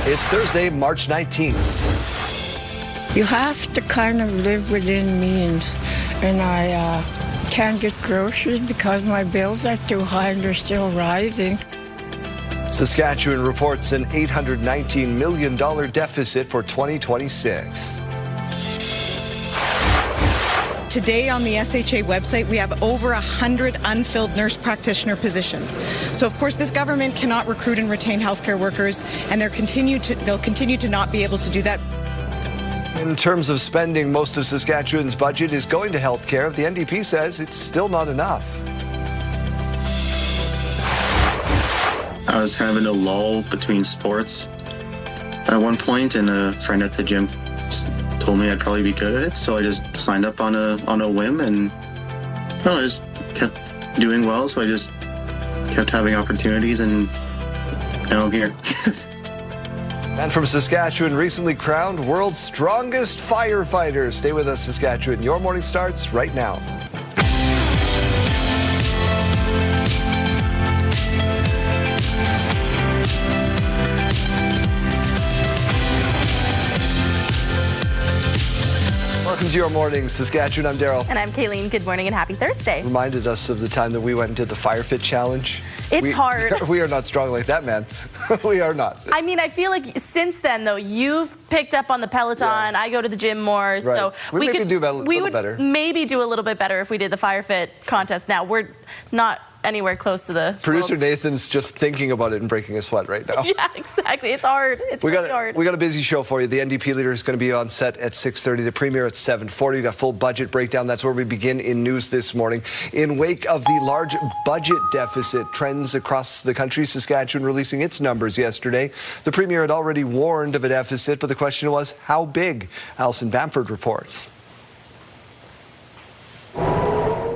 It's Thursday, March 19th. You have to kind of live within means, and I can't get groceries because my bills are too high and they're still rising. Saskatchewan reports an $819 million deficit for 2026. Today on the SHA website, we have over 100 unfilled nurse practitioner positions. So, of course, this government cannot recruit and retain healthcare workers, and they'll continue to not be able to do that. In terms of spending, most of Saskatchewan's budget is going to healthcare. The NDP says it's still not enough. I was kind of in a lull between sports at one point, and a friend at the gym told me I'd probably be good at it, so I just signed up on a whim, and I just kept doing well, so I just kept having opportunities, and now I'm here. And from Saskatchewan, recently crowned world's strongest firefighter. Stay with us, Saskatchewan. Your morning starts right now. Welcome to Your Morning Saskatchewan. I'm Daryl. And I'm Kayleen. Good morning and happy Thursday. Reminded us of the time that we went and did the fire fit challenge. It's hard. We are not strong like that, man. We are not. I mean, I feel like since then, though, you've picked up on the Peloton. Yeah. I go to the gym more. Right. So we could do a little better. Maybe do a little bit better if we did the fire fit contest. Now, we're not anywhere close to the producer Nathan's just thinking about it and breaking a sweat right now. Yeah, exactly. It's hard. It's really hard. We got a busy show for you. The NDP leader is going to be on set at 6:30. The premier at 7:40. We got full budget breakdown. That's where we begin in news this morning. In wake of the large budget deficit trends across the country, Saskatchewan releasing its numbers yesterday. The premier had already warned of a deficit, but the question was how big? Alison Bamford reports.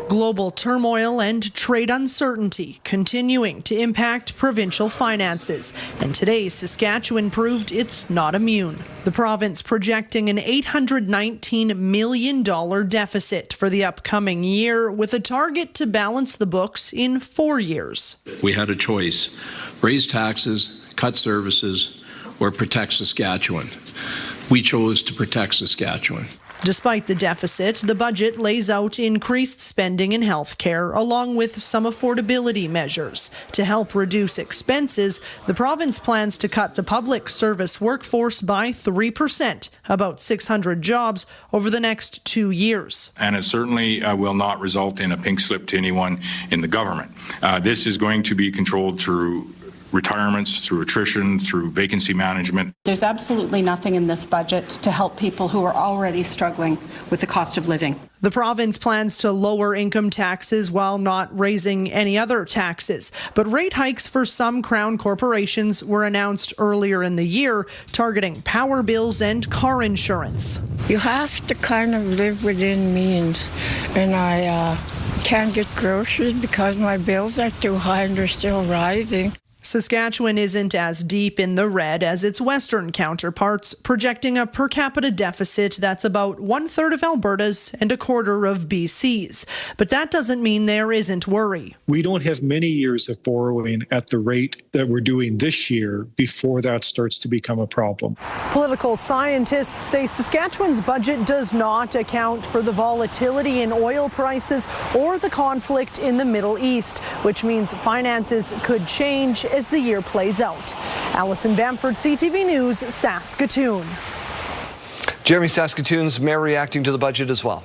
Global turmoil and trade uncertainty continuing to impact provincial finances. And today, Saskatchewan proved it's not immune. The province projecting an $819 million deficit for the upcoming year, with a target to balance the books in 4 years. We had a choice: raise taxes, cut services, or protect Saskatchewan. We chose to protect Saskatchewan. Despite the deficit, the budget lays out increased spending in healthcare, along with some affordability measures. To help reduce expenses, the province plans to cut the public service workforce by 3%, about 600 jobs, over the next 2 years. And it certainly will not result in a pink slip to anyone in the government. This is going to be controlled through retirements, through attrition, through vacancy management. There's absolutely nothing in this budget to help people who are already struggling with the cost of living. The province plans to lower income taxes while not raising any other taxes. But rate hikes for some Crown corporations were announced earlier in the year, targeting power bills and car insurance. You have to kind of live within means, and I can't get groceries because my bills are too high and they're still rising. Saskatchewan isn't as deep in the red as its western counterparts, projecting a per capita deficit that's about 1/3 of Alberta's and 1/4 of BC's. But that doesn't mean there isn't worry. We don't have many years of borrowing at the rate that we're doing this year before that starts to become a problem. Political scientists say Saskatchewan's budget does not account for the volatility in oil prices or the conflict in the Middle East, which means finances could change as the year plays out. Alison Bamford, CTV News, Saskatoon. Jeremy, Saskatoon's mayor reacting to the budget as well.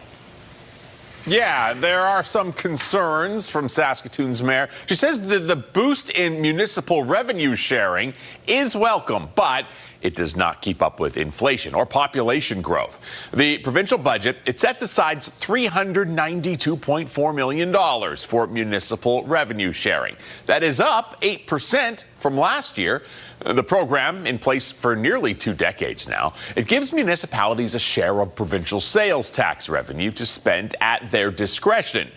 Yeah, there are some concerns from Saskatoon's mayor. She says that the boost in municipal revenue sharing is welcome, but it does not keep up with inflation or population growth. The provincial budget, it sets aside $392.4 million for municipal revenue sharing. That is up 8% from last year. The program, in place for nearly 2 decades now, it gives municipalities a share of provincial sales tax revenue to spend at their discretion.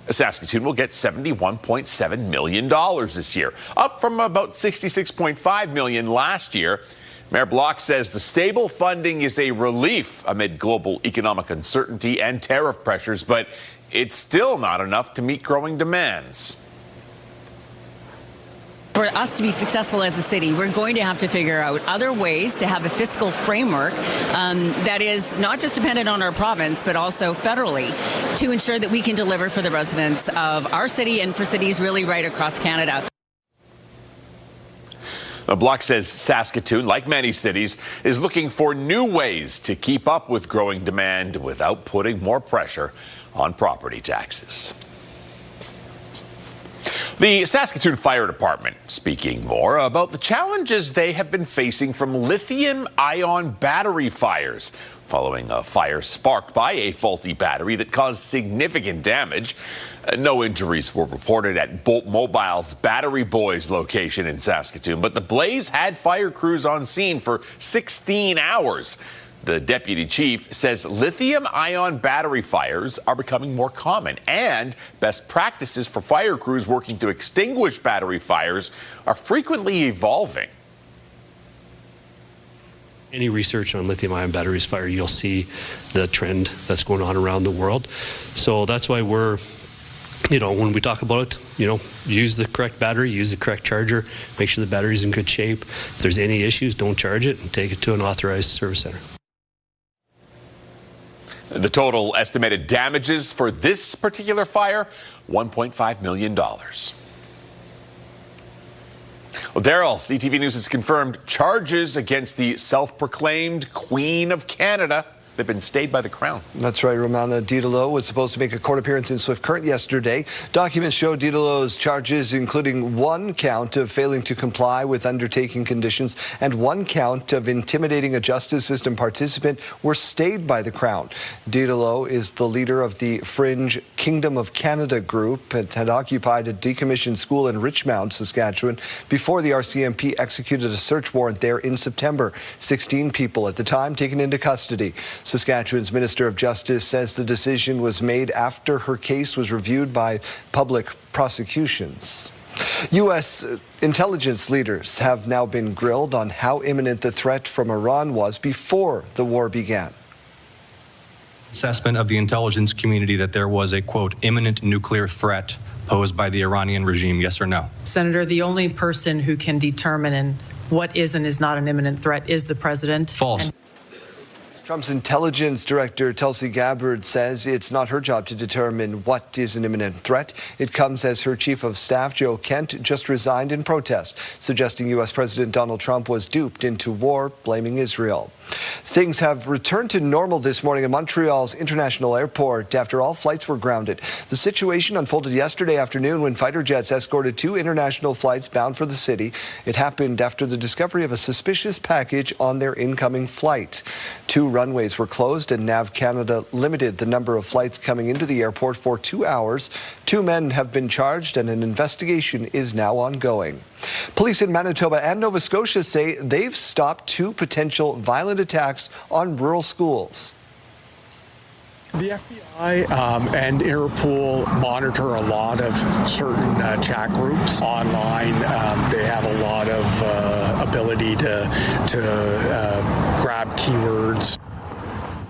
Saskatoon will get $71.7 million this year, up from about $66.5 million last year. Mayor Block says the stable funding is a relief amid global economic uncertainty and tariff pressures, but it's still not enough to meet growing demands. For us to be successful as a city, we're going to have to figure out other ways to have a fiscal framework that is not just dependent on our province, but also federally, to ensure that we can deliver for the residents of our city and for cities really right across Canada. The Bloc says Saskatoon, like many cities, is looking for new ways to keep up with growing demand without putting more pressure on property taxes. The Saskatoon Fire Department speaking more about the challenges they have been facing from lithium-ion battery fires following a fire sparked by a faulty battery that caused significant damage. No injuries were reported at Bolt Mobile's Battery Boys location in Saskatoon, but the blaze had fire crews on scene for 16 hours. The deputy chief says lithium-ion battery fires are becoming more common, and best practices for fire crews working to extinguish battery fires are frequently evolving. Any research on lithium-ion batteries fire, you'll see the trend that's going on around the world. So that's why we're, when we talk about it, use the correct battery, use the correct charger, make sure the battery's in good shape. If there's any issues, don't charge it and take it to an authorized service center. The total estimated damages for this particular fire, $1.5 million. Well, Daryl, CTV News has confirmed charges against the self-proclaimed Queen of Canada. They've been stayed by the Crown. That's right. Romana Didelot was supposed to make a court appearance in Swift Current yesterday. Documents show Didelot's charges, including one count of failing to comply with undertaking conditions and one count of intimidating a justice system participant, were stayed by the Crown. Didelot is the leader of the fringe Kingdom of Canada group and had occupied a decommissioned school in Richmond, Saskatchewan, before the RCMP executed a search warrant there in September. 16 people at the time taken into custody. Saskatchewan's Minister of Justice says the decision was made after her case was reviewed by public prosecutions. U.S. intelligence leaders have now been grilled on how imminent the threat from Iran was before the war began. Assessment of the intelligence community that there was a, quote, imminent nuclear threat posed by the Iranian regime, yes or no? Senator, the only person who can determine what is and is not an imminent threat is the president. False. Trump's intelligence director, Tulsi Gabbard, says it's not her job to determine what is an imminent threat. It comes as her chief of staff, Joe Kent, just resigned in protest, suggesting U.S. President Donald Trump was duped into war, blaming Israel. Things have returned to normal this morning at Montreal's International Airport after all flights were grounded. The situation unfolded yesterday afternoon when fighter jets escorted 2 international flights bound for the city. It happened after the discovery of a suspicious package on their incoming flight. 2 runways were closed and NAV Canada limited the number of flights coming into the airport for 2 hours. 2 men have been charged and an investigation is now ongoing. Police in Manitoba and Nova Scotia say they've stopped 2 potential violent attacks on rural schools. The FBI and Interpol monitor a lot of certain chat groups online. They have a lot of ability to grab keywords.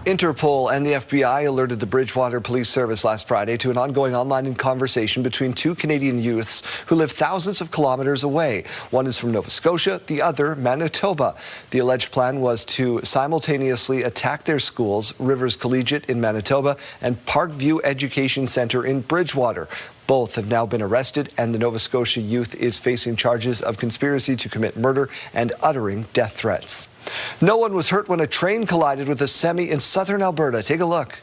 Interpol and the FBI alerted the Bridgewater Police Service last Friday to an ongoing online conversation between 2 Canadian youths who live thousands of kilometers away. One is from Nova Scotia, the other Manitoba. The alleged plan was to simultaneously attack their schools, Rivers Collegiate in Manitoba and Parkview Education Centre in Bridgewater. Both have now been arrested, and the Nova Scotia youth is facing charges of conspiracy to commit murder and uttering death threats. No one was hurt when a train collided with a semi in southern Alberta. Take a look.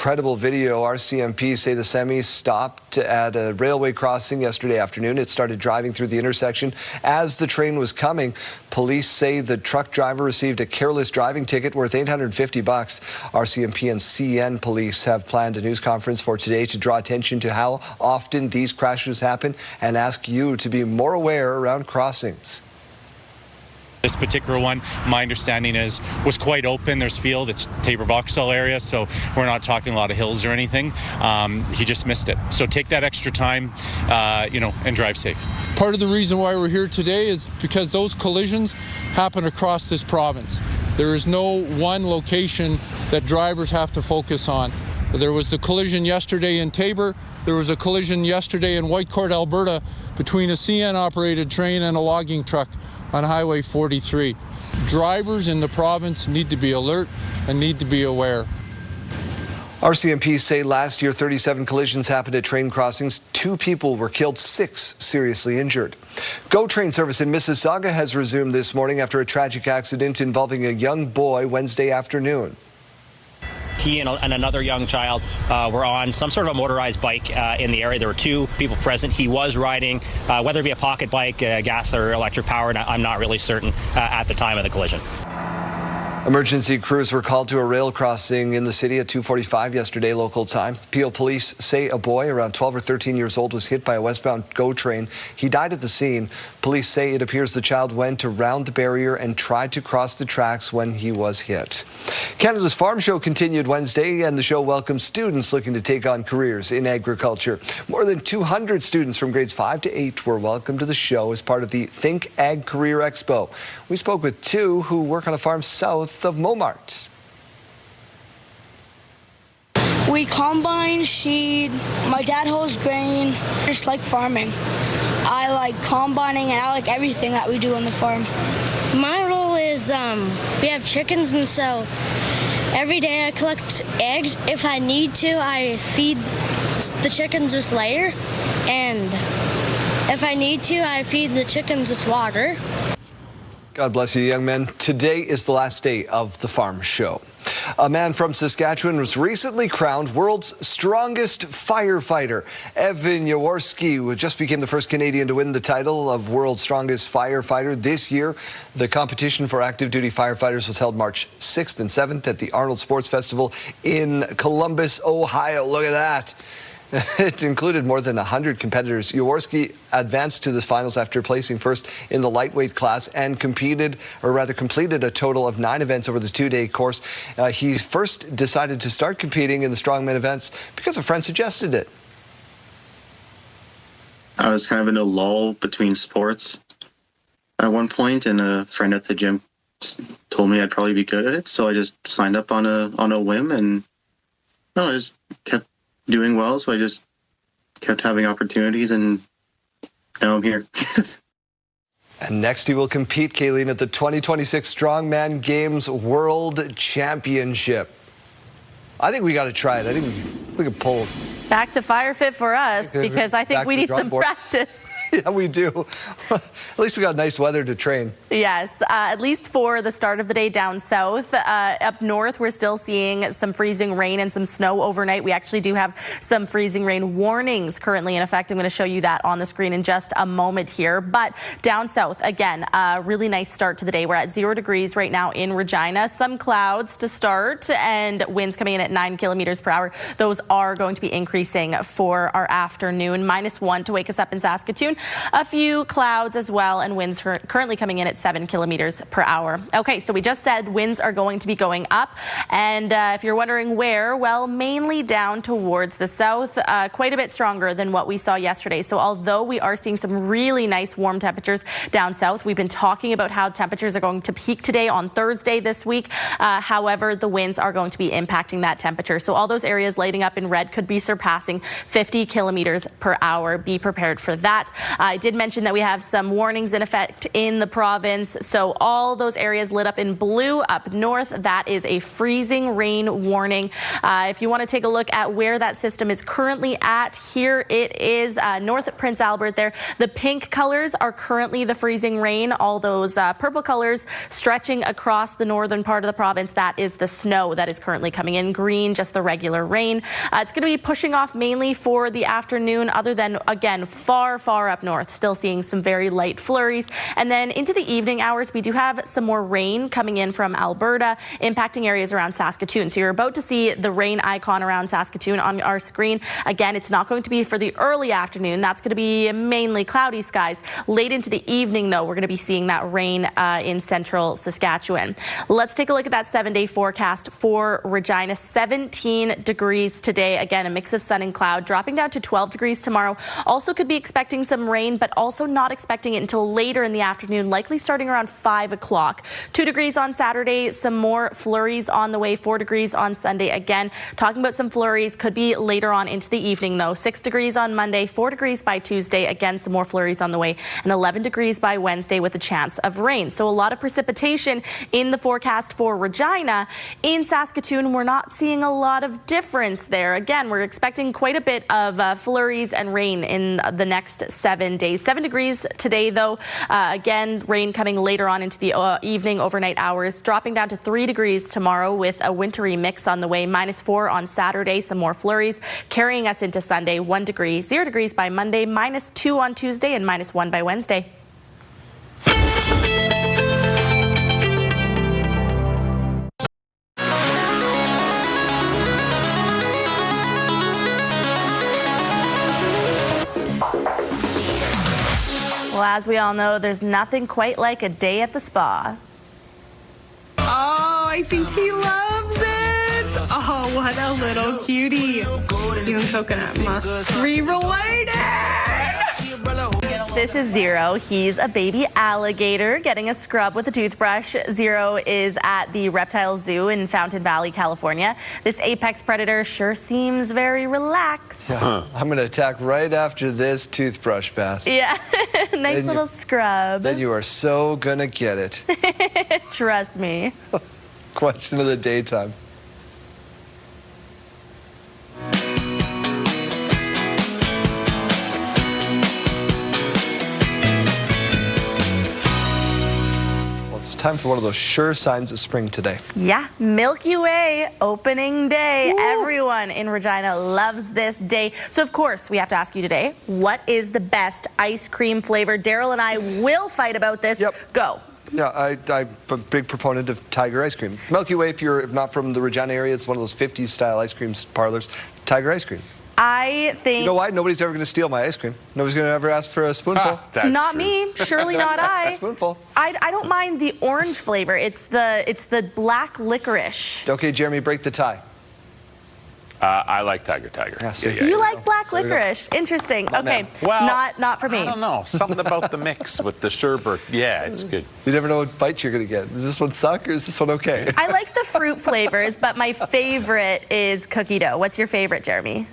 Incredible video. RCMP say the semi stopped at a railway crossing yesterday afternoon. It started driving through the intersection as the train was coming. Police say the truck driver received a careless driving ticket worth $850. RCMP and CN police have planned a news conference for today to draw attention to how often these crashes happen and ask you to be more aware around crossings. This particular one, my understanding is, was quite open. There's field, it's Tabor-Vauxhall area, so we're not talking a lot of hills or anything. He just missed it. So take that extra time, and drive safe. Part of the reason why we're here today is because those collisions happen across this province. There is no one location that drivers have to focus on. There was the collision yesterday in Tabor. There was a collision yesterday in Whitecourt, Alberta, between a CN-operated train and a logging truck on Highway 43. Drivers in the province need to be alert and need to be aware. RCMP say last year 37 collisions happened at train crossings. 2 people were killed, 6 seriously injured. GO train service in Mississauga has resumed this morning after a tragic accident involving a young boy Wednesday afternoon. He and another young child were on some sort of a motorized bike in the area. There were 2 people present. He was riding, whether it be a pocket bike, gas or electric powered, I'm not really certain at the time of the collision. Emergency crews were called to a rail crossing in the city at 2:45 yesterday local time. Peel police say a boy around 12 or 13 years old was hit by a westbound GO train. He died at the scene. Police say it appears the child went around the barrier and tried to cross the tracks when he was hit. Canada's Farm Show continued Wednesday, and the show welcomes students looking to take on careers in agriculture. More than 200 students from grades 5 to 8 were welcomed to the show as part of the Think Ag Career Expo. We spoke with 2 who work on a farm south of Momart. We combine, seed, my dad hoes grain. I just like farming. I like combining and I like everything that we do on the farm. My role is we have chickens, and so every day I collect eggs. If I need to, I feed the chickens with layer, and if I need to, I feed the chickens with water. God bless you, young men. Today is the last day of the farm show. A man from Saskatchewan was recently crowned world's strongest firefighter. Evan Jaworski, who just became the first Canadian to win the title of world's strongest firefighter this year. The competition for active duty firefighters was held March 6th and 7th at the Arnold Sports Festival in Columbus, Ohio. Look at that. It included more than 100 competitors. Jaworski advanced to the finals after placing first in the lightweight class and completed a total of 9 events over the 2-day course. He first decided to start competing in the strongman events because a friend suggested it. I was kind of in a lull between sports at one point, and a friend at the gym just told me I'd probably be good at it, so I just signed up on a whim, and I just kept doing well, so I just kept having opportunities, and now I'm here. And next he will compete, Kayleen, at the 2026 Strongman Games World Championship. I think we got to try it. I think we could pull. Back to fire fit for us, because I think we need some practice. Yeah, we do. At least we got nice weather to train. Yes, at least for the start of the day down south. Up north, we're still seeing some freezing rain and some snow overnight. We actually do have some freezing rain warnings currently in effect. I'm going to show you that on the screen in just a moment here. But down south, again, a really nice start to the day. We're at 0 degrees right now in Regina. Some clouds to start and winds coming in at 9 kilometers per hour. Those are going to be increasing for our afternoon. -1 to wake us up in Saskatoon. A few clouds as well, and winds currently coming in at 7 kilometers per hour. Okay, so we just said winds are going to be going up, and if you're wondering where, well, mainly down towards the south, quite a bit stronger than what we saw yesterday. So although we are seeing some really nice warm temperatures down south, we've been talking about how temperatures are going to peak today on Thursday this week. However, the winds are going to be impacting that temperature. So all those areas lighting up in red could be surpassing 50 kilometers per hour. Be prepared for that. I did mention that we have some warnings in effect in the province. So all those areas lit up in blue up north, that is a freezing rain warning. If you want to take a look at where that system is currently at, here it is north of Prince Albert there. The pink colors are currently the freezing rain. All those purple colors stretching across the northern part of the province, that is the snow that is currently coming in. Green, just the regular rain. It's going to be pushing off mainly for the afternoon, other than, again, far up north, still seeing some very light flurries. And then into the evening hours, we do have some more rain coming in from Alberta, impacting areas around Saskatoon. So you're about to see the rain icon around Saskatoon on our screen. Again, it's not going to be for the early afternoon. That's going to be mainly cloudy skies. Late into the evening, though, we're going to be seeing that rain in central Saskatchewan. Let's take a look at that 7-day forecast for Regina. 17 degrees today. Again, a mix of sun and cloud, dropping down to 12 degrees tomorrow. Also could be expecting some some rain, but also not expecting it until later in the afternoon, likely starting around 5 o'clock. 2 degrees on Saturday, some more flurries on the way, 4 degrees on Sunday. Again, talking about some flurries, could be later on into the evening though. 6 degrees on Monday, 4 degrees by Tuesday. Again, some more flurries on the way, and 11 degrees by Wednesday with a chance of rain. So a lot of precipitation in the forecast for Regina. In Saskatoon, we're not seeing a lot of difference there. Again, we're expecting quite a bit of flurries and rain in the next 7 days. 7 degrees today though. Again, rain coming later on into the evening, overnight hours, dropping down to 3 degrees tomorrow with a wintry mix on the way. -4 on Saturday, some more flurries carrying us into Sunday. 1 degree, 0 degrees by Monday, -2 on Tuesday, and -1 by Wednesday. Well, as we all know, there's nothing quite like a day at the spa. Oh, I think he loves it. Oh, what a little cutie. You and Coconut must be related. This is Zero. He's a baby alligator getting a scrub with a toothbrush. Zero is at the Reptile Zoo in Fountain Valley, California. This apex predator sure seems very relaxed. Yeah. I'm going to attack right after this toothbrush bath. Yeah, nice little scrub. Then you are so going to get it. Trust me. Question of the daytime. Time for one of those sure signs of spring today. Yeah, Milky Way opening day. Woo. Everyone in Regina loves this day. So of course we have to ask you today, what is the best ice cream flavor? Daryl and I will fight about this. Yep. Go. Yeah, I'm a big proponent of Tiger ice cream. Milky Way, if you're not from the Regina area, it's one of those 50s style ice cream parlors. Tiger ice cream. I think... You know why? Nobody's ever going to steal my ice cream. Nobody's going to ever ask for a spoonful. Not me. Surely not I. A spoonful. I don't mind the orange flavor. It's the black licorice. Okay, Jeremy, break the tie. I like Tiger. Yeah, you like black licorice. Interesting. Okay. Well, not for me. I don't know. Something about the mix with the sherbet. Yeah, it's good. You never know what bite you're going to get. Does this one suck or is this one okay? I like the fruit flavors, but my favorite is cookie dough. What's your favorite, Jeremy?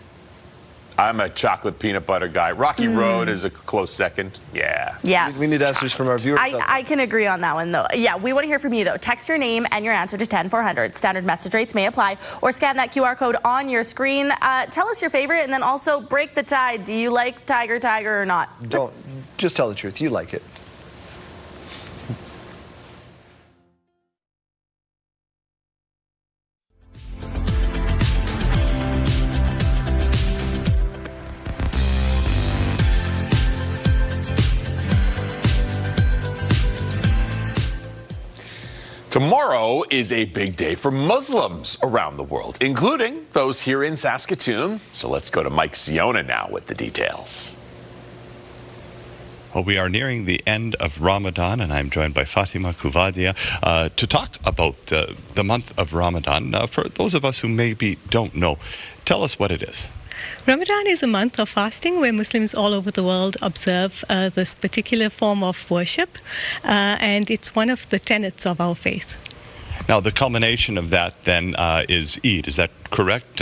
I'm a chocolate peanut butter guy. Rocky Road is a close second. Yeah. Yeah. We need answers from our viewers. I can agree on that one, though. Yeah, we want to hear from you, though. Text your name and your answer to 10400. Standard message rates may apply, or scan that QR code on your screen. Tell us your favorite, and then also break the tie. Do you like Tiger or not? Don't. Just tell the truth. You like it. Tomorrow is a big day for Muslims around the world, including those here in Saskatoon. So let's go to Mike Siona now with the details. Well, we are nearing the end of Ramadan, and I'm joined by Fatima Kuvadia to talk about the month of Ramadan. For those of us who maybe don't know, tell us what it is. Ramadan is a month of fasting where Muslims all over the world observe this particular form of worship, and it's one of the tenets of our faith. Now, the culmination of that then is Eid, is that correct?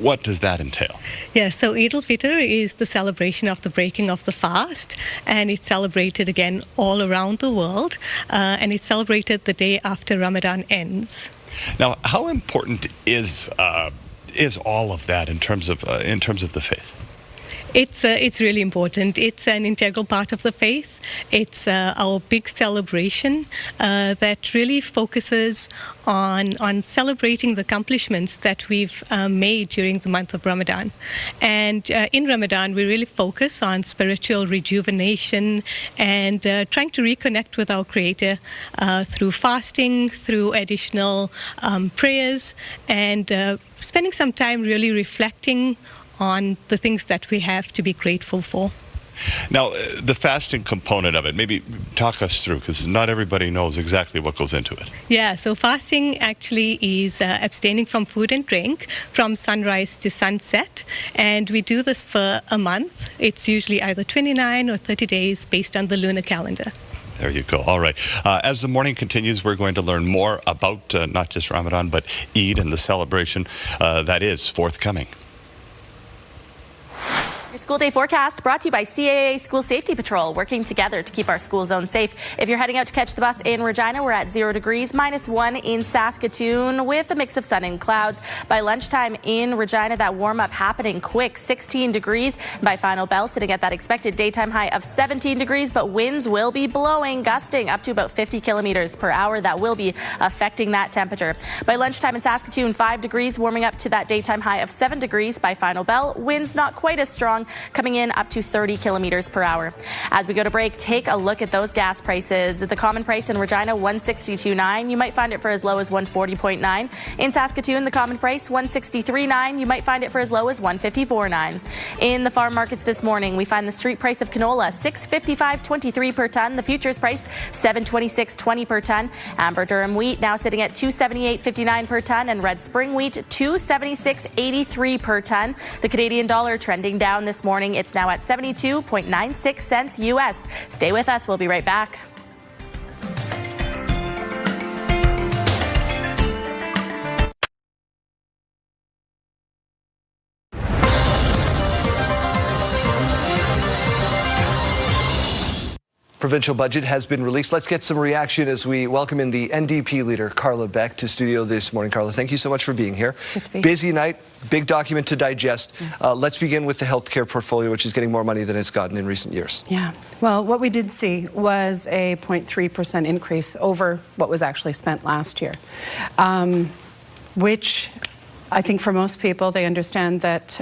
What does that entail? Yeah, so Eid al-Fitr is the celebration of the breaking of the fast, and it's celebrated again all around the world, and it's celebrated the day after Ramadan ends. Now, how important is all of that in terms of the faith? It's really important. It's an integral part of the faith. It's our big celebration that really focuses on celebrating the accomplishments that we've made during the month of Ramadan. And in Ramadan, we really focus on spiritual rejuvenation and trying to reconnect with our Creator through fasting, through additional prayers, and spending some time really reflecting on the things that we have to be grateful for. Now, the fasting component of it, maybe talk us through, because not everybody knows exactly what goes into it. Yeah, so fasting actually is abstaining from food and drink from sunrise to sunset, and we do this for a month. It's usually either 29 or 30 days based on the lunar calendar. There you go. All right. As the morning continues, we're going to learn more about not just Ramadan, but Eid and the celebration that is forthcoming. Your school day forecast brought to you by CAA School Safety Patrol, working together to keep our school zone safe. If you're heading out to catch the bus in Regina, we're at 0 degrees, -1 in Saskatoon with a mix of sun and clouds. By lunchtime in Regina, that warm up happening quick, 16 degrees. By final bell, sitting at that expected daytime high of 17 degrees, but winds will be blowing, gusting up to about 50 kilometers per hour. That will be affecting that temperature. By lunchtime in Saskatoon, 5 degrees, warming up to that daytime high of 7 degrees. By final bell, winds not quite as strong, coming in up to 30 kilometers per hour. As we go to break, take a look at those gas prices. The common price in Regina, 162.9. You might find it for as low as 140.9. In Saskatoon, the common price, 163.9. You might find it for as low as 154.9. In the farm markets this morning, we find the street price of canola, 655.23 per ton. The futures price, 726.20 per ton. Amber Durham wheat now sitting at 278.59 per ton, and red spring wheat, 276.83 per ton. The Canadian dollar trending down this morning. It's now at 72.96 cents U.S. Stay with us. We'll be right back. Provincial budget has been released. Let's get some reaction as we welcome in the NDP leader, Carla Beck, to studio this morning. Carla, thank you so much for being here. Busy night, big document to digest. Let's begin with the healthcare portfolio, which is getting more money than it's gotten in recent years. Yeah, well, what we did see was a 0.3% increase over what was actually spent last year, which I think for most people, they understand that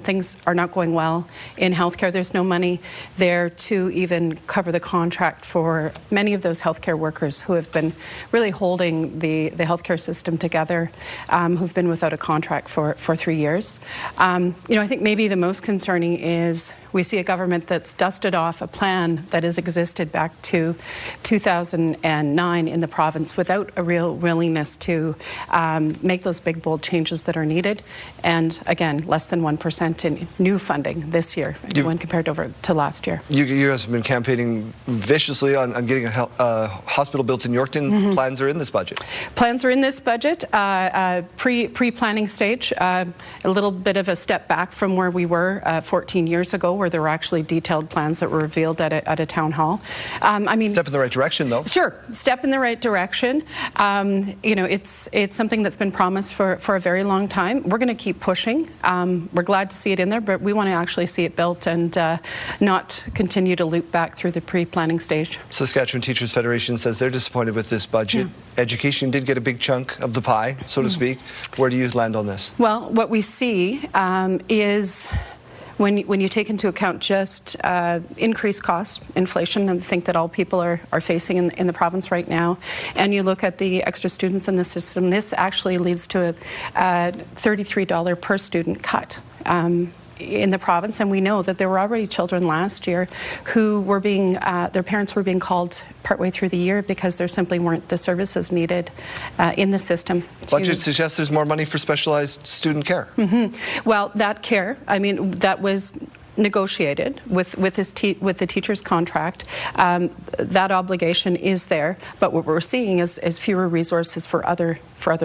things are not going well in healthcare. There's no money there to even cover the contract for many of those healthcare workers who have been really holding the healthcare system together, who've been without a contract for 3 years. I think maybe the most concerning is we see a government that's dusted off a plan that has existed back to 2009 in the province without a real willingness to make those big, bold changes that are needed. And again, less than 1% in new funding this year when compared over to last year. You guys have been campaigning viciously on getting a hospital built in Yorkton. Plans are in this budget. Plans are in this budget. Pre-planning stage, a little bit of a step back from where we were 14 years ago, where there were actually detailed plans that were revealed at a town hall. Step in the right direction, though. Sure, step in the right direction. It's something that's been promised for a very long time. We're going to keep pushing. We're glad to see it in there, but we want to actually see it built and not continue to loop back through the pre-planning stage. Saskatchewan Teachers Federation says they're disappointed with this budget. Education did get a big chunk of the pie, so to speak. Where do you land on this? Well, what we see is when you take into account just increased costs, inflation, and I think that all people are facing in the province right now, and you look at the extra students in the system, this actually leads to a $33 per student cut in the province. And we know that there were already children last year who were being, their parents were being called partway through the year because there simply weren't the services needed in the system. Budget suggests there's more money for specialized student care. Well, that care, that was negotiated with the teacher's contract. That obligation is there, but what we're seeing is fewer resources for other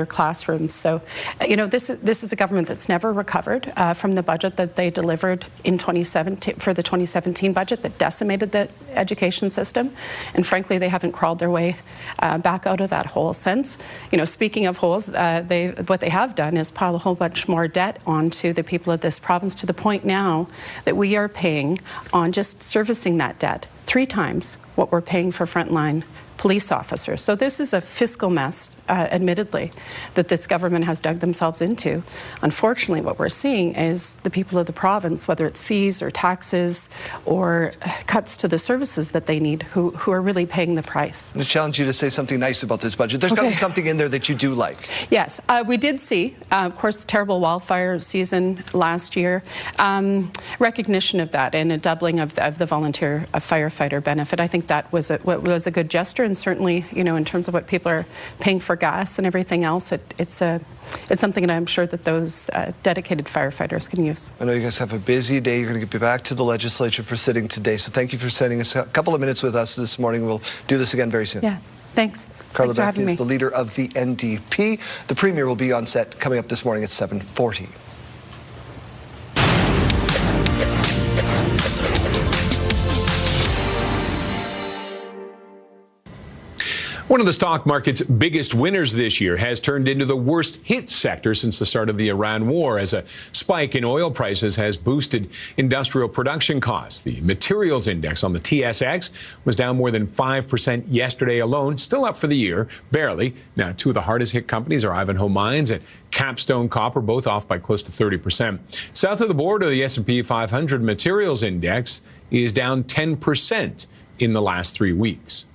classrooms. So, this is a government that's never recovered from the budget that they delivered in 2017 for the 2017 budget that decimated the education system, and frankly, they haven't crawled their way back out of that hole since. Speaking of holes, what they have done is pile a whole bunch more debt onto the people of this province, to the point now that we are paying on just servicing that debt 3 times what we're paying for frontline police officers. So this is a fiscal mess admittedly, that this government has dug themselves into. Unfortunately, what we're seeing is the people of the province, whether it's fees or taxes or cuts to the services that they need, who are really paying the price. I'm going to challenge you to say something nice about this budget. There's got to be something in there that you do like. Yes, we did see, of course, terrible wildfire season last year. Recognition of that and a doubling of the volunteer firefighter benefit. I think that was a good gesture, and certainly, you know, in terms of what people are paying for gas and everything else, it's something that I'm sure that those dedicated firefighters can use. I know you guys have a busy day. You're going to get back to the legislature for sitting today, so thank you for spending a couple of minutes with us this morning. We'll do this again very soon. Yeah, thanks. Carla Thanks for Beck having is me. the leader of the NDP. The Premier will be on set coming up this morning at 7:40. One of the stock market's biggest winners this year has turned into the worst hit sector since the start of the Iran war, as a spike in oil prices has boosted industrial production costs. The materials index on the TSX was down more than 5% yesterday alone, still up for the year, barely. Now, two of the hardest hit companies are Ivanhoe Mines and Capstone Copper, both off by close to 30%. South of the border, the S&P 500 materials index is down 10% in the last 3 weeks.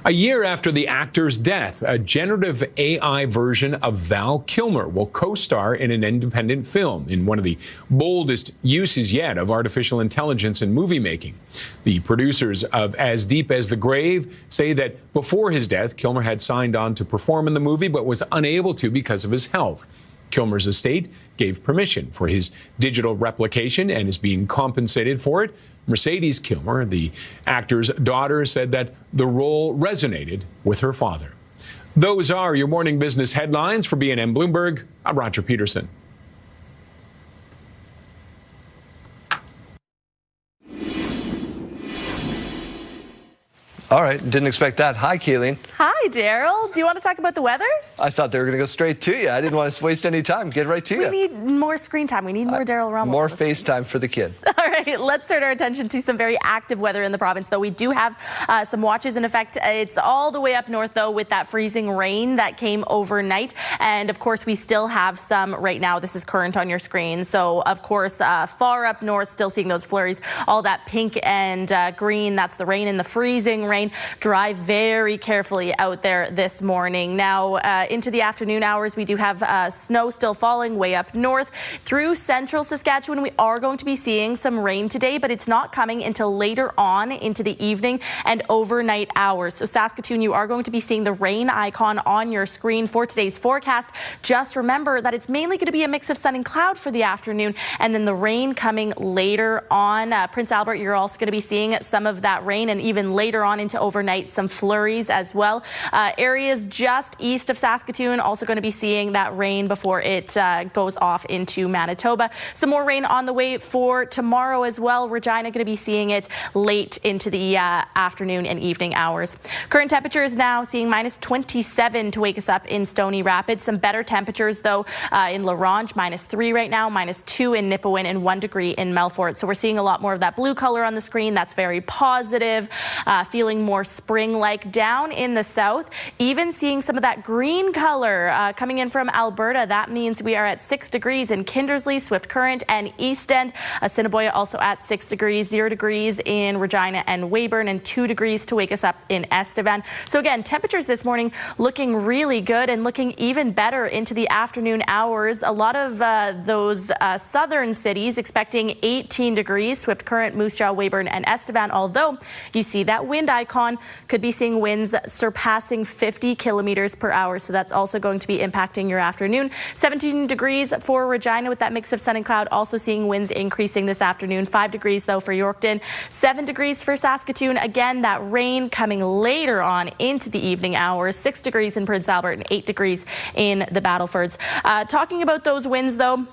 A year after the actor's death, a generative AI version of Val Kilmer will co-star in an independent film in one of the boldest uses yet of artificial intelligence in movie making. The producers of As Deep as the Grave say that before his death, Kilmer had signed on to perform in the movie but was unable to because of his health. Kilmer's estate gave permission for his digital replication and is being compensated for it. Mercedes Kilmer, the actor's daughter, said that the role resonated with her father. Those are your morning business headlines. For BNN Bloomberg, I'm Roger Peterson. All right, didn't expect that. Hi, Kayleen. Hi, Daryl. Do you want to talk about the weather? I thought they were going to go straight to you. I didn't want to waste any time. Get right to you. We need more screen time. We need more Daryl Rummel. More FaceTime for the kid. All right, let's turn our attention to some very active weather in the province, though. We do have some watches in effect. It's all the way up north, though, with that freezing rain that came overnight. And, of course, we still have some right now. This is current on your screen. So, of course, far up north, still seeing those flurries. All that pink and green, that's the rain and the freezing rain. Drive very carefully out there this morning. Now, into the afternoon hours, we do have snow still falling way up north. Through central Saskatchewan, we are going to be seeing some rain today, but it's not coming until later on into the evening and overnight hours. So Saskatoon, you are going to be seeing the rain icon on your screen for today's forecast. Just remember that it's mainly going to be a mix of sun and cloud for the afternoon, and then the rain coming later on. Prince Albert, you're also going to be seeing some of that rain, and even later on into overnight, some flurries as well. Areas just east of Saskatoon also going to be seeing that rain before it goes off into Manitoba. Some more rain on the way for tomorrow as well. Regina going to be seeing it late into the afternoon and evening hours. Current temperature is now seeing minus 27 to wake us up in Stony Rapids. Some better temperatures, though, in La Ronge, minus 3 right now, minus 2 in Nipawin, and 1 degree in Melfort. So we're seeing a lot more of that blue color on the screen. That's very positive. Feeling more spring-like down in the south. Even seeing some of that green color coming in from Alberta. That means we are at 6 degrees in Kindersley, Swift Current, and East End. Assiniboia also at 6 degrees, 0 degrees in Regina and Weyburn, and 2 degrees to wake us up in Estevan. So again, temperatures this morning looking really good and looking even better into the afternoon hours. A lot of those southern cities expecting 18 degrees, Swift Current, Moose Jaw, Weyburn, and Estevan, although you see that wind icon, could be seeing winds surpassing 50 kilometers per hour. So that's also going to be impacting your afternoon. 17 degrees for Regina with that mix of sun and cloud, also seeing winds increasing this afternoon. 5 degrees though for Yorkton, 7 degrees for Saskatoon. Again, that rain coming later on into the evening hours. 6 degrees in Prince Albert and 8 degrees in the Battlefords. Talking about those winds though,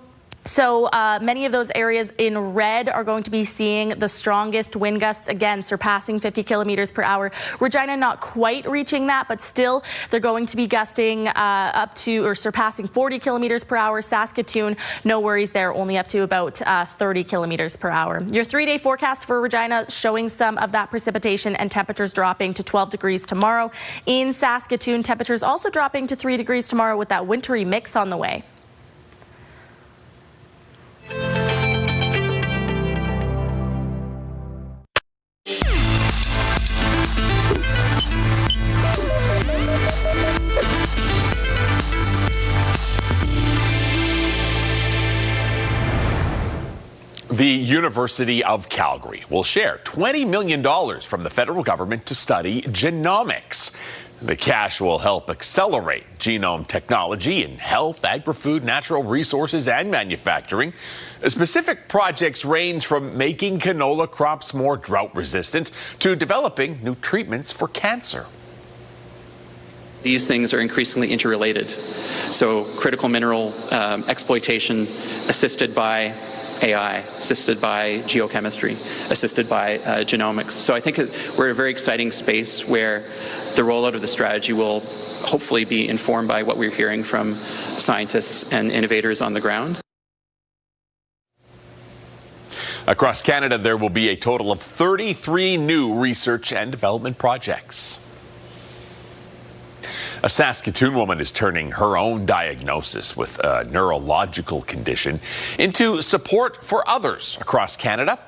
So many of those areas in red are going to be seeing the strongest wind gusts again, surpassing 50 kilometers per hour. Regina not quite reaching that, but still they're going to be gusting up to or surpassing 40 kilometers per hour. Saskatoon, no worries there, only up to about 30 kilometers per hour. Your 3-day forecast for Regina showing some of that precipitation and temperatures dropping to 12 degrees tomorrow. In Saskatoon, temperatures also dropping to 3 degrees tomorrow with that wintry mix on the way. The University of Calgary will share $20 million from the federal government to study genomics. The cash will help accelerate genome technology in health, agri-food, natural resources, and manufacturing. Specific projects range from making canola crops more drought-resistant to developing new treatments for cancer. These things are increasingly interrelated. So critical mineral exploitation assisted by AI, assisted by geochemistry, assisted by genomics. So I think we're in a very exciting space where the rollout of the strategy will hopefully be informed by what we're hearing from scientists and innovators on the ground. Across Canada, there will be a total of 33 new research and development projects. A Saskatoon woman is turning her own diagnosis with a neurological condition into support for others across Canada.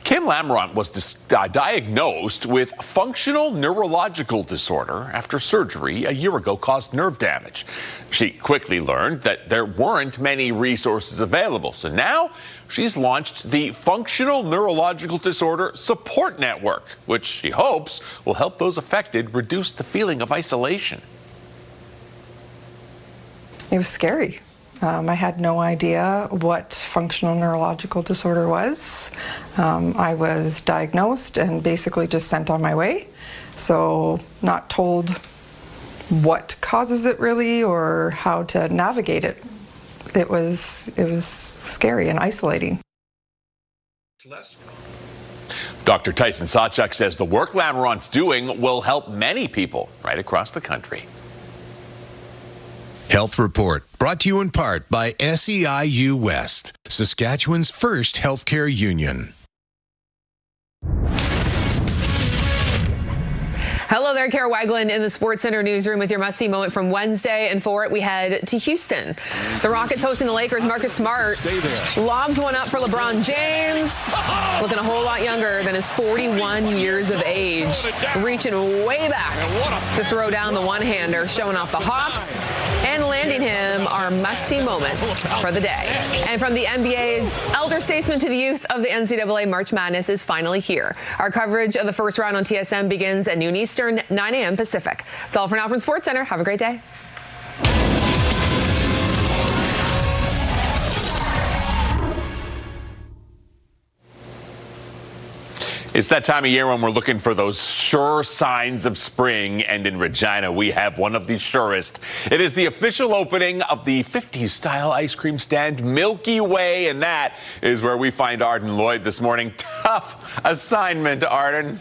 Kim Lamront was diagnosed with functional neurological disorder after surgery a year ago caused nerve damage. She quickly learned that there weren't many resources available, so now she's launched the Functional Neurological Disorder Support Network, which she hopes will help those affected reduce the feeling of isolation. It was scary. I had no idea what functional neurological disorder was. I was diagnosed and basically just sent on my way. So not told what causes it really or how to navigate it. It was scary and isolating. Dr. Tyson Sawchuk says the work Lamront's doing will help many people right across the country. Health Report, brought to you in part by SEIU West, Saskatchewan's first healthcare union. Hello there, Kara Wagland in the Sports Center newsroom with your must-see moment from Wednesday. And for it, we head to Houston. The Rockets hosting the Lakers. Marcus Smart lobs one up for LeBron James, looking a whole lot younger than his 41 years of age, reaching way back to throw down the one-hander, showing off the hops and landing him our must-see moment for the day. And from the NBA's elder statesman to the youth of the NCAA, March Madness is finally here. Our coverage of the first round on TSN begins at noon Eastern, 9 a.m. Pacific. That's all for now from Sports Center. Have a great day. It's that time of year when we're looking for those sure signs of spring, and in Regina, we have one of the surest. It is the official opening of the 50s-style ice cream stand, Milky Way, and that is where we find Arden Lloyd this morning. Tough assignment, Arden.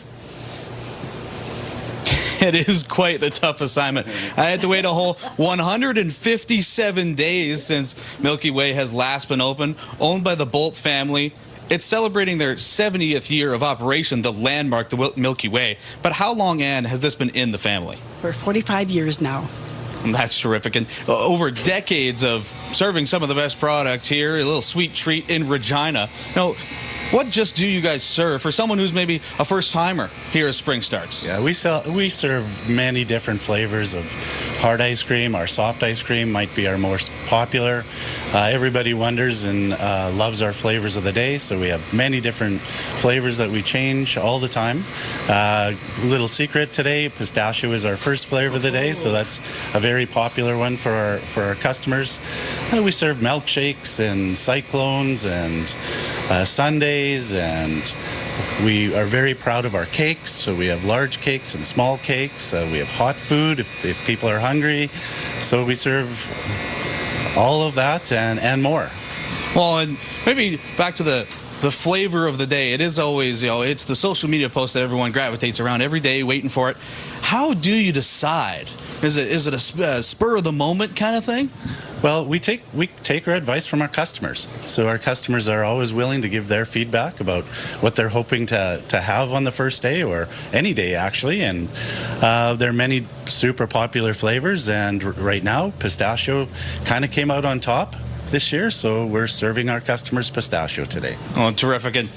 It is quite the tough assignment. I had to wait a whole 157 days since Milky Way has last been open, owned by the Bolt family. It's celebrating their 70th year of operation, the landmark, the Milky Way. But how long, Anne, has this been in the family? For 45 years now. That's terrific. And over decades of serving some of the best product here, a little sweet treat in Regina. Now, what just do you guys serve for someone who's maybe a first-timer here as spring starts? Yeah, we serve many different flavors of hard ice cream. Our soft ice cream might be our most popular. Everybody wonders and loves our flavors of the day, so we have many different flavors that we change all the time. Little secret today, pistachio is our first flavor of the day, so that's a very popular one for our customers. We serve milkshakes and cyclones and sundaes, and we are very proud of our cakes. So we have large cakes and small cakes. We have hot food if people are hungry. So we serve all of that and more. Well, and maybe back to the flavor of the day. It is always, it's the social media post that everyone gravitates around every day, waiting for it. How do you decide? Is it a spur of the moment kind of thing? Well, we take our advice from our customers. So our customers are always willing to give their feedback about what they're hoping to have on the first day or any day, actually. And there are many super popular flavors. And right now, pistachio kind of came out on top this year. So we're serving our customers pistachio today. Oh, terrific. And,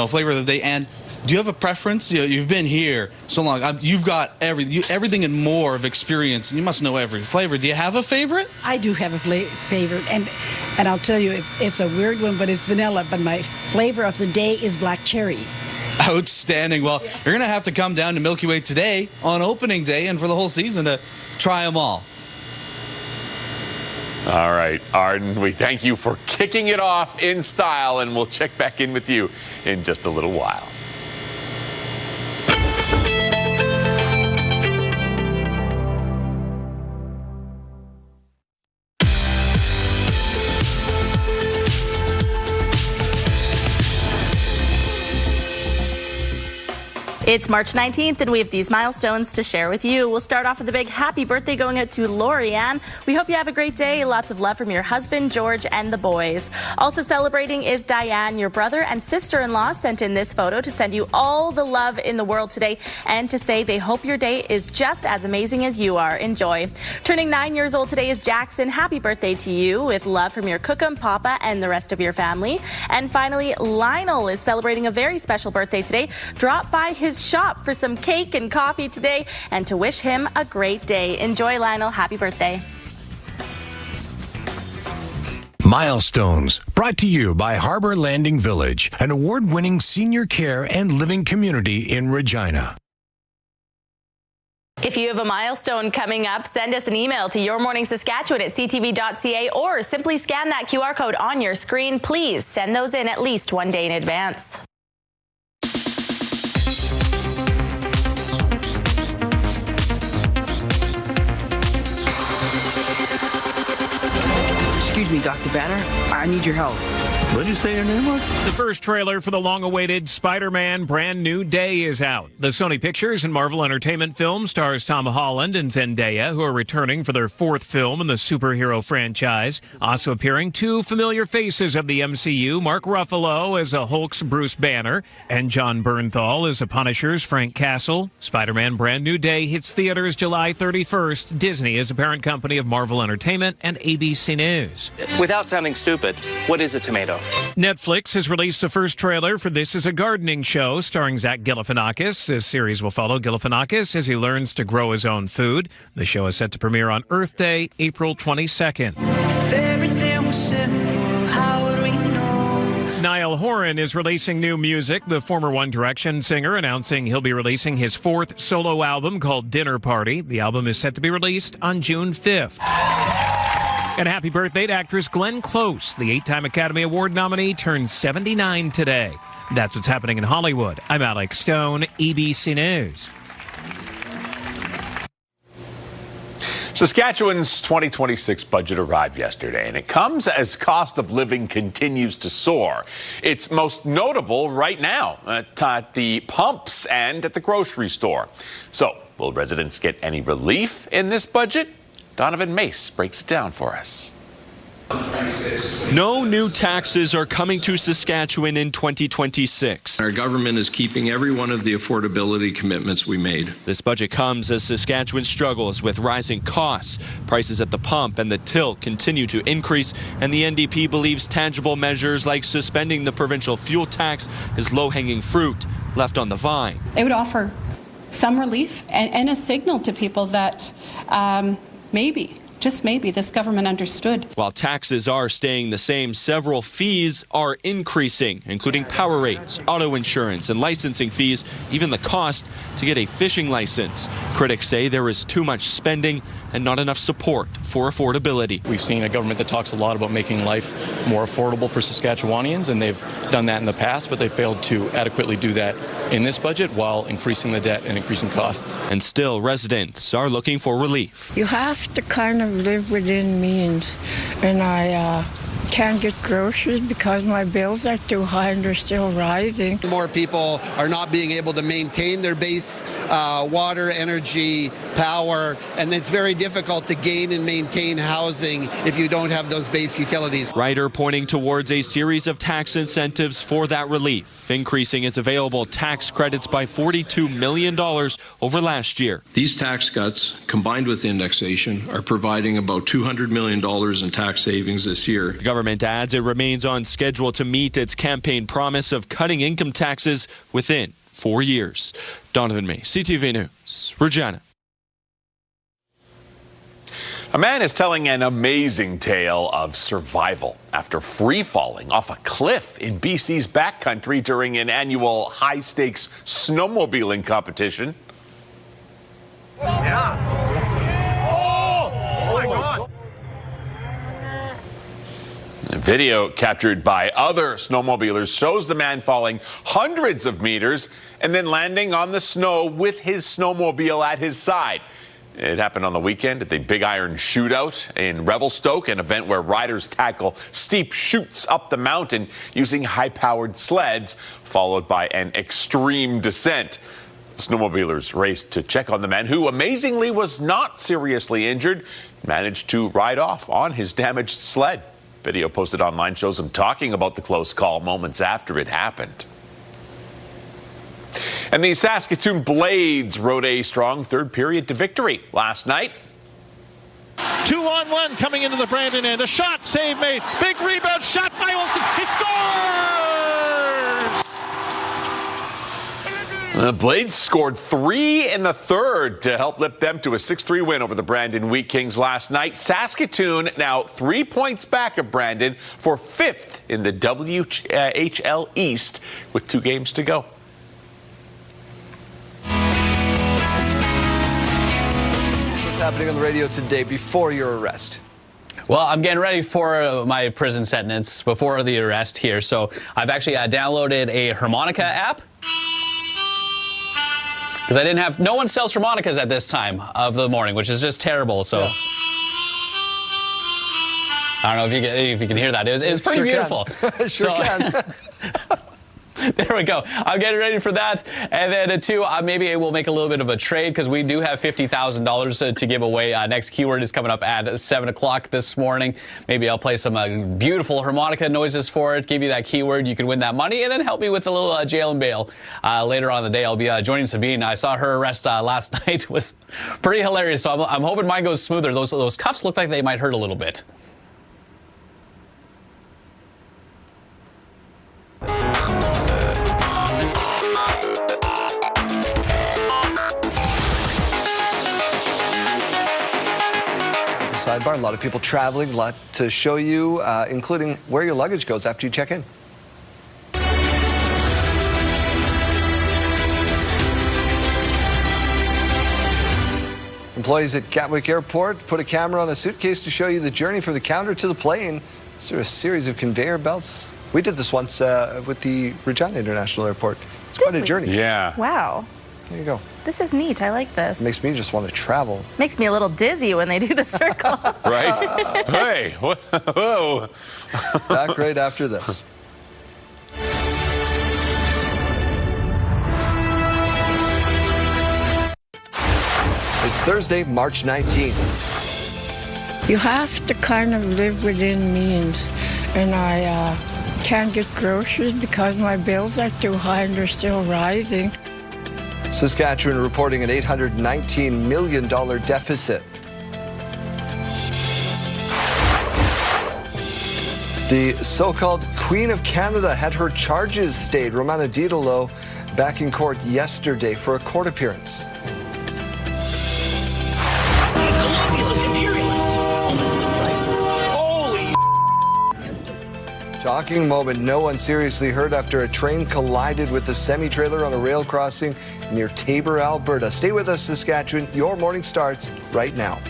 flavor of the day. And do you have a preference? You've been here so long. You've got everything and more of experience, and you must know every flavor. Do you have a favorite? I do have a favorite, and I'll tell you, it's a weird one, but it's vanilla. But my flavor of the day is black cherry. Outstanding. Well, you're going to have to come down to Milky Way today on opening day and for the whole season to try them all. All right, Arden, we thank you for kicking it off in style, and we'll check back in with you in just a little while. It's March 19th, and we have these milestones to share with you. We'll start off with a big happy birthday going out to Lorianne. We hope you have a great day. Lots of love from your husband, George, and the boys. Also celebrating is Diane. Your brother and sister-in-law sent in this photo to send you all the love in the world today and to say they hope your day is just as amazing as you are. Enjoy. Turning 9 years old today is Jackson. Happy birthday to you, with love from your cookum, papa, and the rest of your family. And finally, Lionel is celebrating a very special birthday today. Drop by his shop for some cake and coffee today and to wish him a great day. Enjoy, Lionel. Happy birthday. Milestones, brought to you by Harbor Landing Village, an award-winning senior care and living community in Regina. If you have a milestone coming up, send us an email to yourmorningsaskatchewan@ctv.ca or simply scan that QR code on your screen. Please send those in at least one day in advance. Excuse me, Dr. Banner. I need your help. What did you say your name was? The first trailer for the long-awaited Spider-Man Brand New Day is out. The Sony Pictures and Marvel Entertainment film stars Tom Holland and Zendaya, who are returning for their fourth film in the superhero franchise. Also appearing, two familiar faces of the MCU, Mark Ruffalo as a Hulk's Bruce Banner and John Bernthal as a Punisher's Frank Castle. Spider-Man Brand New Day hits theaters July 31st. Disney is a parent company of Marvel Entertainment and ABC News. Without sounding stupid, what is a tomato? Netflix has released the first trailer for This Is a Gardening Show starring Zach Galifianakis. This series will follow Galifianakis as he learns to grow his own food. The show is set to premiere on Earth Day, April 22nd. Niall Horan is releasing new music. The former One Direction singer announcing he'll be releasing his fourth solo album called Dinner Party. The album is set to be released on June 5th. And happy birthday to actress Glenn Close. The 8-time Academy Award nominee turned 79 today. That's what's happening in Hollywood. I'm Alex Stone, ABC News. Saskatchewan's 2026 budget arrived yesterday, and it comes as cost of living continues to soar. It's most notable right now at the pumps and at the grocery store. So, will residents get any relief in this budget? Donovan Mace breaks it down for us. No new taxes are coming to Saskatchewan in 2026. Our government is keeping every one of the affordability commitments we made. This budget comes as Saskatchewan struggles with rising costs. Prices at the pump and the till continue to increase, and the NDP believes tangible measures like suspending the provincial fuel tax is low-hanging fruit left on the vine. It would offer some relief and a signal to people that maybe, just maybe, this government understood. While taxes are staying the same, several fees are increasing, including power rates, auto insurance, and licensing fees, even the cost to get a fishing license. Critics say there is too much spending and not enough support for affordability. We've seen a government that talks a lot about making life more affordable for Saskatchewanians, and they've done that in the past, but they failed to adequately do that in this budget while increasing the debt and increasing costs. And still, residents are looking for relief. You have to kind of live within means, and can't get groceries because my bills are too high and they're still rising. More people are not being able to maintain their base water, energy, power, and it's very difficult to gain and maintain housing if you don't have those base utilities. Ryder pointing towards a series of tax incentives for that relief, increasing its available tax credits by $42 million over last year. These tax cuts, combined with indexation, are providing about $200 million in tax savings this year. The government adds it remains on schedule to meet its campaign promise of cutting income taxes within 4 years. Donovan May, CTV News, Regina. A man is telling an amazing tale of survival after free-falling off a cliff in BC's backcountry during an annual high-stakes snowmobiling competition. Yeah. Oh my God. A video captured by other snowmobilers shows the man falling hundreds of meters and then landing on the snow with his snowmobile at his side. It happened on the weekend at the Big Iron Shootout in Revelstoke, an event where riders tackle steep chutes up the mountain using high-powered sleds, followed by an extreme descent. Snowmobilers raced to check on the man, who amazingly was not seriously injured, managed to ride off on his damaged sled. Video posted online shows him talking about the close call moments after it happened. And the Saskatoon Blades rode a strong third period to victory last night. 2-on-1 coming into the Brandon end. A shot, save made. Big rebound, shot by Wilson. He scores! The Blades scored 3 in the third to help lift them to a 6-3 win over the Brandon Wheat Kings last night. Saskatoon now 3 points back of Brandon for 5th in the WHL East with 2 games to go. Happening on the radio today before your arrest? Well, I'm getting ready for my prison sentence before the arrest here. So I've actually downloaded a harmonica app because I didn't have, no one sells harmonicas at this time of the morning, which is just terrible. So yeah. I don't know if you can hear that. It was pretty sure beautiful. Sure can. There we go. I'm getting ready for that. And then, too, maybe we'll make a little bit of a trade because we do have $50,000 to give away. Next keyword is coming up at 7 o'clock this morning. Maybe I'll play some beautiful harmonica noises for it, give you that keyword. You can win that money and then help me with a little jail and bail. Later on in the day, I'll be joining Sabine. I saw her arrest last night. It was pretty hilarious. So I'm hoping mine goes smoother. Those cuffs look like they might hurt a little bit. Sidebar, a lot of people traveling, a lot to show you, including where your luggage goes after you check in. Employees at Gatwick Airport put a camera on a suitcase to show you the journey from the counter to the plane. Through a series of conveyor belts. We did this once with the Regina International Airport. It's quite a journey. Yeah. Wow. There you go. This is neat. I like this. Makes me just want to travel. Makes me a little dizzy when they do the circle. Right? Hey, whoa. Back right after this. It's Thursday, March 19th. You have to kind of live within means, and I can't get groceries because my bills are too high and they're still rising. Saskatchewan reporting an $819 million deficit. The so-called Queen of Canada had her charges stayed. Romana Diderot back in court yesterday for a court appearance. Shocking moment. No one seriously hurt after a train collided with a semi-trailer on a rail crossing near Taber, Alberta. Stay with us, Saskatchewan. Your morning starts right now.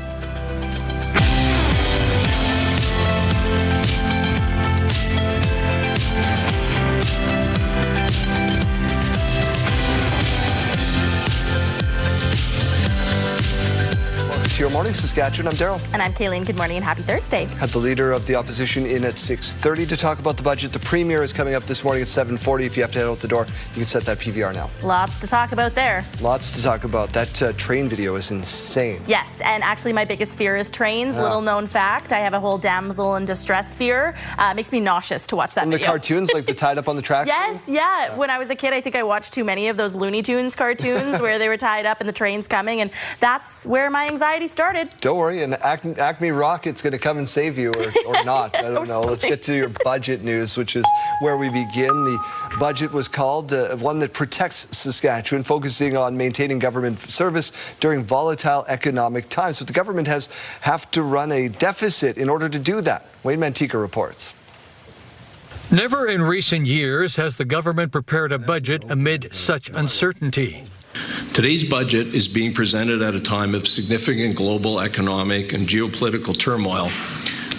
to Your Morning Saskatchewan. I'm Daryl. And I'm Kayleen. Good morning and happy Thursday. Had the leader of the opposition in at 6:30 to talk about the budget. The premier is coming up this morning at 7:40. If you have to head out the door, you can set that PVR now. Lots to talk about there. Lots to talk about. That train video is insane. Yes, and actually my biggest fear is trains. Little known fact, I have a whole damsel in distress fear. Makes me nauseous to watch that video. The cartoons, like the tied up on the tracks? Yes, yeah. When I was a kid, I think I watched too many of those Looney Tunes cartoons where they were tied up and the train's coming, and that's where my anxiety started. Don't worry, and Acme Rocket's going to come and save you, or not. I don't know. Let's get to your budget news, which is where we begin. The budget was called one that protects Saskatchewan, focusing on maintaining government service during volatile economic times. But the government have to run a deficit in order to do that. Wayne Mantika reports. Never in recent years has the government prepared a budget amid such uncertainty. Today's budget is being presented at a time of significant global economic and geopolitical turmoil,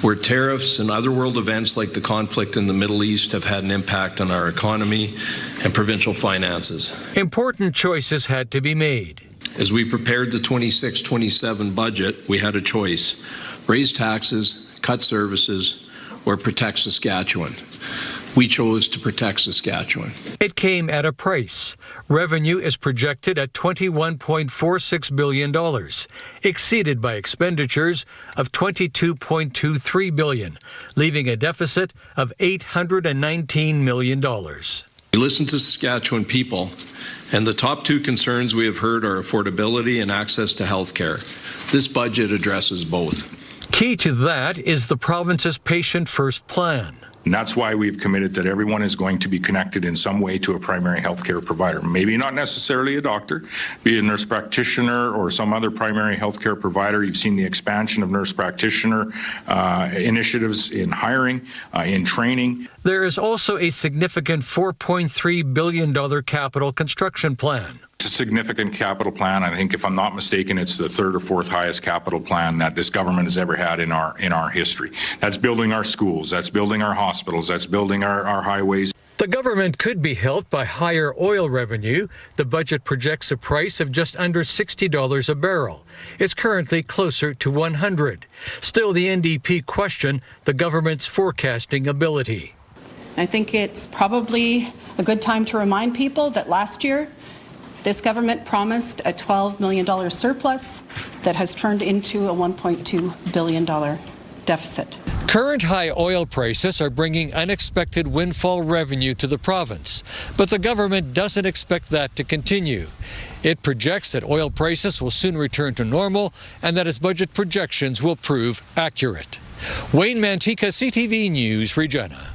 where tariffs and other world events like the conflict in the Middle East have had an impact on our economy and provincial finances. Important choices had to be made. As we prepared the 26-27 budget, we had a choice: raise taxes, cut services, or protect Saskatchewan. We chose to protect Saskatchewan. It came at a price. Revenue is projected at $21.46 billion, exceeded by expenditures of $22.23 billion, leaving a deficit of $819 million. We listened to Saskatchewan people, and the top two concerns we have heard are affordability and access to health care. This budget addresses both. Key to that is the province's Patient First plan. And that's why we've committed that everyone is going to be connected in some way to a primary health care provider. Maybe not necessarily a doctor, be it a nurse practitioner or some other primary health care provider. You've seen the expansion of nurse practitioner initiatives in hiring, in training. There is also a significant $4.3 billion capital construction plan. It's a significant capital plan. I think, if I'm not mistaken, it's the third or fourth highest capital plan that this government has ever had in our history. That's building our schools, that's building our hospitals, that's building our highways. The government could be helped by higher oil revenue. The budget projects a price of just under $60 a barrel. It's currently closer to $100. Still, the NDP question the government's forecasting ability. I think it's probably a good time to remind people that last year, this government promised a $12 million surplus that has turned into a $1.2 billion deficit. Current high oil prices are bringing unexpected windfall revenue to the province, but the government doesn't expect that to continue. It projects that oil prices will soon return to normal and that its budget projections will prove accurate. Wayne Mantika, CTV News, Regina.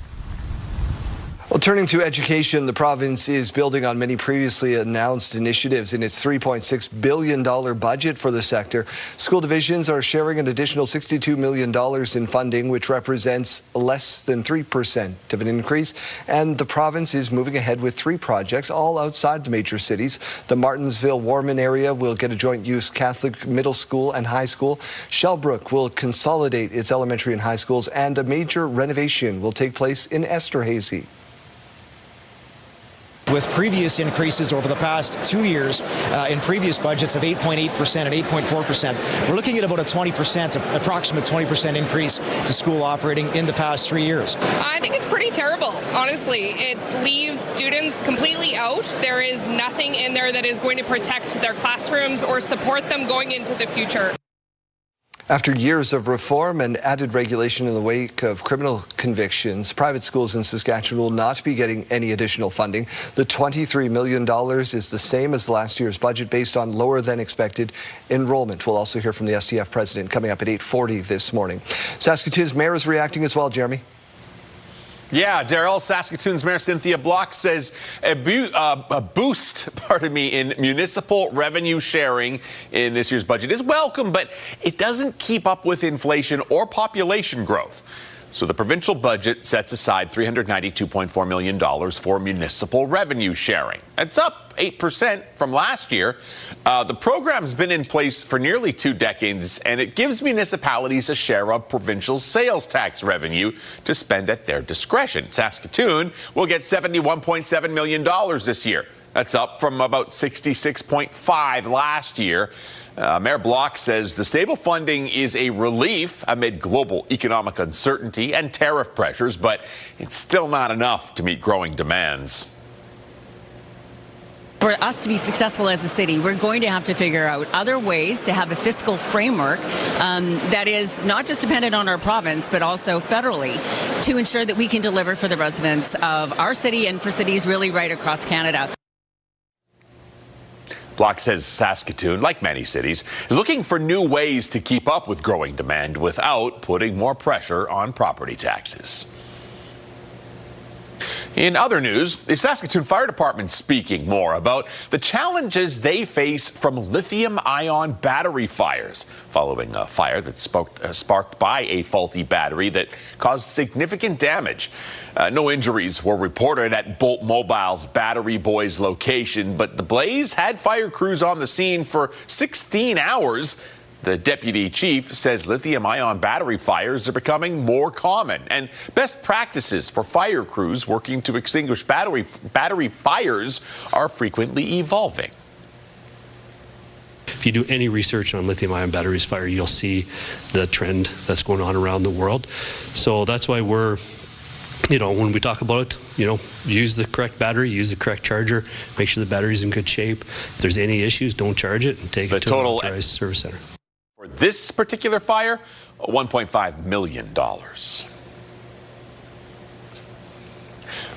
Well, turning to education, the province is building on many previously announced initiatives in its $3.6 billion budget for the sector. School divisions are sharing an additional $62 million in funding, which represents less than 3% of an increase. And the province is moving ahead with 3 projects, all outside the major cities. The Martensville-Warman area will get a joint-use Catholic middle school and high school. Shellbrook will consolidate its elementary and high schools, and a major renovation will take place in Esterhazy. With previous increases over the past 2 years in previous budgets of 8.8% and 8.4%, we're looking at about a 20%, approximate 20% increase to school operating in the past 3 years. I think it's pretty terrible, honestly. It leaves students completely out. There is nothing in there that is going to protect their classrooms or support them going into the future. After years of reform and added regulation in the wake of criminal convictions, private schools in Saskatchewan will not be getting any additional funding. The $23 million is the same as last year's budget based on lower than expected enrollment. We'll also hear from the STF president coming up at 8:40 this morning. Saskatoon's mayor is reacting as well, Jeremy. Yeah, Daryl, Saskatoon's Mayor Cynthia Block says a boost, in municipal revenue sharing in this year's budget is welcome, but it doesn't keep up with inflation or population growth. So the provincial budget sets aside $392.4 million for municipal revenue sharing. That's up 8% from last year. The program's been in place for nearly 2 decades, and it gives municipalities a share of provincial sales tax revenue to spend at their discretion. Saskatoon will get $71.7 million this year. That's up from about 66.5 last year. Mayor Block says the stable funding is a relief amid global economic uncertainty and tariff pressures, but it's still not enough to meet growing demands. For us to be successful as a city, we're going to have to figure out other ways to have a fiscal framework that is not just dependent on our province, but also federally, to ensure that we can deliver for the residents of our city and for cities really right across Canada. Block says Saskatoon, like many cities, is looking for new ways to keep up with growing demand without putting more pressure on property taxes. In other news, the Saskatoon Fire Department speaking more about the challenges they face from lithium-ion battery fires, following a fire that sparked by a faulty battery that caused significant damage. No injuries were reported at Bolt Mobile's Battery Boys location, but the blaze had fire crews on the scene for 16 hours. The deputy chief says lithium-ion battery fires are becoming more common, and best practices for fire crews working to extinguish battery fires are frequently evolving. If you do any research on lithium-ion batteries fire, you'll see the trend that's going on around the world. So that's why we're, when we talk about it, use the correct battery, use the correct charger, make sure the battery's in good shape. If there's any issues, don't charge it and take it to an authorized service center. For this particular fire, $1.5 million.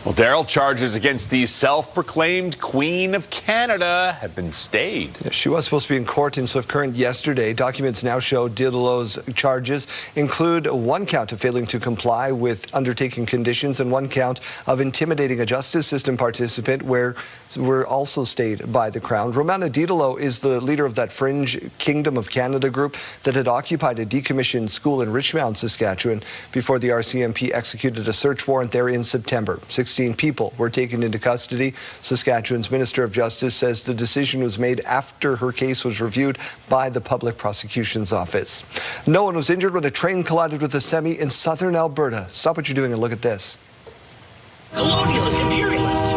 Well, Daryl, charges against the self-proclaimed Queen of Canada have been stayed. Yeah, she was supposed to be in court in Swift Current yesterday. Documents now show Didelot's charges include one count of failing to comply with undertaking conditions and one count of intimidating a justice system participant, where were also stayed by the Crown. Romana Didelot is the leader of that fringe Kingdom of Canada group that had occupied a decommissioned school in Richmond, Saskatchewan, before the RCMP executed a search warrant there in September. 16 people were taken into custody. Saskatchewan's Minister of Justice says the decision was made after her case was reviewed by the Public Prosecution's Office. No one was injured when a train collided with a semi in southern Alberta. Stop what you're doing and look at this. Colonialist, imperialist.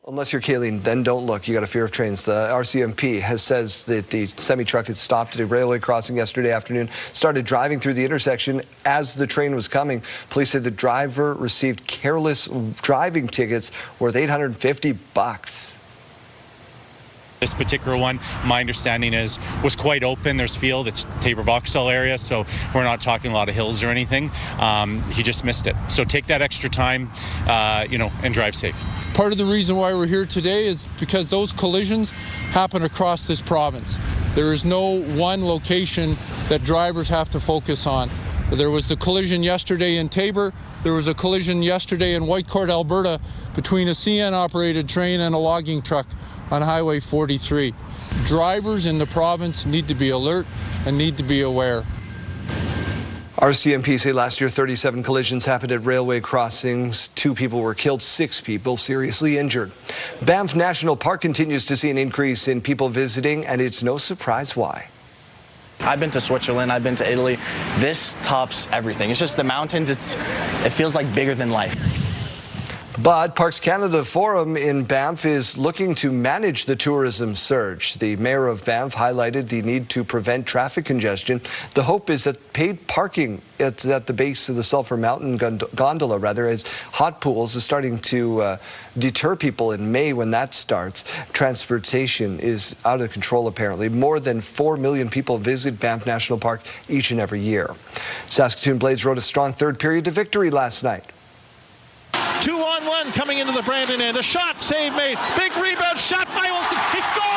Unless you're Kayleen, then don't look. You got a fear of trains. The RCMP says that the semi-truck had stopped at a railway crossing yesterday afternoon, started driving through the intersection as the train was coming. Police said the driver received careless driving tickets worth $850. This particular one, my understanding is, was quite open. There's field, it's Tabor-Vauxhall area, so we're not talking a lot of hills or anything. He just missed it. So take that extra time, and drive safe. Part of the reason why we're here today is because those collisions happen across this province. There is no one location that drivers have to focus on. There was the collision yesterday in Tabor. There was a collision yesterday in Whitecourt, Alberta, between a CN-operated train and a logging truck on Highway 43. Drivers in the province need to be alert and need to be aware. RCMP say last year 37 collisions happened at railway crossings. 2 people were killed, 6 people seriously injured. Banff National Park continues to see an increase in people visiting, and it's no surprise why. I've been to Switzerland, I've been to Italy. This tops everything. It's just the mountains, it feels like bigger than life. But Parks Canada Forum in Banff is looking to manage the tourism surge. The mayor of Banff highlighted the need to prevent traffic congestion. The hope is that paid parking at the base of the Sulphur Mountain gondola, as hot pools, is starting to deter people in May when that starts. Transportation is out of control, apparently. More than 4 million people visit Banff National Park each and every year. Saskatoon Blades rode a strong third period to victory last night. 2-on-1 coming into the Brandon end. A shot, save made. Big rebound, shot by Olsen. He scores!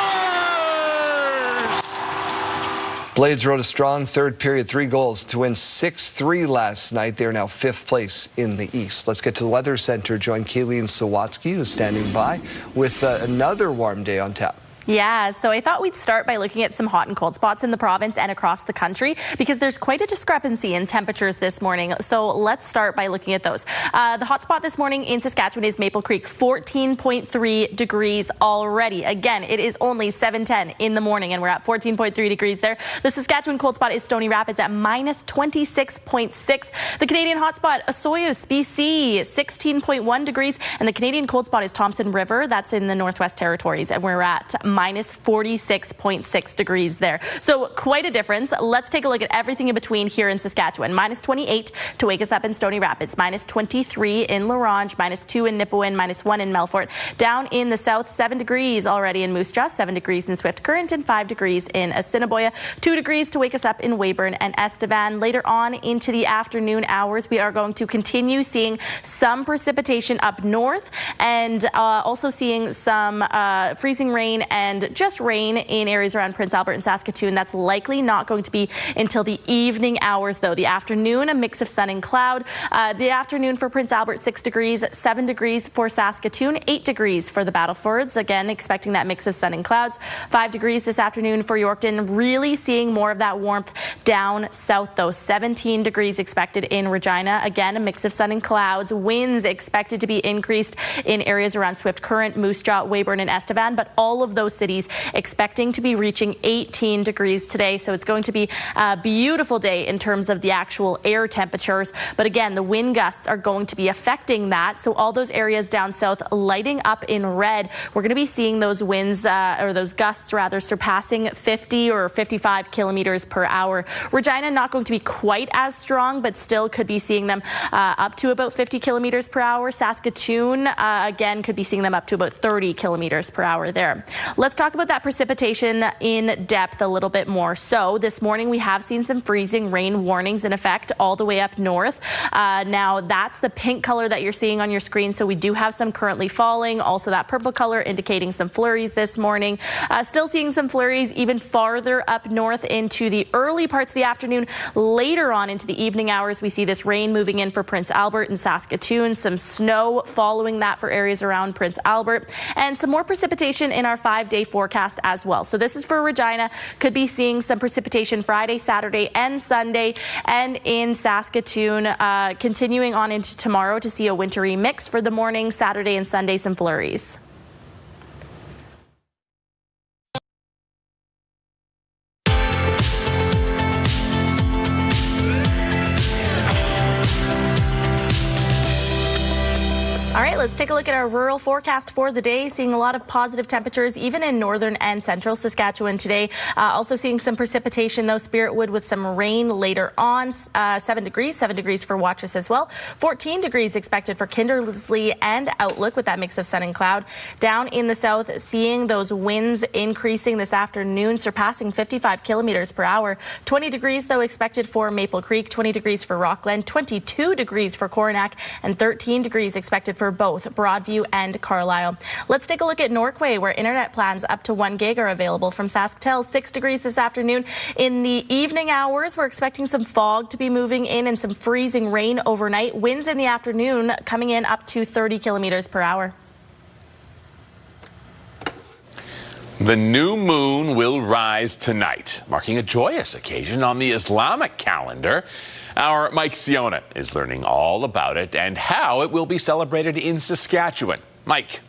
Blades rode a strong third period, 3 goals to win 6-3 last night. They're now 5th place in the East. Let's get to the Weather Center. Join Kayleen Sawatsky, who's standing by with another warm day on tap. Yeah, so I thought we'd start by looking at some hot and cold spots in the province and across the country because there's quite a discrepancy in temperatures this morning. So let's start by looking at those. The hot spot this morning in Saskatchewan is Maple Creek, 14.3 degrees already. Again, it is only 7:10 in the morning and we're at 14.3 degrees there. The Saskatchewan cold spot is Stony Rapids at minus 26.6. The Canadian hot spot, Osoyoos, BC, 16.1 degrees. And the Canadian cold spot is Thompson River. That's in the Northwest Territories. And we're at minus 46.6 degrees there. So quite a difference. Let's take a look at everything in between here in Saskatchewan. Minus 28 to wake us up in Stony Rapids. Minus 23 in La Ronge. Minus 2 in Nipawin. Minus 1 in Melfort. Down in the south, 7 degrees already in Moose Jaw. 7 degrees in Swift Current and 5 degrees in Assiniboia. 2 degrees to wake us up in Weyburn and Estevan. Later on into the afternoon hours, we are going to continue seeing some precipitation up north and also seeing some freezing rain and just rain in areas around Prince Albert and Saskatoon. That's likely not going to be until the evening hours, though. The afternoon, a mix of sun and cloud. The afternoon for Prince Albert, 6 degrees, 7 degrees for Saskatoon, 8 degrees for the Battlefords. Again, expecting that mix of sun and clouds. 5 degrees this afternoon for Yorkton. Really seeing more of that warmth down south, though. 17 degrees expected in Regina. Again, a mix of sun and clouds. Winds expected to be increased in areas around Swift Current, Moose Jaw, Weyburn and Estevan, but all of those cities expecting to be reaching 18 degrees today. So it's going to be a beautiful day in terms of the actual air temperatures. But again, the wind gusts are going to be affecting that. So all those areas down south lighting up in red. We're going to be seeing those winds or those gusts rather surpassing 50 or 55 kilometers per hour. Regina not going to be quite as strong, but still could be seeing them up to about 50 kilometers per hour. Saskatoon again could be seeing them up to about 30 kilometers per hour there. Let's talk about that precipitation in depth a little bit more. So this morning we have seen some freezing rain warnings in effect all the way up north. Now that's the pink color that you're seeing on your screen. So we do have some currently falling. Also that purple color indicating some flurries this morning. Still seeing some flurries even farther up north into the early parts of the afternoon. Later on into the evening hours, we see this rain moving in for Prince Albert and Saskatoon. Some snow following that for areas around Prince Albert and some more precipitation in our 5-day forecast as well. So this is for Regina. Could be seeing some precipitation Friday, Saturday and Sunday. And in Saskatoon, continuing on into tomorrow to see a wintry mix for the morning, Saturday and Sunday, some flurries. All right, let's take a look at our rural forecast for the day. Seeing a lot of positive temperatures even in northern and central Saskatchewan today. Also seeing some precipitation though. Spiritwood with some rain later on. 7 degrees for Watchus as well. 14 degrees expected for Kindersley and Outlook with that mix of sun and cloud. Down in the south, seeing those winds increasing this afternoon, surpassing 55 kilometers per hour. 20 degrees though expected for Maple Creek. 20 degrees for Rockland. 22 degrees for Coronach and 13 degrees expected for both Broadview and Carlisle. Let's take a look at Norquay, where internet plans up to 1 gig are available from SaskTel. 6 degrees this afternoon. In the evening hours, we're expecting some fog to be moving in and some freezing rain overnight. Winds in the afternoon coming in up to 30 kilometers per hour. The new moon will rise tonight, marking a joyous occasion on the Islamic calendar. Our Mike Siona is learning all about it and how it will be celebrated in Saskatchewan. Mike.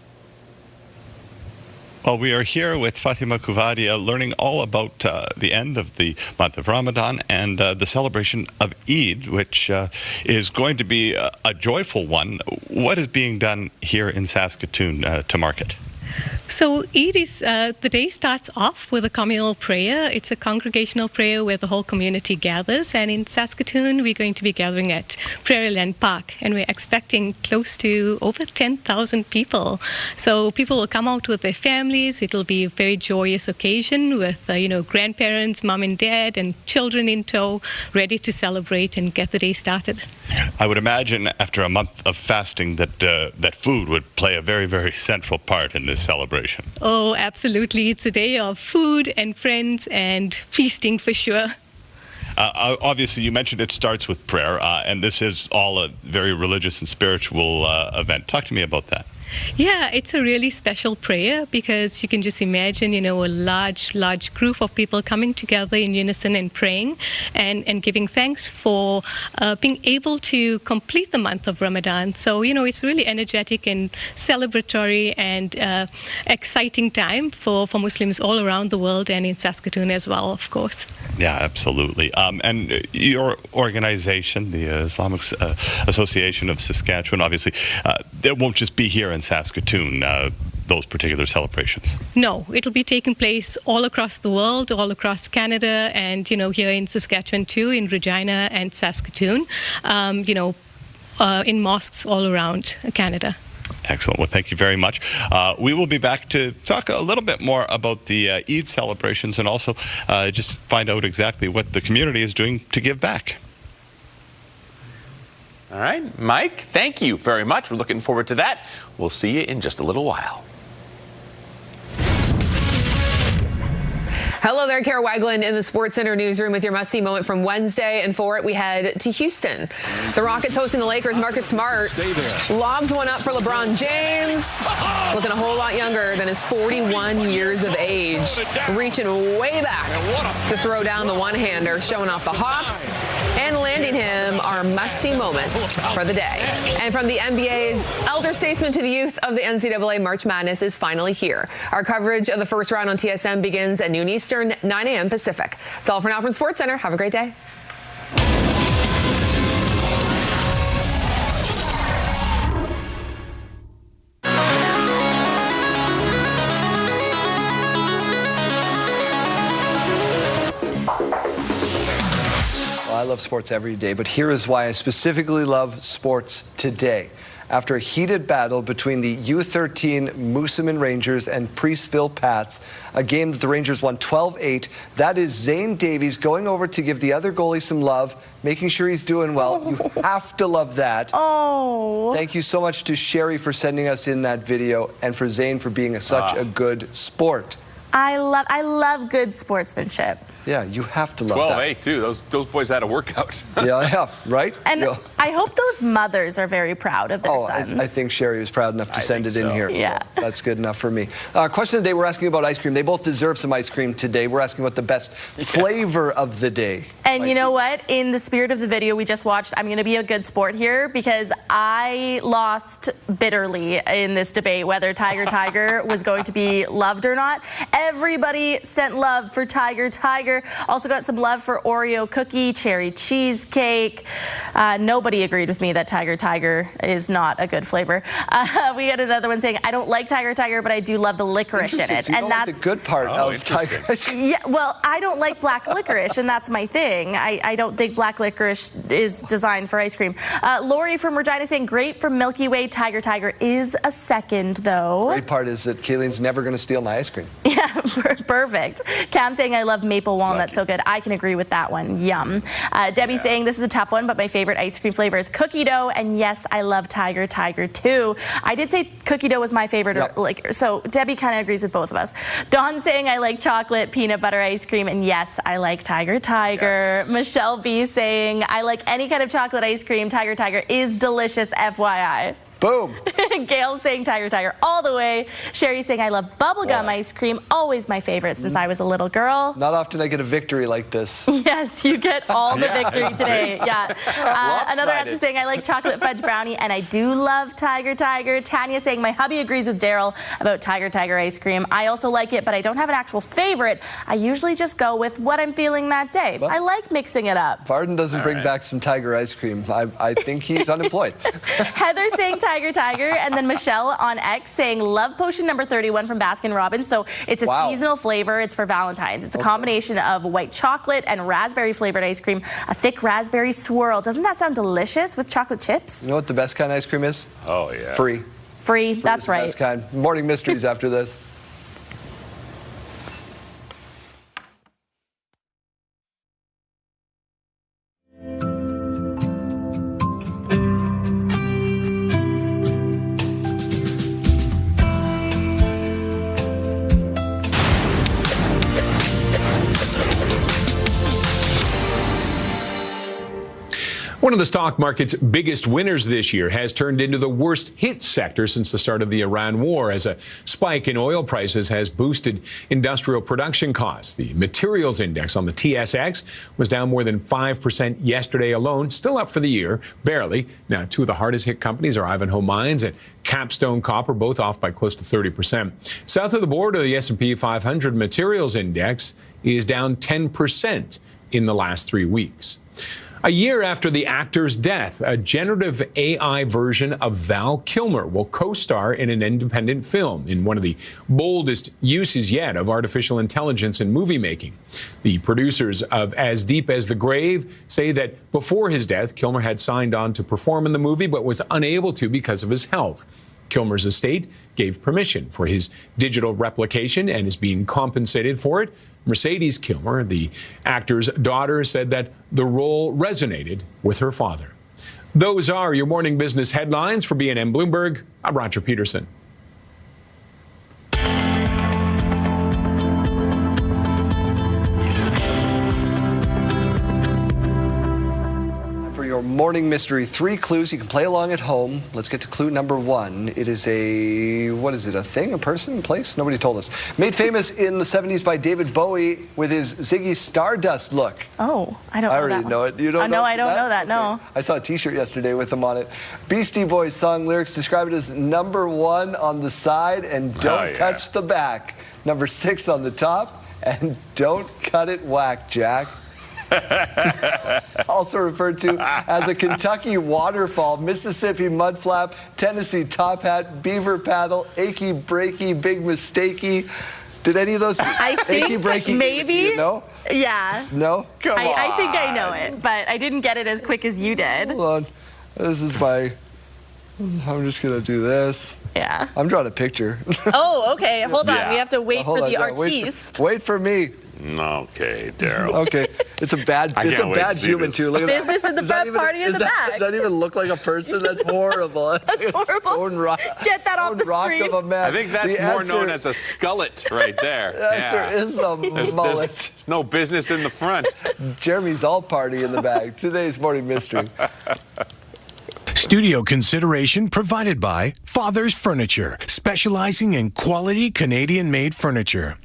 Well, we are here with Fatima Kuvadia learning all about the end of the month of Ramadan and the celebration of Eid, which is going to be a joyful one. What is being done here in Saskatoon to mark it? So Eid is, the day starts off with a communal prayer. It's a congregational prayer where the whole community gathers. And in Saskatoon, we're going to be gathering at Prairie Land Park. And we're expecting close to over 10,000 people. So people will come out with their families. It'll be a very joyous occasion with, grandparents, mom and dad, and children in tow, ready to celebrate and get the day started. I would imagine after a month of fasting that that food would play a very, very central part in this celebration. Oh, absolutely. It's a day of food and friends and feasting for sure. Obviously, you mentioned it starts with prayer, and this is all a very religious and spiritual event. Talk to me about that. Yeah, it's a really special prayer because you can just imagine, a large group of people coming together in unison and praying and giving thanks for being able to complete the month of Ramadan. So, it's really energetic and celebratory and exciting time for Muslims all around the world and in Saskatoon as well, of course. Yeah, absolutely. And your organization, the Islamic Association of Saskatchewan, obviously, it won't just be here in Saskatoon, those particular celebrations. No, it'll be taking place all across the world, all across Canada, and, here in Saskatchewan too, in Regina and Saskatoon, in mosques all around Canada. Excellent. Well, thank you very much. We will be back to talk a little bit more about the Eid celebrations and also just find out exactly what the community is doing to give back. All right, Mike, thank you very much. We're looking forward to that. We'll see you in just a little while. Hello there, Kara Wagland in the Sports Center newsroom with your must-see moment from Wednesday. And for it, we head to Houston. The Rockets hosting the Lakers. Marcus Smart lobs one up for LeBron James, looking a whole lot younger than his 41 years of age, reaching way back to throw down the one-hander, showing off the hops and landing him our must-see moment for the day. And from the NBA's elder statesman to the youth of the NCAA, March Madness is finally here. Our coverage of the first round on TSN begins at noon Eastern, 9 a.m. Pacific. That's all for now from Sports Center. Have a great day. Well, I love sports every day, but here is why I specifically love sports today. After a heated battle between the U13 Moosomin Rangers and Priestville Pats, a game that the Rangers won 12-8, that is Zane Davies going over to give the other goalie some love, making sure he's doing well. You have to love that. Oh. Thank you so much to Sherry for sending us in that video and for Zane for being such a good sport. I love good sportsmanship. Yeah, you have to love that. 12-8 too. Those boys had a workout. yeah, right? And I hope those mothers are very proud of their sons. I think Sherry was proud enough to send it in here. Yeah. So that's good enough for me. Question of the day, we're asking about ice cream. They both deserve some ice cream today. We're asking what the best flavor of the day. And you know what? In the spirit of the video we just watched, I'm going to be a good sport here because I lost bitterly in this debate whether Tiger was going to be loved or not. Everybody sent love for Tiger. Also got some love for Oreo cookie, cherry cheesecake. Nobody agreed with me that Tiger is not a good flavor. We had another one saying, I don't like Tiger, but I do love the licorice in it. So you don't like the good part of Tiger ice cream. Yeah, well, I don't like black licorice, and that's my thing. I don't think black licorice is designed for ice cream. Lori from Regina saying, great from Milky Way. Tiger is a second, though. The great part is that Kayleen's never going to steal my ice cream. Yeah, perfect. Cam saying, I love maple walnut, so good. I can agree with that one. Yum. Debbie saying, this is a tough one, but my favorite ice cream flavor is cookie dough. And yes, I love Tiger too. I did say cookie dough was my favorite. So Debbie kind of agrees with both of us. Dawn saying, I like chocolate peanut butter ice cream. And yes, I like Tiger. Yes. Michelle B saying, I like any kind of chocolate ice cream. Tiger is delicious, FYI. Boom. Gail saying Tiger all the way. Sherry saying I love bubblegum ice cream. Always my favorite since I was a little girl. Not often I get a victory like this. Yes, you get all the victory today. Yeah. Another answer saying I like chocolate fudge brownie and I do love Tiger. Tanya saying my hubby agrees with Daryl about Tiger ice cream. I also like it, but I don't have an actual favorite. I usually just go with what I'm feeling that day. Well, I like mixing it up. If Arden doesn't bring back some Tiger ice cream, I think he's unemployed. Heather saying Tiger, and then Michelle on X saying love potion number 31 from Baskin Robbins. So it's a seasonal flavor. It's for Valentine's. It's a combination of white chocolate and raspberry flavored ice cream, a thick raspberry swirl. Doesn't that sound delicious with chocolate chips? You know what the best kind of ice cream is? Oh, yeah. Free, that's right. Best kind. Morning mysteries after this. One of the stock market's biggest winners this year has turned into the worst hit sector since the start of the Iran war, as a spike in oil prices has boosted industrial production costs. The materials index on the TSX was down more than 5% yesterday alone, still up for the year, barely. Now, two of the hardest hit companies are Ivanhoe Mines and Capstone Copper, both off by close to 30%. South of the border, the S&P 500 materials index is down 10% in the last 3 weeks. A year after the actor's death, a generative AI version of Val Kilmer will co-star in an independent film in one of the boldest uses yet of artificial intelligence in movie making. The producers of As Deep as the Grave say that before his death, Kilmer had signed on to perform in the movie but was unable to because of his health. Kilmer's estate gave permission for his digital replication and is being compensated for it. Mercedes Kilmer, the actor's daughter, said that the role resonated with her father. Those are your morning business headlines. For BNN Bloomberg, I'm Roger Peterson. Morning mystery. 3 clues. You can play along at home. Let's get to clue number 1. It is what is it? A thing? A person? A place? Nobody told us. Made famous in the 70s by David Bowie with his Ziggy Stardust look. Oh, I don't know that. I already know it. You don't know No, I don't know that, no. Okay. I saw a t-shirt yesterday with him on it. Beastie Boys song lyrics describe it as number 1 on the side and don't touch the back. Number 6 on the top and don't cut it whack, Jack. Also referred to as a Kentucky waterfall, Mississippi mudflap, Tennessee top hat, beaver paddle, achy breaky, big mistakey. Did any of those achy breaky? Maybe. You know? Yeah. No? Come on. I think I know it, but I didn't get it as quick as you did. Hold on. This is I'm just going to do this. Yeah. I'm drawing a picture. Oh, okay. Hold on. We have to wait for the artiste. Wait for me. Okay, Daryl. Okay, it's a bad human too. Look at business in the front, party in the back. Does that even look like a person? That's horrible. That's horrible. Get that off the screen. Of a man. I think that's more known as a skullet right there. The answer is a mullet. There's no business in the front. Jeremy's all party in the bag. Today's morning mystery. Studio consideration provided by Father's Furniture, specializing in quality Canadian-made furniture.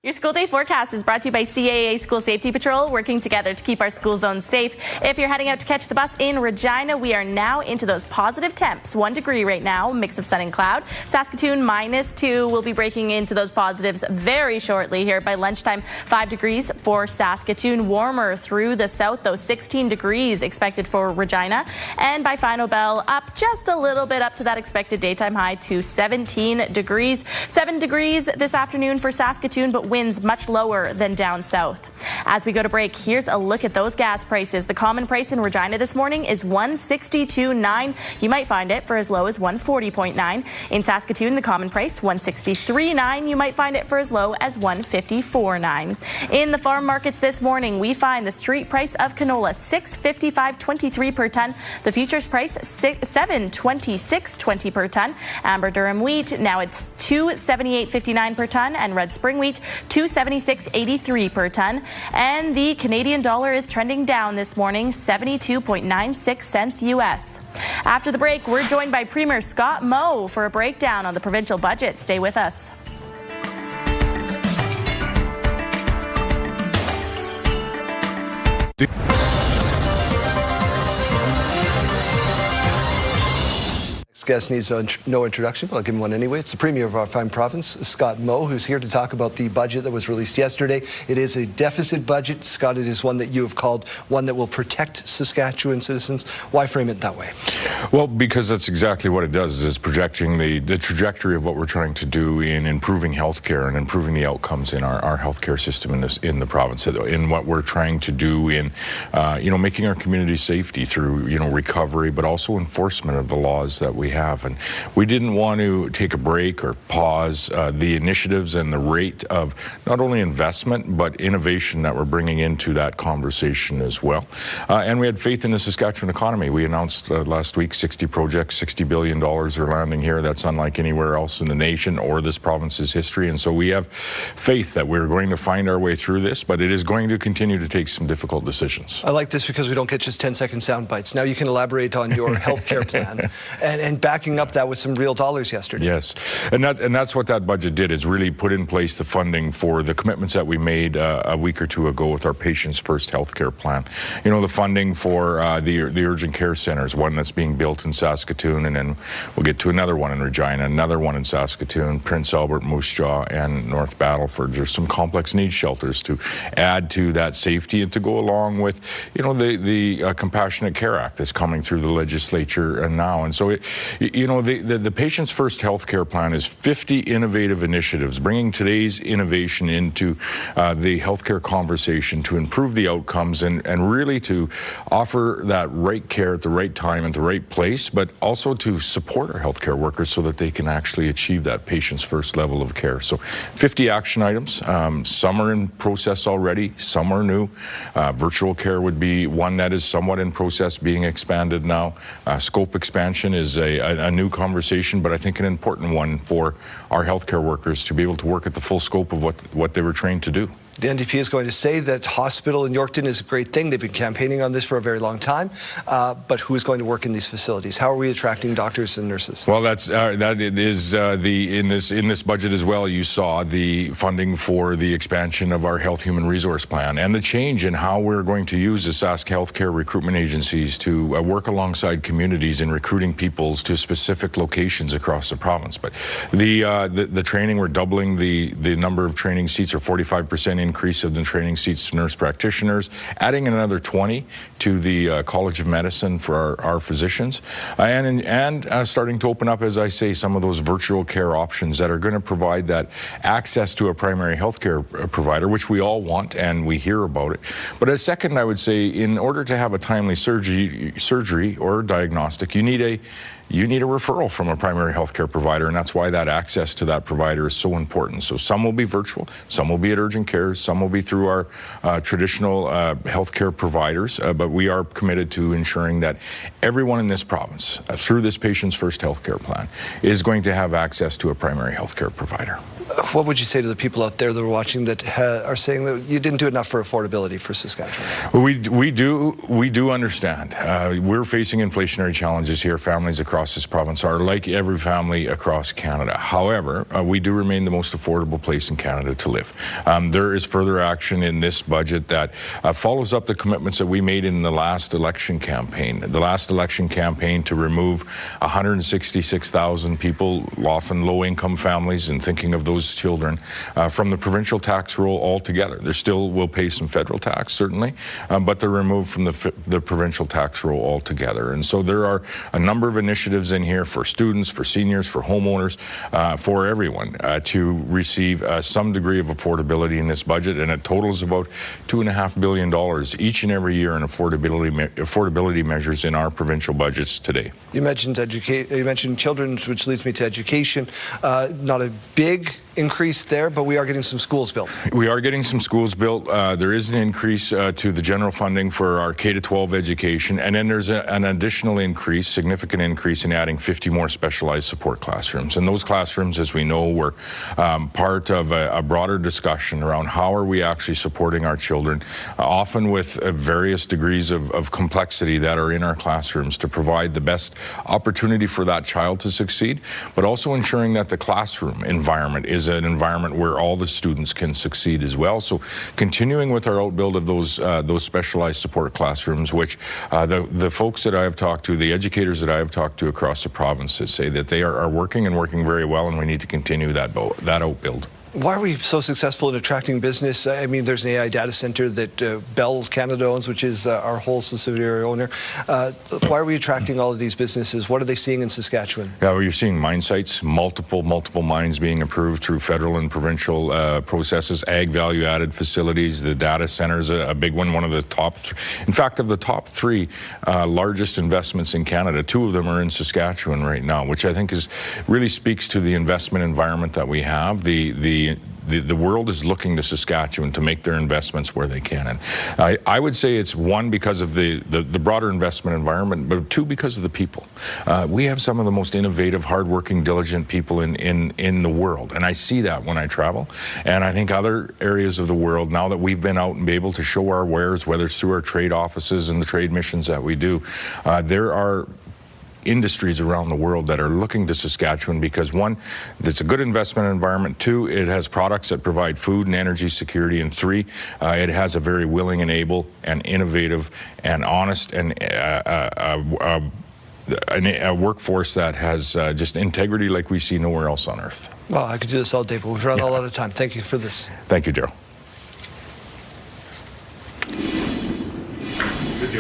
Your school day forecast is brought to you by CAA School Safety Patrol, working together to keep our school zones safe. If you're heading out to catch the bus in Regina, we are now into those positive temps. 1 degree right now, mix of sun and cloud. Saskatoon -2. We'll be breaking into those positives very shortly here by lunchtime. 5 degrees for Saskatoon. Warmer through the south, though. 16 degrees expected for Regina. And by final bell, up just a little bit up to that expected daytime high to 17 degrees. 7 degrees this afternoon for Saskatoon, but winds much lower than down south. As we go to break, here's a look at those gas prices. The common price in Regina this morning is $162.9. You might find it for as low as $140.9. In Saskatoon, the common price $163.9. You might find it for as low as $154.9. In the farm markets this morning, we find the street price of canola $655.23 per ton. The futures price $726.20 per ton. Amber durum wheat, now it's $278.59 per ton, and red spring wheat $276.83 per ton. And the Canadian dollar is trending down this morning, 72.96 cents U.S. After the break, we're joined by Premier Scott Moe for a breakdown on the provincial budget. Stay with us. Guest needs no introduction, but I'll give him one anyway. It's the Premier of our fine province, Scott Moe, who's here to talk about the budget that was released yesterday. It is a deficit budget. Scott, it is one that you have called one that will protect Saskatchewan citizens. Why frame it that way? Well, because that's exactly what it does. It's projecting the trajectory of what we're trying to do in improving healthcare and improving the outcomes in our healthcare system in the province, in what we're trying to do in making our community safety through recovery, but also enforcement of the laws that we have. And we didn't want to take a break or pause the initiatives and the rate of not only investment but innovation that we're bringing into that conversation as well. And we had faith in the Saskatchewan economy. We announced last week think 60 projects, $60 billion are landing here. That's unlike anywhere else in the nation or this province's history. And so we have faith that we're going to find our way through this, but it is going to continue to take some difficult decisions. I like this because we don't get just 10-second sound bites. Now you can elaborate on your healthcare plan and backing up that with some real dollars yesterday. Yes, and that's what that budget did, is really put in place the funding for the commitments that we made a week or two ago with our Patients First healthcare plan. You know, the funding for the urgent care centers, one that's being built in Saskatoon, and then we'll get to another one in Regina, another one in Saskatoon, Prince Albert, Moose Jaw, and North Battleford. There's some complex needs shelters to add to that safety and to go along with, you know, the Compassionate Care Act that's coming through the legislature now. And so, the Patients First healthcare plan is 50 innovative initiatives, bringing today's innovation into the healthcare conversation to improve the outcomes and really to offer that right care at the right time at the right place, but also to support our healthcare workers so that they can actually achieve that Patients First level of care. So 50 action items. Some are in process already, some are new. Virtual care would be one that is somewhat in process, being expanded now. Scope expansion is a new conversation, but I think an important one for our healthcare workers to be able to work at the full scope of what they were trained to do. The NDP is going to say that hospital in Yorkton is a great thing. They've been campaigning on this for a very long time. But who is going to work in these facilities? How are we attracting doctors and nurses? Well, that is in this budget as well. You saw the funding for the expansion of our Health Human Resource Plan and the change in how we're going to use the Sask Healthcare recruitment agencies to work alongside communities in recruiting people to specific locations across the province. But the training, we're doubling the number of training seats, or 45% increase of the training seats to nurse practitioners, adding another 20 to the College of Medicine for our physicians, and starting to open up, as I say, some of those virtual care options that are going to provide that access to a primary health care provider, which we all want and we hear about it. But a second, I would say, in order to have a timely surgery or diagnostic, you need a referral from a primary health care provider, and that's why that access to that provider is so important. So some will be virtual, some will be at urgent care, some will be through our traditional healthcare providers, but we are committed to ensuring that everyone in this province, through this Patients First healthcare plan, is going to have access to a primary healthcare provider. What would you say to the people out there that are watching that are saying that you didn't do enough for affordability for Saskatchewan? Well, we do understand. We're facing inflationary challenges here. Families across this province are like every family across Canada. However, we do remain the most affordable place in Canada to live. There is further action in this budget that follows up the commitments that we made in the last election campaign. The last election campaign to remove 166,000 people, often low-income families, and thinking of those children from the provincial tax roll altogether. They still will pay some federal tax, certainly, but they're removed from the provincial tax roll altogether. And so there are a number of initiatives in here for students, for seniors, for homeowners, for everyone to receive some degree of affordability in this budget, and it totals about $2.5 billion each and every year in affordability measures in our provincial budgets today. You mentioned children, which leads me to education. Not a big increase there, but we are getting some schools built. We are getting some schools built. There is an increase to the general funding for our K-12 education, and then there's an additional increase, significant increase in adding 50 more specialized support classrooms. And those classrooms, as we know, were part of a broader discussion around how are we actually supporting our children, often with various degrees of complexity that are in our classrooms, to provide the best opportunity for that child to succeed, but also ensuring that the classroom environment is an environment where all the students can succeed as well. So continuing with our outbuild of those specialized support classrooms, which the folks that I have talked to, the educators that I have talked to across the provinces, say that they are working and working very well, and we need to continue that outbuild. Why are we so successful in attracting business? I mean, there's an AI data center that Bell Canada owns, which is our whole subsidiary owner. Why are we attracting all of these businesses? What are they seeing in Saskatchewan? Yeah, well, you're seeing mine sites, multiple mines being approved through federal and provincial processes, ag value-added facilities. The data center's a big one, one of the top in fact, of the top three largest investments in Canada, 2 of them are in Saskatchewan right now, which I think really speaks to the investment environment that we have, the the world is looking to Saskatchewan to make their investments where they can. And I would say it's one, because of the broader investment environment, but two, because of the people. We have some of the most innovative, hardworking, diligent people in the world. And I see that when I travel. And I think other areas of the world, now that we've been out and be able to show our wares, whether it's through our trade offices and the trade missions that we do, there are industries around the world that are looking to Saskatchewan because, one, it's a good investment environment, two, it has products that provide food and energy security, and three, it has a very willing and able and innovative and honest and a workforce that has just integrity like we see nowhere else on earth. Well, I could do this all day, but we've run a lot of time. Thank you for this. Thank you, Daryl.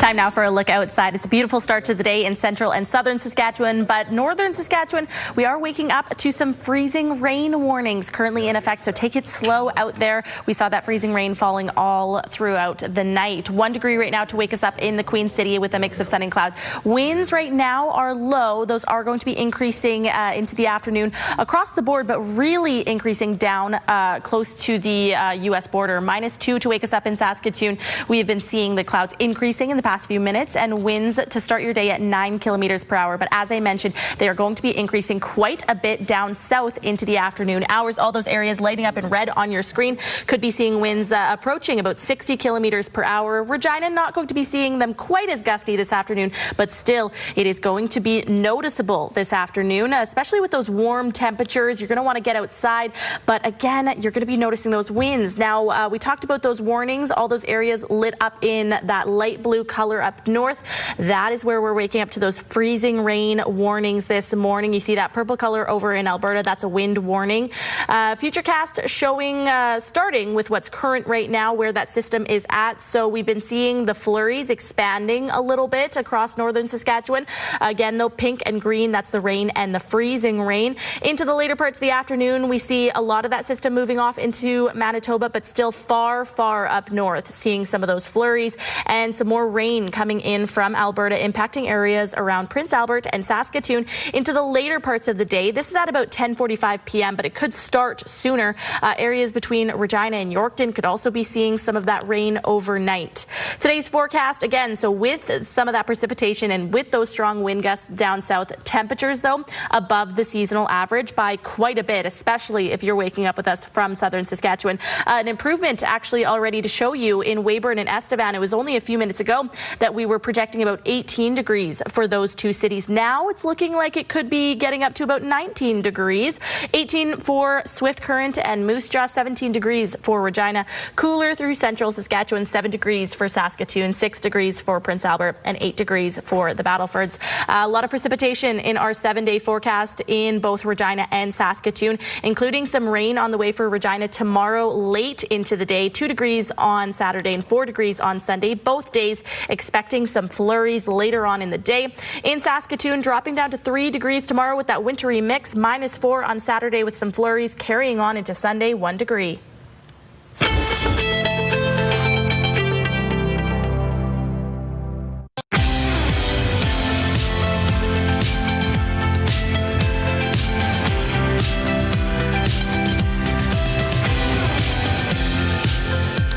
Time now for a look outside. It's a beautiful start to the day in central and southern Saskatchewan, but northern Saskatchewan, we are waking up to some freezing rain warnings currently in effect, so take it slow out there. We saw that freezing rain falling all throughout the night. 1 degree right now to wake us up in the Queen City with a mix of sun and cloud. Winds right now are low. Those are going to be increasing into the afternoon across the board, but really increasing down close to the U.S. border. -2 to wake us up in Saskatoon. We have been seeing the clouds increasing in the past few minutes and winds to start your day at 9 kilometers per hour. But as I mentioned, they are going to be increasing quite a bit down south into the afternoon hours. All those areas lighting up in red on your screen could be seeing winds approaching about 60 kilometers per hour. Regina, not going to be seeing them quite as gusty this afternoon, but still it is going to be noticeable this afternoon, especially with those warm temperatures. You're going to want to get outside, but again, you're going to be noticing those winds. Now, we talked about those warnings, all those areas lit up in that light blue color up north. That is where we're waking up to those freezing rain warnings this morning. You see that purple color over in Alberta. That's a wind warning. Futurecast showing starting with what's current right now, where that system is at. So we've been seeing the flurries expanding a little bit across northern Saskatchewan. Again, though, pink and green, that's the rain and the freezing rain. Into the later parts of the afternoon, we see a lot of that system moving off into Manitoba, but still far, far up north, seeing some of those flurries and some more rain coming in from Alberta, impacting areas around Prince Albert and Saskatoon into the later parts of the day. This is at about 10:45 p.m., but it could start sooner. Areas between Regina and Yorkton could also be seeing some of that rain overnight. Today's forecast, again, so with some of that precipitation and with those strong wind gusts down south, temperatures, though, above the seasonal average by quite a bit, especially if you're waking up with us from southern Saskatchewan. An improvement actually already to show you in Weyburn and Estevan. It was only a few minutes ago that we were projecting about 18 degrees for those two cities. Now it's looking like it could be getting up to about 19 degrees. 18 for Swift Current and Moose Jaw, 17 degrees for Regina. Cooler through central Saskatchewan, 7 degrees for Saskatoon, 6 degrees for Prince Albert, and 8 degrees for the Battlefords. A lot of precipitation in our 7-day forecast in both Regina and Saskatoon, including some rain on the way for Regina tomorrow late into the day. 2 degrees on Saturday and 4 degrees on Sunday. Both days expecting some flurries later on in the day. In Saskatoon, dropping down to 3 degrees tomorrow with that wintry mix. -4 on Saturday with some flurries carrying on into Sunday, 1 degree.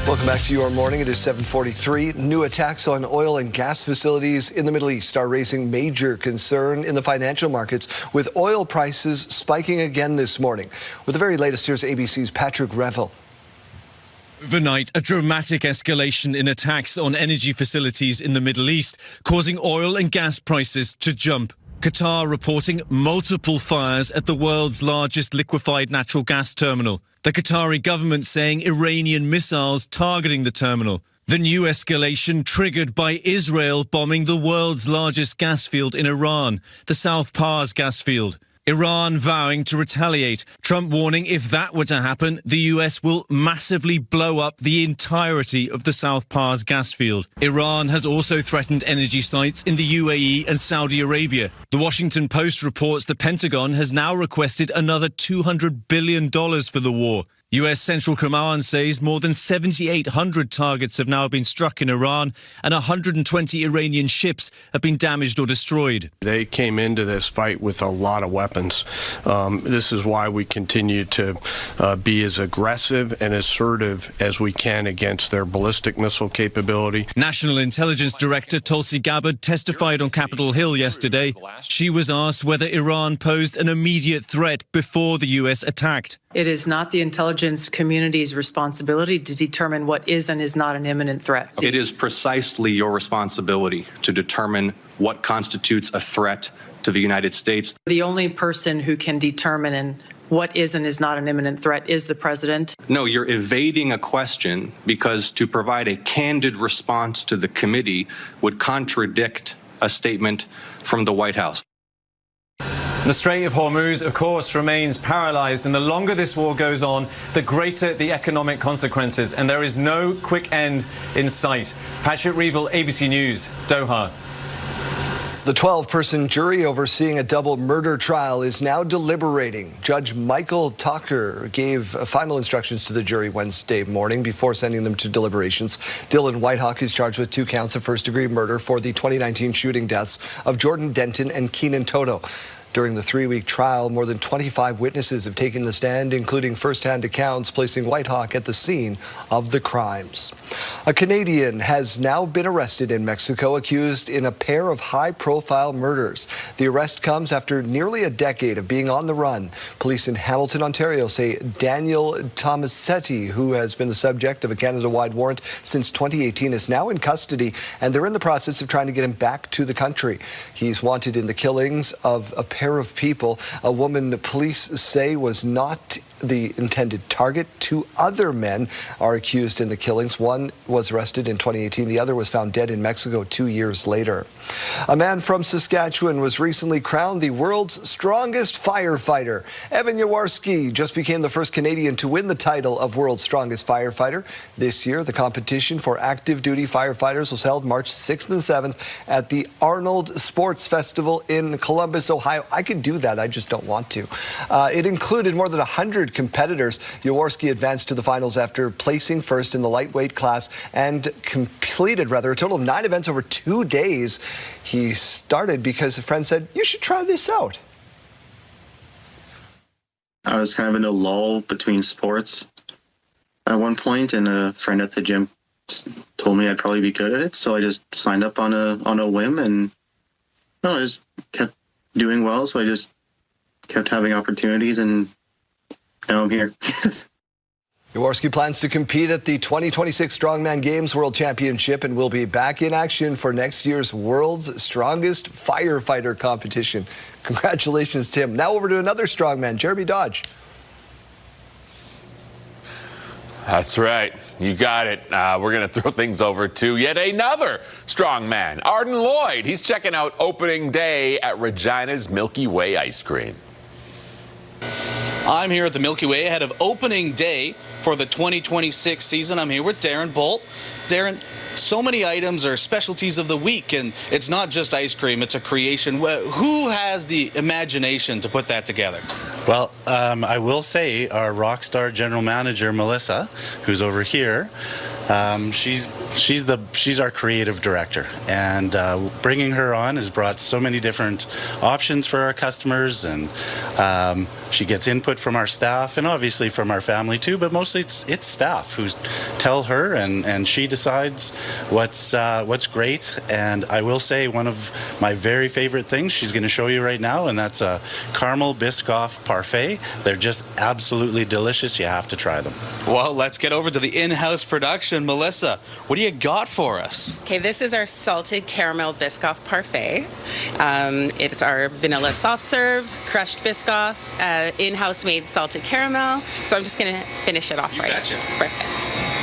Welcome back to Your Morning. It is 7:43. New attacks on oil and gas facilities in the Middle East are raising major concern in the financial markets, with oil prices spiking again this morning. With the very latest, here's ABC's Patrick Revel. Overnight, a dramatic escalation in attacks on energy facilities in the Middle East, causing oil and gas prices to jump. Qatar reporting multiple fires at the world's largest liquefied natural gas terminal. The Qatari government saying Iranian missiles targeting the terminal. The new escalation triggered by Israel bombing the world's largest gas field in Iran, the South Pars gas field. Iran vowing to retaliate. Trump warning if that were to happen, the US will massively blow up the entirety of the South Pars gas field. Iran has also threatened energy sites in the UAE and Saudi Arabia. The Washington Post reports the Pentagon has now requested another $200 billion for the war. US Central Command says more than 7,800 targets have now been struck in Iran and 120 Iranian ships have been damaged or destroyed. They came into this fight with a lot of weapons. This is why we continue to be as aggressive and assertive as we can against their ballistic missile capability. National Intelligence Director Tulsi Gabbard testified on Capitol Hill yesterday. She was asked whether Iran posed an immediate threat before the US attacked. It is not the intelligence community's responsibility to determine what is and is not an imminent threat. It is precisely your responsibility to determine what constitutes a threat to the United States. The only person who can determine what is and is not an imminent threat is the president. No, you're evading a question because to provide a candid response to the committee would contradict a statement from the White House. The Strait of Hormuz, of course, remains paralyzed, and the longer this war goes on, the greater the economic consequences, and there is no quick end in sight. Patrick Reevell, ABC News, Doha. The 12-person jury overseeing a double murder trial is now deliberating. Judge Michael Tucker gave final instructions to the jury Wednesday morning before sending them to deliberations. Dylan Whitehawk is charged with 2 counts of first-degree murder for the 2019 shooting deaths of Jordan Denton and Keenan Toto. During the 3-week trial, more than 25 witnesses have taken the stand, including first-hand accounts, placing Whitehawk at the scene of the crimes. A Canadian has now been arrested in Mexico, accused in a pair of high-profile murders. The arrest comes after nearly a decade of being on the run. Police in Hamilton, Ontario say Daniel Tomasetti, who has been the subject of a Canada-wide warrant since 2018, is now in custody, and they're in the process of trying to get him back to the country. He's wanted in the killings of a pair of people. A woman the police say was not the intended target. 2 other men are accused in the killings. One was arrested in 2018. The other was found dead in Mexico 2 years later. A man from Saskatchewan was recently crowned the world's strongest firefighter. Evan Jaworski just became the first Canadian to win the title of world's strongest firefighter. This year, the competition for active duty firefighters was held March 6th and 7th at the Arnold Sports Festival in Columbus, Ohio. I could do that. I just don't want to. It included more than 100 competitors. Jaworski advanced to the finals after placing first in the lightweight class and completed, a total of 9 events over 2 days. He started because a friend said, "You should try this out." I was kind of in a lull between sports at one point, and a friend at the gym told me I'd probably be good at it, so I just signed up on a whim, and I just kept doing well, so I just kept having opportunities, and now I'm here. Jaworski plans to compete at the 2026 Strongman Games World Championship and will be back in action for next year's World's Strongest Firefighter competition. Congratulations, Tim. Now over to another strongman, Jeremy Dodge. That's right. You got it. We're going to throw things over to yet another strongman, Arden Lloyd. He's checking out opening day at Regina's Milky Way ice cream. I'm here at the Milky Way ahead of opening day for the 2026 season. I'm here with Darren Bolt. Darren, so many items are specialties of the week, and it's not just ice cream, it's a creation. Who has the imagination to put that together? Well, I will say our rock star general manager, Melissa, who's over here, she's our creative director, and bringing her on has brought so many different options for our customers, and she gets input from our staff and obviously from our family too, but mostly it's staff who tell her, and she decides what's great. And I will say one of my very favorite things she's going to show you right now, and that's a caramel Biscoff parfait. They're just absolutely delicious. You have to try them. Well, let's get over to the in-house production. Melissa, what do you got for us? Okay, this is our salted caramel Biscoff parfait. It's our vanilla soft serve, crushed Biscoff, in-house made salted caramel. So I'm just going to finish it off right. Betcha. Perfect.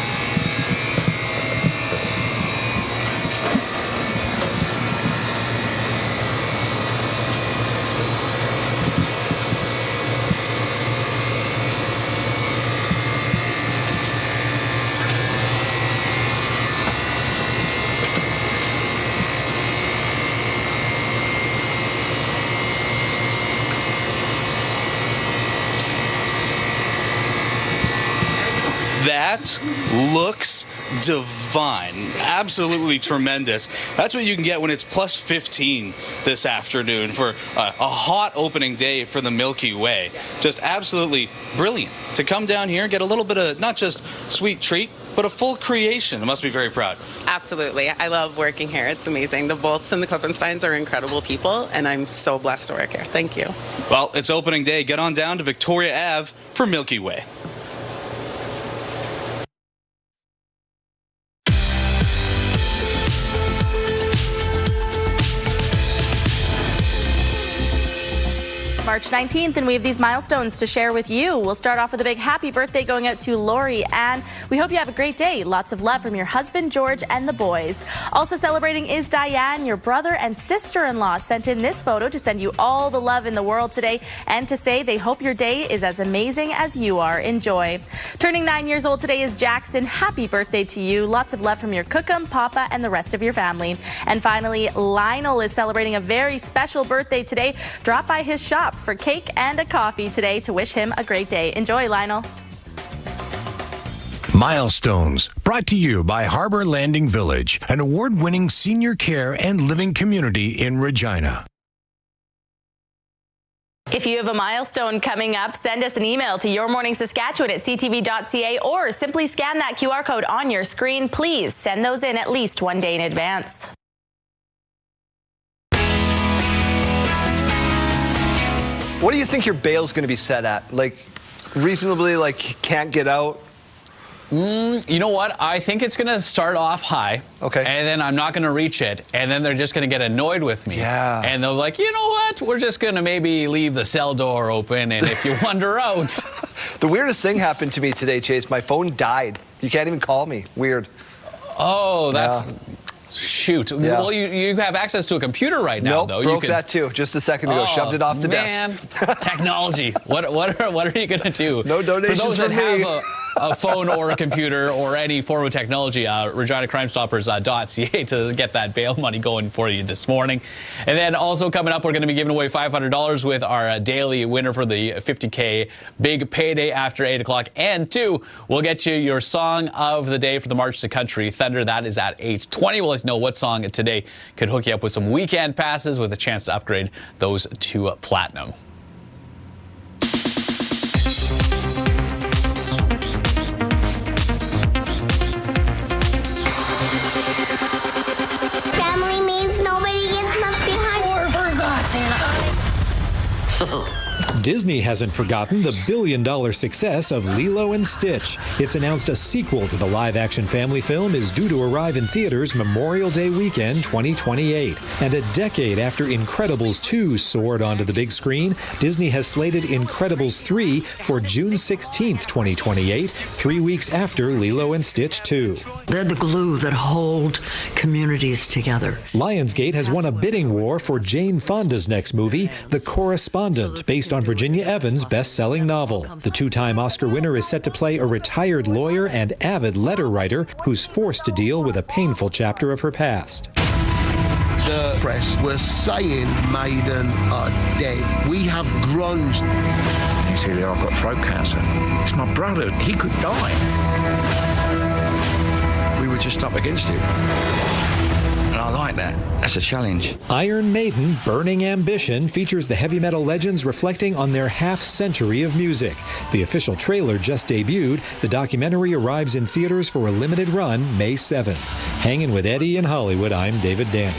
That looks divine. Absolutely tremendous. That's what you can get when it's plus 15 this afternoon for a hot opening day for the Milky Way. Just absolutely brilliant to come down here and get a little bit of not just sweet treat, but a full creation. I must be very proud. Absolutely. I love working here. It's amazing. The Bolts and the Klippensteins are incredible people, and I'm so blessed to work here. Thank you. Well, it's opening day. Get on down to Victoria Ave for Milky Way. March 19th, and we have these milestones to share with you. We'll start off with a big happy birthday going out to Lori, and we hope you have a great day. Lots of love from your husband, George, and the boys. Also celebrating is Diane. Your brother and sister-in-law sent in this photo to send you all the love in the world today and to say they hope your day is as amazing as you are. Enjoy. Turning 9 years old today is Jackson. Happy birthday to you. Lots of love from your cookum, papa, and the rest of your family. And finally, Lionel is celebrating a very special birthday today. Drop by his shop for cake and a coffee today to wish him a great day. Enjoy, Lionel. Milestones, brought to you by Harbor Landing Village, an award-winning senior care and living community in Regina. If you have a milestone coming up, send us an email to yourmorningsaskatchewan@ctv.ca or simply scan that QR code on your screen. Please send those in at least one day in advance. What do you think your bail's going to be set at? Like, reasonably, like, can't get out? You know what? I think it's going to start off high. Okay. And then I'm not going to reach it. And then they're just going to get annoyed with me. Yeah. And they're like, you know what? We're just going to maybe leave the cell door open. And if you wander out. The weirdest thing happened to me today, Chase. My phone died. You can't even call me. Weird. Oh, that's... Yeah. Shoot. Yeah. Well, you have access to a computer right now, nope, though. Broke that too, just a second ago. Shoved it off the desk. Technology. What are you going to do? No donations for those for that me. have a phone or a computer or any form of technology, ReginaCrimeStoppers.ca to get that bail money going for you this morning. And then also coming up, we're going to be giving away $500 with our daily winner for the $50K big payday after 8 o'clock. And 2, we'll get you your song of the day for the March to Country Thunder. That is at 8:20. We'll let you know what song today could hook you up with some weekend passes with a chance to upgrade those to platinum. Family means nobody gets left behind or forgotten. Disney hasn't forgotten the billion-dollar success of Lilo and Stitch. It's announced a sequel to the live-action family film is due to arrive in theaters Memorial Day weekend 2028. And a decade after Incredibles 2 soared onto the big screen, Disney has slated Incredibles 3 for June 16th, 2028, 3 weeks after Lilo and Stitch 2. They're the glue that hold communities together. Lionsgate has won a bidding war for Jane Fonda's next movie, The Correspondent, based on Virginia Evans' best-selling novel. The two-time Oscar winner is set to play a retired lawyer and avid letter writer who's forced to deal with a painful chapter of her past. The press were saying Maiden are dead. We have grunge. You see, I've got throat cancer. It's my brother. He could die. We were just up against it. And I like that. That's a challenge. Iron Maiden, Burning Ambition features the heavy metal legends reflecting on their half-century of music. The official trailer just debuted. The documentary arrives in theaters for a limited run May 7th. Hanging with Eddie in Hollywood, I'm David Daniel.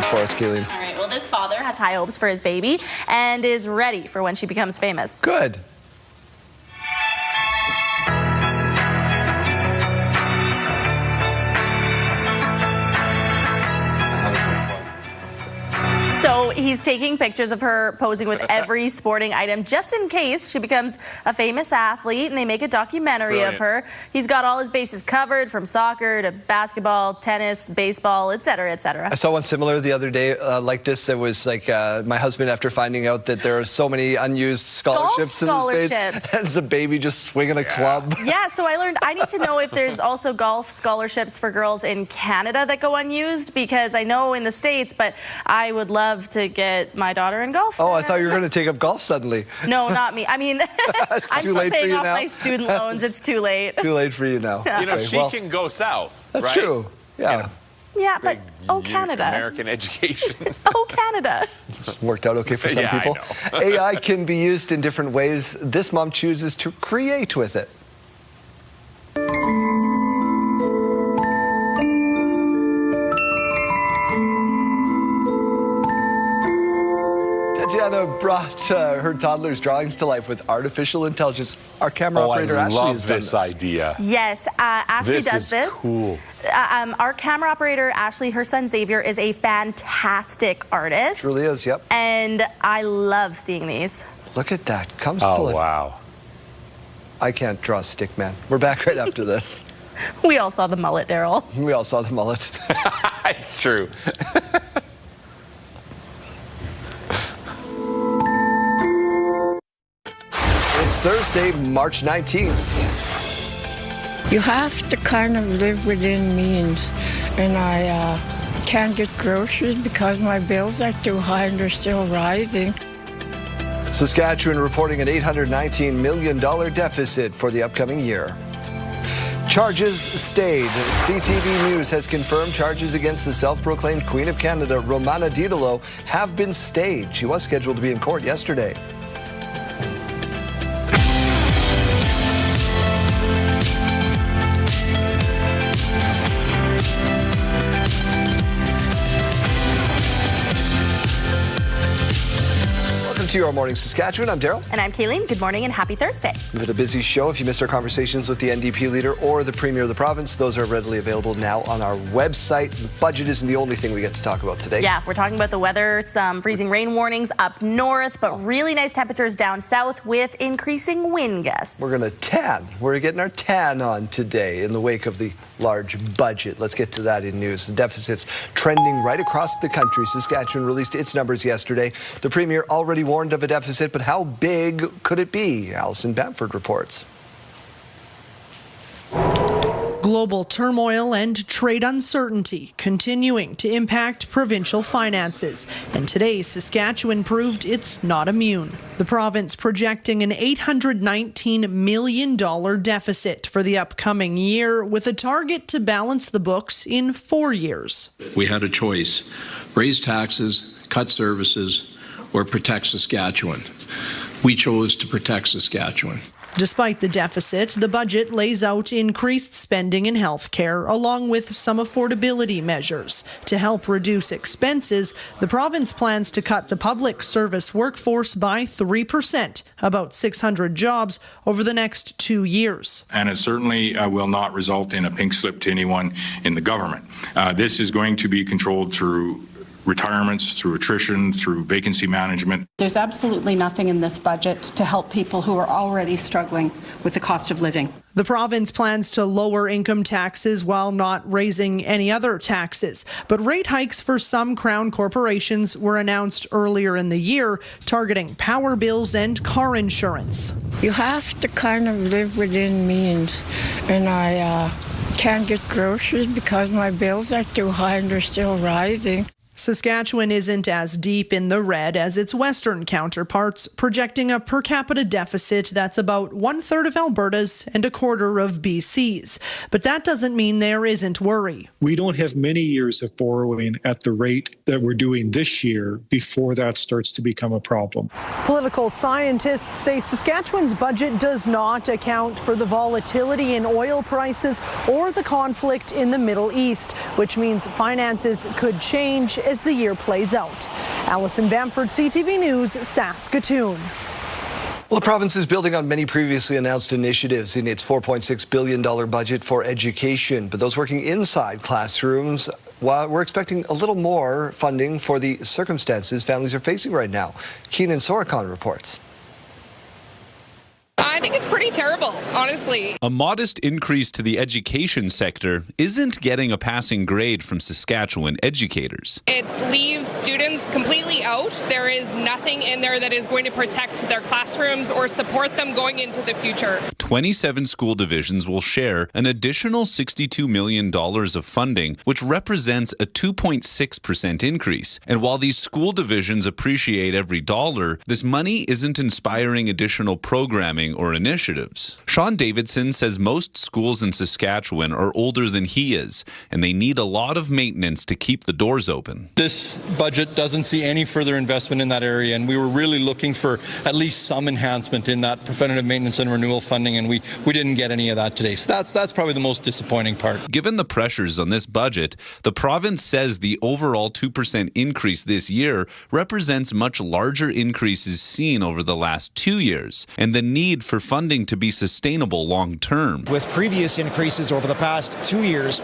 Forrest Keeling. All right, well, this father has high hopes for his baby and is ready for when she becomes famous. Good. So He's taking pictures of her posing with every sporting item just in case she becomes a famous athlete and they make a documentary of her. He's got all his bases covered, from soccer to basketball, tennis, baseball, etc., etc. I saw one similar the other day like this. That was like my husband, after finding out that there are so many unused scholarships in the States, as a baby just swinging a club. Yeah, so I learned I need to know if there's also golf scholarships for girls in Canada that go unused, because I know in the States, but I would love to get my daughter in golf. Oh, I thought you were going to take up golf suddenly. No, not me. I mean, I'm still paying off my student loans. It's too late. Too late for you now. Yeah. You know, she can go south. That's right? true. Yeah. Yeah, but Canada. American education. Canada. Just worked out okay for some Yeah, people. AI can be used in different ways. This mom chooses to create with it. Tatiana brought her toddler's drawings to life with artificial intelligence. Our camera operator Ashley has done this. idea. Yes, Ashley does this. Cool. Our camera operator, Ashley, her son Xavier, is a fantastic artist. Truly is, yep. And I love seeing these. Look at that. Comes to life. Wow. I can't draw a stick man. We're back right after this. We all saw the mullet, Daryl. We all saw the mullet. It's true. It's Thursday, March 19th. You have to kind of live within means, and I can't get groceries because my bills are too high and they're still rising. Saskatchewan reporting an $819 million deficit for the upcoming year. Charges stayed. CTV News has confirmed charges against the self-proclaimed Queen of Canada, Romana Didelot, have been stayed. She was scheduled to be in court yesterday. To Your Morning Saskatchewan. I'm Daryl. And I'm Kayleen. Good morning and happy Thursday. We've had a busy show. If you missed our conversations with the NDP leader or the Premier of the province, those are readily available now on our website. The budget isn't the only thing we get to talk about today. Yeah, we're talking about the weather, some freezing rain warnings up north, but really nice temperatures down south with increasing wind gusts. We're going to tan. We're getting our tan on today in the wake of the large budget. Let's get to that in news. The deficit's trending right across the country. Saskatchewan released its numbers yesterday. The Premier already warned of a deficit, but how big could it be? Alison Bamford reports. Global turmoil and trade uncertainty continuing to impact provincial finances. And today, Saskatchewan proved it's not immune. The province projecting an $819 million deficit for the upcoming year, with a target to balance the books in 4 years. We had a choice: raise taxes, cut services, or protect Saskatchewan. We chose to protect Saskatchewan. Despite the deficit, the budget lays out increased spending in healthcare, along with some affordability measures. To help reduce expenses, the province plans to cut the public service workforce by 3%, about 600 jobs, over the next 2 years. And it certainly will not result in a pink slip to anyone in the government. This is going to be controlled through retirements, through attrition, through vacancy management. There's absolutely nothing in this budget to help people who are already struggling with the cost of living. The province plans to lower income taxes while not raising any other taxes. But rate hikes for some Crown corporations were announced earlier in the year, targeting power bills and car insurance. You have to kind of live within means, and I can't get groceries because my bills are too high and they're still rising. Saskatchewan isn't as deep in the red as its western counterparts, projecting a per capita deficit that's about 1/3 of Alberta's and 1/4 of BC's. But that doesn't mean there isn't worry. We don't have many years of borrowing at the rate that we're doing this year before that starts to become a problem. Political scientists say Saskatchewan's budget does not account for the volatility in oil prices or the conflict in the Middle East, which means finances could change as the year plays out. Alison Bamford, CTV News, Saskatoon. Well, the province is building on many previously announced initiatives in its $4.6 billion budget for education. But those working inside classrooms while we're expecting a little more funding for the circumstances families are facing right now. Keenan Sorokhan reports. I think it's pretty terrible, honestly. A modest increase to the education sector isn't getting a passing grade from Saskatchewan educators. It leaves students completely out. There is nothing in there that is going to protect their classrooms or support them going into the future. 27 school divisions will share an additional $62 million of funding, which represents a 2.6% increase. And while these school divisions appreciate every dollar, this money isn't inspiring additional programming or initiatives. Sean Davidson says most schools in Saskatchewan are older than he is, and they need a lot of maintenance to keep the doors open. This budget doesn't see any further investment in that area, and we were really looking for at least some enhancement in that preventative maintenance and renewal funding, and we didn't get any of that today. So that's probably the most disappointing part. Given the pressures on this budget, the province says the overall 2% increase this year represents much larger increases seen over the last 2 years, and the need for funding to be sustainable long term. With previous increases over the past 2 years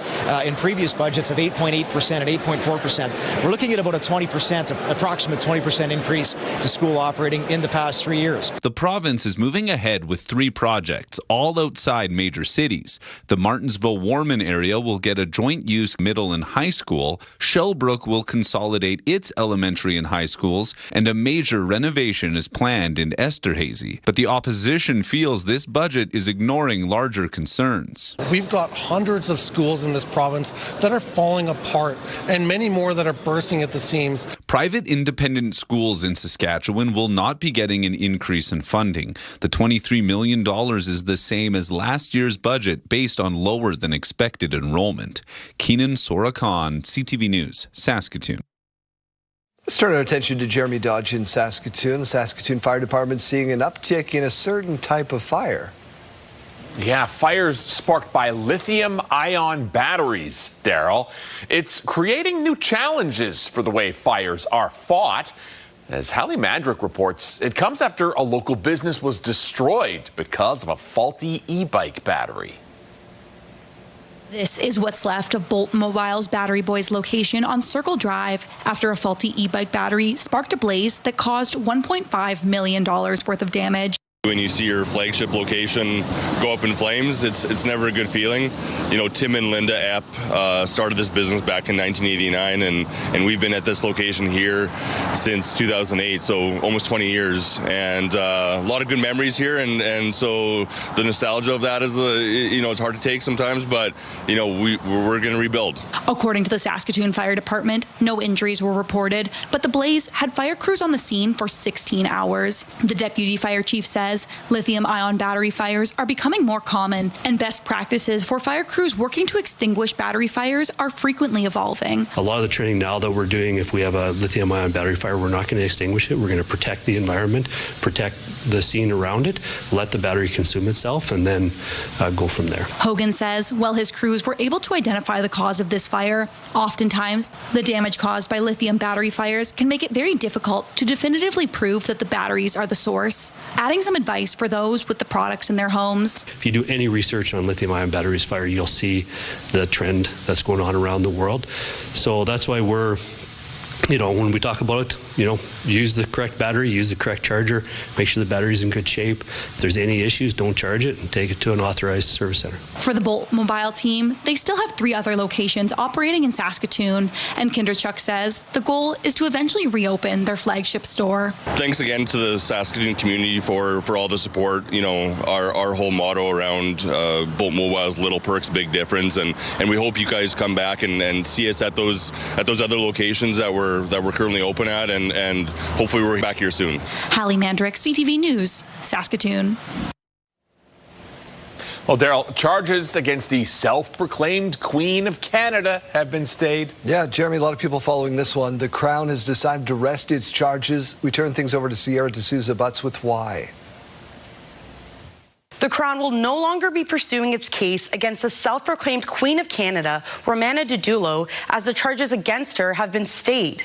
in previous budgets of 8.8% and 8.4%, we're looking at about a 20%, approximate 20% increase to school operating in the past 3 years. The province is moving ahead with 3 projects, all outside major cities. The Martensville-Warman area will get a joint-use middle and high school. Shellbrook will consolidate its elementary and high schools, and a major renovation is planned in Esterhazy. But the opposition feels this budget is ignoring larger concerns. We've got hundreds of schools in this province that are falling apart and many more that are bursting at the seams. Private independent schools in Saskatchewan will not be getting an increase in funding. The $23 million is the same as last year's budget based on lower than expected enrollment. Keenan Sorokhan, CTV News, Saskatoon. Let's turn our attention to Jeremy Dodge in Saskatoon. The Saskatoon Fire Department seeing an uptick in a certain type of fire. Yeah, fires sparked by lithium-ion batteries, Daryl. It's creating new challenges for the way fires are fought. As Hallie Mandrick reports, it comes after a local business was destroyed because of a faulty e-bike battery. This is what's left of Bolt Mobile's Battery Boys location on Circle Drive after a faulty e-bike battery sparked a blaze that caused $1.5 million worth of damage. When you see your flagship location go up in flames, it's never a good feeling. You know, Tim and Linda Epp started this business back in 1989, and we've been at this location here since 2008, so almost 20 years, and a lot of good memories here, and so the nostalgia of that is, it's hard to take sometimes, but, we're going to rebuild. According to the Saskatoon Fire Department, no injuries were reported, but the blaze had fire crews on the scene for 16 hours. The deputy fire chief says lithium-ion battery fires are becoming more common, and best practices for fire crews working to extinguish battery fires are frequently evolving. A lot of the training now that we're doing, if we have a lithium-ion battery fire, we're not going to extinguish it. We're going to protect the environment, protect the scene around it, let the battery consume itself, and then go from there. Hogan says while his crews were able to identify the cause of this fire, oftentimes the damage caused by lithium battery fires can make it very difficult to definitively prove that the batteries are the source. Adding some advice for those with the products in their homes. If you do any research on lithium-ion batteries fire, you'll see the trend that's going on around the world. So that's why we're, when we talk about it, use the correct battery, use the correct charger, make sure the battery's in good shape. If there's any issues, don't charge it and take it to an authorized service center. For the Bolt Mobile team, they still have 3 other locations operating in Saskatoon, and Kinderchuk says the goal is to eventually reopen their flagship store. Thanks again to the Saskatoon community for all the support. Our whole motto around Bolt Mobile is little perks, big difference, and we hope you guys come back and see us at those other locations that we're currently open at, and hopefully we're back here soon. Hallie Mandrick, CTV News, Saskatoon. Well, Daryl, charges against the self-proclaimed Queen of Canada have been stayed. Yeah, Jeremy, a lot of people following this one. The Crown has decided to rest its charges. We turn things over to Sierra D'Souza Butts with why. The Crown will no longer be pursuing its case against the self-proclaimed Queen of Canada, Romana Didulo, as the charges against her have been stayed.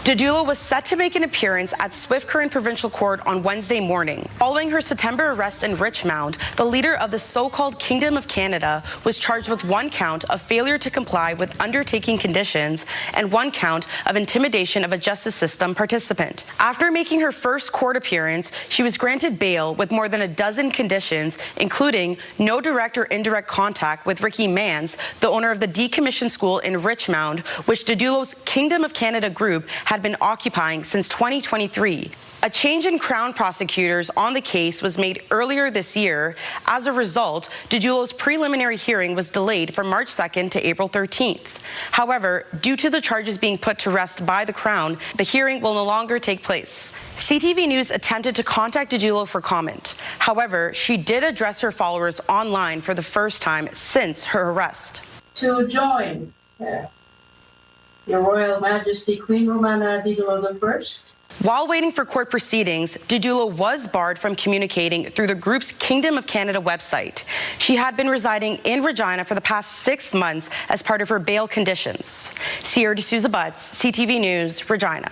Didulo was set to make an appearance at Swift Current Provincial Court on Wednesday morning. Following her September arrest in Richmond, the leader of the so-called Kingdom of Canada was charged with 1 count of failure to comply with undertaking conditions and 1 count of intimidation of a justice system participant. After making her first court appearance, she was granted bail with more than a dozen conditions, including no direct or indirect contact with Ricky Mans, the owner of the decommissioned school in Richmond, which Didulo's Kingdom of Canada group had been occupying since 2023. A change in Crown prosecutors on the case was made earlier this year. As a result, Didulo's preliminary hearing was delayed from March 2nd to April 13th. However, due to the charges being put to rest by the Crown, the hearing will no longer take place. CTV News attempted to contact Didulo for comment. However, she did address her followers online for the first time since her arrest. To join Your Royal Majesty Queen Romana Didulo I. While waiting for court proceedings, Didulo was barred from communicating through the group's Kingdom of Canada website. She had been residing in Regina for the past 6 months as part of her bail conditions. Sierra D'Souza Butts, CTV News, Regina.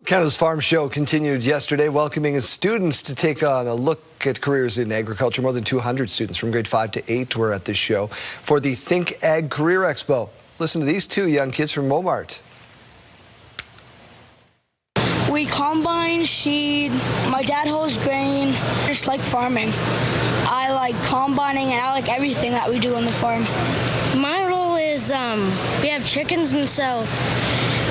Canada's Farm Show continued yesterday, welcoming students to take on a look at careers in agriculture. More than 200 students from grade 5 to 8 were at this show for the Think Ag Career Expo. Listen to these 2 young kids from Momart. We combine, seed, my dad holds grain. I just like farming. I like combining and I like everything that we do on the farm. My role is we have chickens, and so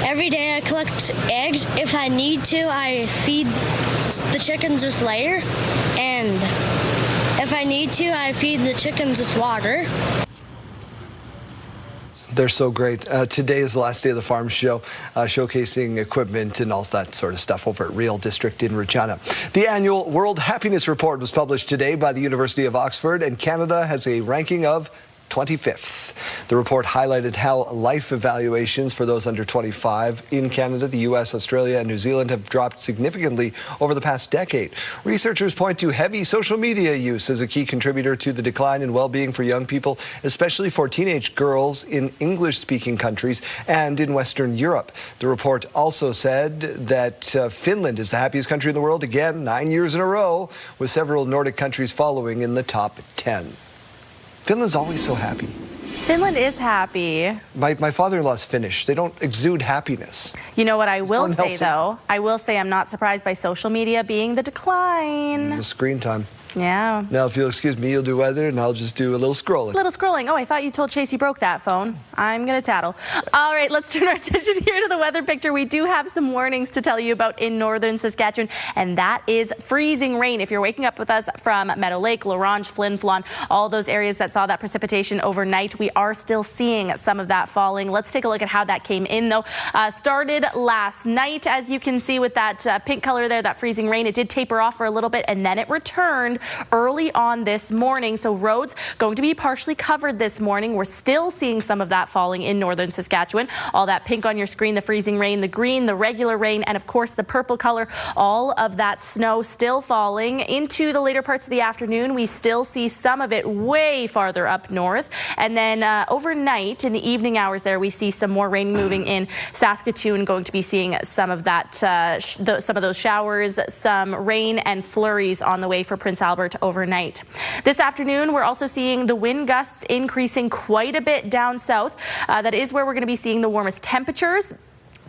every day I collect eggs. If I need to, I feed the chickens with layer, and if I need to, I feed the chickens with water. They're so great. Today is the last day of the Farm Show, showcasing equipment and all that sort of stuff over at Real District in Regina. The annual World Happiness Report was published today by the University of Oxford, and Canada has a ranking of 25th. The report highlighted how life evaluations for those under 25 in Canada, the U.S., Australia, and New Zealand have dropped significantly over the past decade. Researchers point to heavy social media use as a key contributor to the decline in well-being for young people, especially for teenage girls in English-speaking countries and in Western Europe. The report also said that Finland is the happiest country in the world, again, 9 years in a row, with several Nordic countries following in the top 10. Finland's always so happy. Finland is happy. My father-in-law's Finnish. They don't exude happiness. You know what I will say, though? I will say I'm not surprised by social media being the decline. The screen time. Yeah. Now, if you'll excuse me, you'll do weather, and I'll just do a little scrolling. Little scrolling. Oh, I thought you told Chase you broke that phone. I'm going to tattle. All right, let's turn our attention here to the weather picture. We do have some warnings to tell you about in northern Saskatchewan, and that is freezing rain. If you're waking up with us from Meadow Lake, La Ronge, Flin Flon, all those areas that saw that precipitation overnight, we are still seeing some of that falling. Let's take a look at how that came in, though. Started last night, as you can see with that pink color there, that freezing rain. It did taper off for a little bit, and then it returned early on this morning. So roads going to be partially covered this morning. We're still seeing some of that falling in northern Saskatchewan. All that pink on your screen, the freezing rain, the green, the regular rain, and of course the purple color, all of that snow still falling into the later parts of the afternoon. We still see some of it way farther up north. And then overnight in the evening hours there, we see some more rain moving in Saskatoon, going to be seeing some of that, some of those showers, some rain and flurries on the way for Prince Albert overnight. This afternoon, we're also seeing the wind gusts increasing quite a bit down south. That is where we're going to be seeing the warmest temperatures.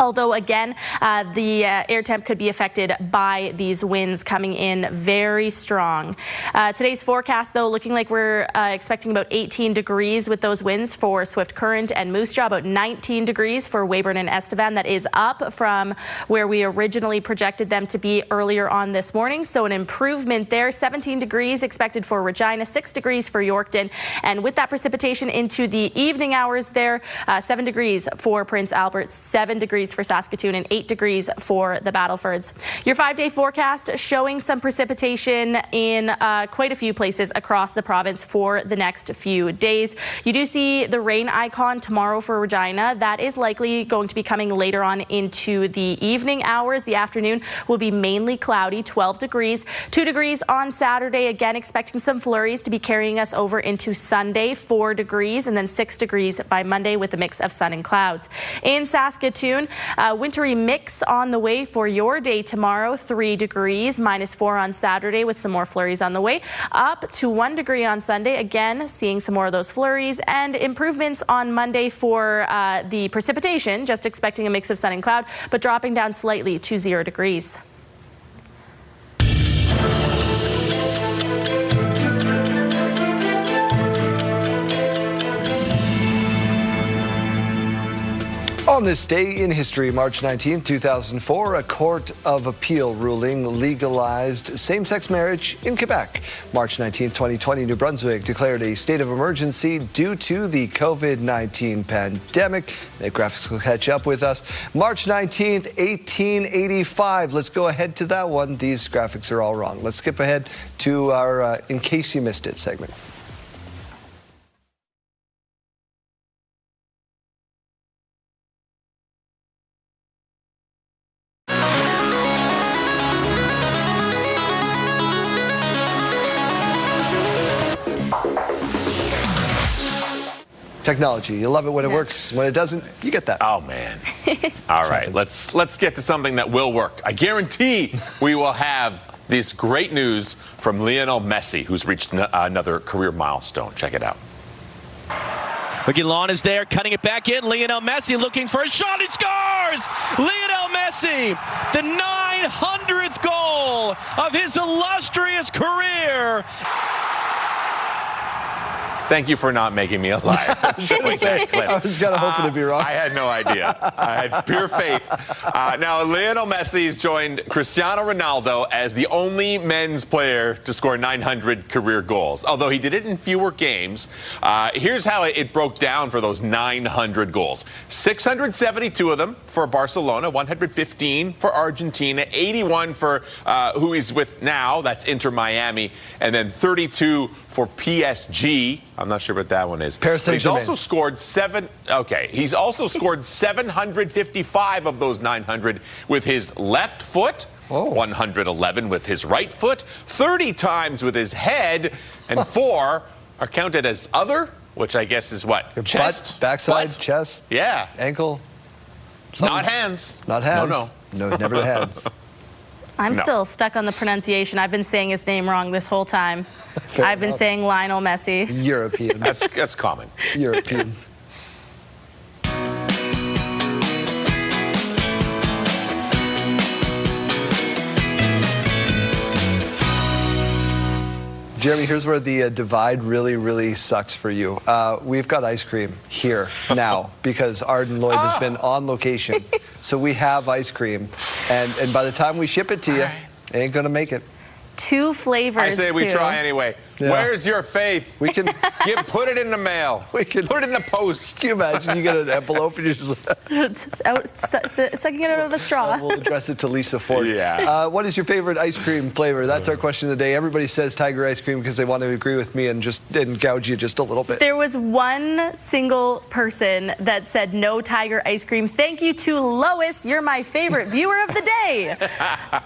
Although, again, the air temp could be affected by these winds coming in very strong. Today's forecast, though, looking like we're expecting about 18 degrees with those winds for Swift Current and Moose Jaw, about 19 degrees for Weyburn and Estevan. That is up from where we originally projected them to be earlier on this morning. So an improvement there. 17 degrees expected for Regina, 6 degrees for Yorkton. And with that precipitation into the evening hours there, 7 degrees for Prince Albert, 7 degrees for Saskatoon, and 8 degrees for the Battlefords. Your 5-day forecast showing some precipitation in quite a few places across the province for the next few days. You do see the rain icon tomorrow for Regina. That is likely going to be coming later on into the evening hours. The afternoon will be mainly cloudy, 12 degrees. 2 degrees on Saturday, again expecting some flurries to be carrying us over into Sunday, 4 degrees, and then 6 degrees by Monday with a mix of sun and clouds. In Saskatoon, Wintry mix on the way for your day tomorrow. 3 degrees, -4 on Saturday with some more flurries on the way. Up to 1 degree on Sunday. Again, seeing some more of those flurries, and improvements on Monday for the precipitation. Just expecting a mix of sun and cloud, but dropping down slightly to 0 degrees. On this day in history, March 19, 2004, a court of appeal ruling legalized same-sex marriage in Quebec. March 19, 2020, New Brunswick declared a state of emergency due to the COVID-19 pandemic. The graphics will catch up with us. March 19, 1885. Let's go ahead to that one. These graphics are all wrong. Let's skip ahead to our In Case You Missed It segment. Technology. You love it when it works. When it doesn't, you get that. Oh, man. All right, let's get to something that will work. I guarantee we will have this great news from Lionel Messi, who's reached another career milestone. Check it out. Maguilon is there, cutting it back in. Lionel Messi looking for a shot. He scores! Lionel Messi, the 900th goal of his illustrious career. Thank you for not making me alive. I was going to hope to be wrong. I had no idea. I had pure faith. Now, Lionel Messi's joined Cristiano Ronaldo as the only men's player to score 900 career goals, although he did it in fewer games. Here's how it broke down for those 900 goals. 672 of them for Barcelona, 115 for Argentina, 81 for who he's with now, that's Inter Miami, and then 32 for PSG. I'm not sure what that one is. Paris Saint-Germain. He's also scored He's also scored 755 of those 900 with his left foot. 111 with his right foot, 30 times with his head, and 4 are counted as other, which I guess is what? Your chest, butt, backside, butt. chest, yeah, ankle. Not hands. Not hands. No, never the hands. I'm still stuck on the pronunciation. I've been saying his name wrong this whole time. I've been saying Lionel Messi. Europeans. That's common. Europeans. Jeremy, here's where the divide really sucks for you. We've got ice cream here now because Arden Lloyd has been on location. So we have ice cream. And by the time we ship it to you, it ain't going to make it. 2 flavors. I say we try anyway. Yeah. Where's your faith? We can put it in the mail. We can put it in the post. Can you imagine you get an envelope and you're just sucking it out of a straw. We'll address it to Lisa Ford. Yeah. What is your favorite ice cream flavor? That's our question of the day. Everybody says Tiger ice cream because they want to agree with me and gouge you just a little bit. There was one single person that said no Tiger ice cream. Thank you to Lois. You're my favorite viewer of the day.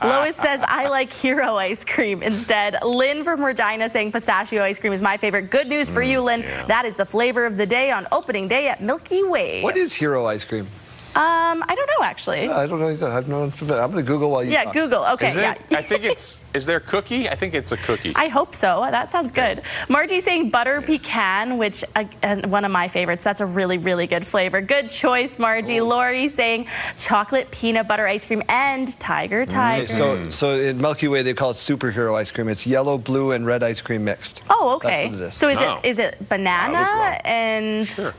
Lois says I like Hero ice cream instead. Lynn from Regina saying pistachio ice cream is my favorite. Good news for you, Lynn. Yeah. That is the flavor of the day on opening day at Milky Way. What is Hero ice cream? I don't know, actually. I don't know either. I'm going to Google while you talk. Google. Okay, I think is there cookie? I think it's a cookie. I hope so. That sounds good. Margie saying butter pecan, which one of my favorites. That's a really good flavor. Good choice, Margie. Lori saying chocolate peanut butter ice cream and Tiger. So in Milky Way, they call it superhero ice cream. It's yellow, blue, and red ice cream mixed. Oh, okay. That's what it is. So is it banana and... Sure.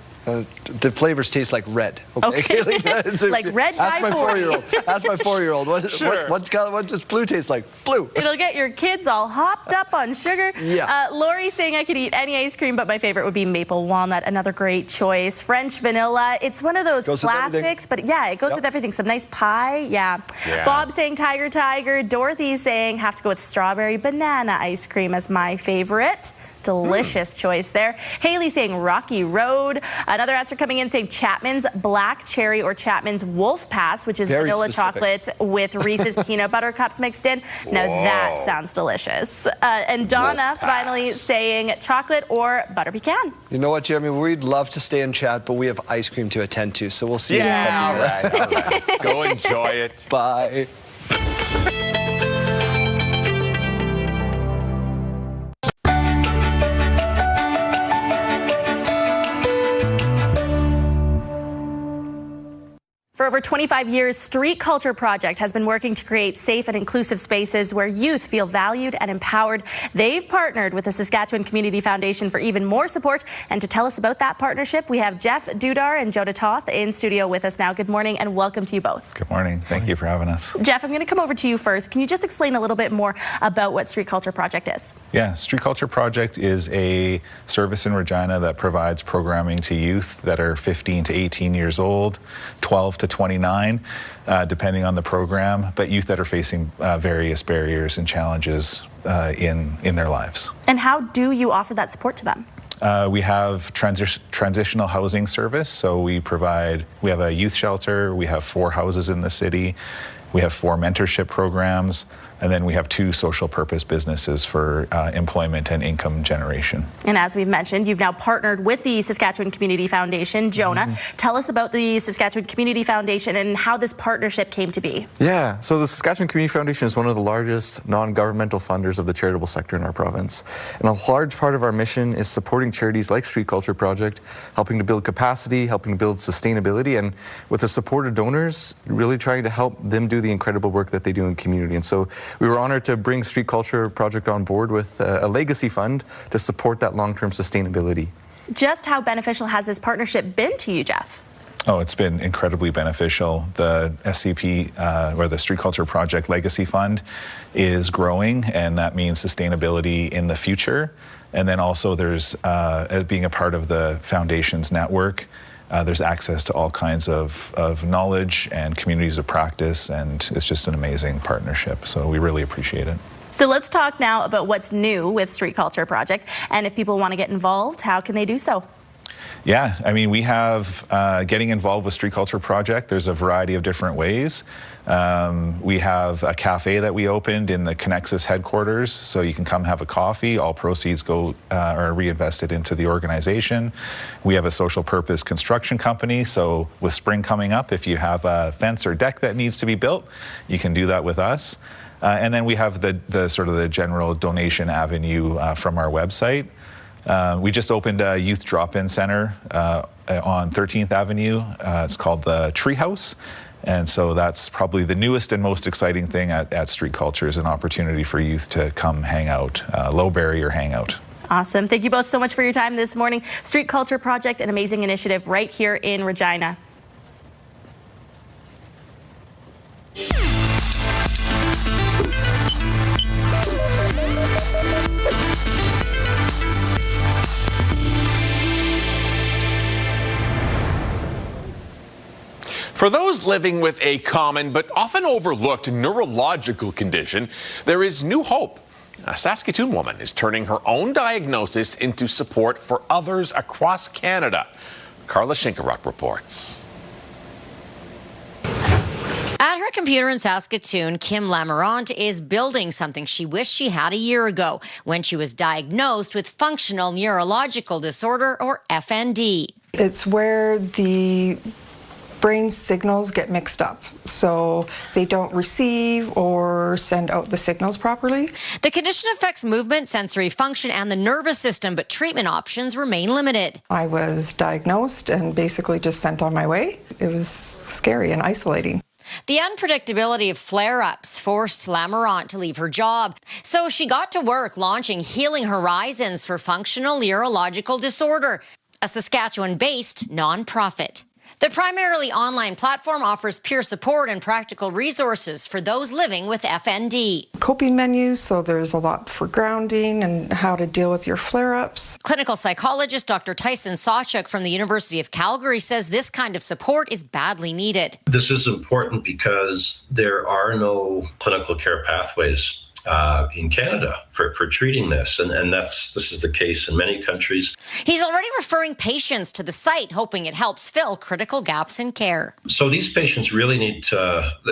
The flavors taste like red. Okay. Like red Ask my 4 4-year-old. Ask my 4-year-old. What does blue taste like? Blue. It'll get your kids all hopped up on sugar. Yeah. Lori saying I could eat any ice cream, but my favorite would be maple walnut. Another great choice. French vanilla. It's one of those classics, but yeah, it goes with everything. Some nice pie. Yeah. Bob saying Tiger. Dorothy saying have to go with strawberry banana ice cream as my favorite. Delicious choice there. Haley saying Rocky Road. Another answer coming in saying Chapman's Black Cherry or Chapman's Wolf Pass, which is Very vanilla specific. chocolate with Reese's peanut butter cups mixed in. Now that sounds delicious. And Donna finally saying chocolate or butter pecan. You know what, Jeremy? We'd love to stay and chat, but we have ice cream to attend to, so we'll see. Yeah, all right. Go enjoy it. Bye. For over 25 years, Street Culture Project has been working to create safe and inclusive spaces where youth feel valued and empowered. They've partnered with the Saskatchewan Community Foundation for even more support. And to tell us about that partnership, we have Jeff Dudar and Joda Toth in studio with us now. Good morning and welcome to you both. Good morning. Thank you for having us. Jeff, I'm going to come over to you first. Can you just explain a little bit more about what Street Culture Project is? Yeah, Street Culture Project is a service in Regina that provides programming to youth that are 15 to 18 years old, 12 to 29, depending on the program, but youth that are facing various barriers and challenges in their lives. And how do you offer that support to them? We have transitional housing service, so we have a youth shelter, we have 4 houses in the city, we have 4 mentorship programs, and then we have 2 social purpose businesses for employment and income generation. And as we've mentioned, you've now partnered with the Saskatchewan Community Foundation. Jonah, tell us about the Saskatchewan Community Foundation and how this partnership came to be. Yeah, so the Saskatchewan Community Foundation is one of the largest non-governmental funders of the charitable sector in our province. And a large part of our mission is supporting charities like Street Culture Project, helping to build capacity, helping to build sustainability, and with the support of donors, really trying to help them do the incredible work that they do in the community. And so we were honored to bring Street Culture Project on board with a legacy fund to support that long-term sustainability. Just how beneficial has this partnership been to you, Jeff? Oh, it's been incredibly beneficial. The SCP, or the Street Culture Project Legacy Fund, is growing, and that means sustainability in the future. And then also there's, being a part of the foundation's network, there's access to all kinds of knowledge and communities of practice, and it's just an amazing partnership. So we really appreciate it. So let's talk now about what's new with Street Culture Project. And if people want to get involved, how can they do so? Yeah, I mean, we have getting involved with Street Culture Project. There's a variety of different ways. We have a cafe that we opened in the Connexus headquarters, so you can come have a coffee. All proceeds go are reinvested into the organization. We have a social purpose construction company, so with spring coming up, if you have a fence or deck that needs to be built, you can do that with us. And then we have the sort of the general donation avenue from our website. We just opened a youth drop-in center on 13th Avenue. It's called the Treehouse. And so that's probably the newest and most exciting thing at Street Culture, is an opportunity for youth to come hang out, low barrier hangout. Awesome. Thank you both so much for your time this morning. Street Culture Project, an amazing initiative right here in Regina. For those living with a common but often overlooked neurological condition, there is new hope. A Saskatoon woman is turning her own diagnosis into support for others across Canada. Carla Shinkaruk reports. At her computer in Saskatoon, Kim Lamarant is building something she wished she had a year ago when she was diagnosed with functional neurological disorder, or FND. It's where the brain signals get mixed up, so they don't receive or send out the signals properly. The condition affects movement, sensory function, and the nervous system, but treatment options remain limited. I was diagnosed and basically just sent on my way. It was scary and isolating. The unpredictability of flare-ups forced Lamarant to leave her job. So she got to work launching Healing Horizons for Functional Neurological Disorder, a Saskatchewan-based nonprofit. The primarily online platform offers peer support and practical resources for those living with FND. Coping menus, so there's a lot for grounding and how to deal with your flare-ups. Clinical psychologist Dr. Tyson Sawchuk from the University of Calgary says this kind of support is badly needed. This is important because there are no clinical care pathways in Canada for treating this. And this is the case in many countries. He's already referring patients to the site, hoping it helps fill critical gaps in care. So these patients really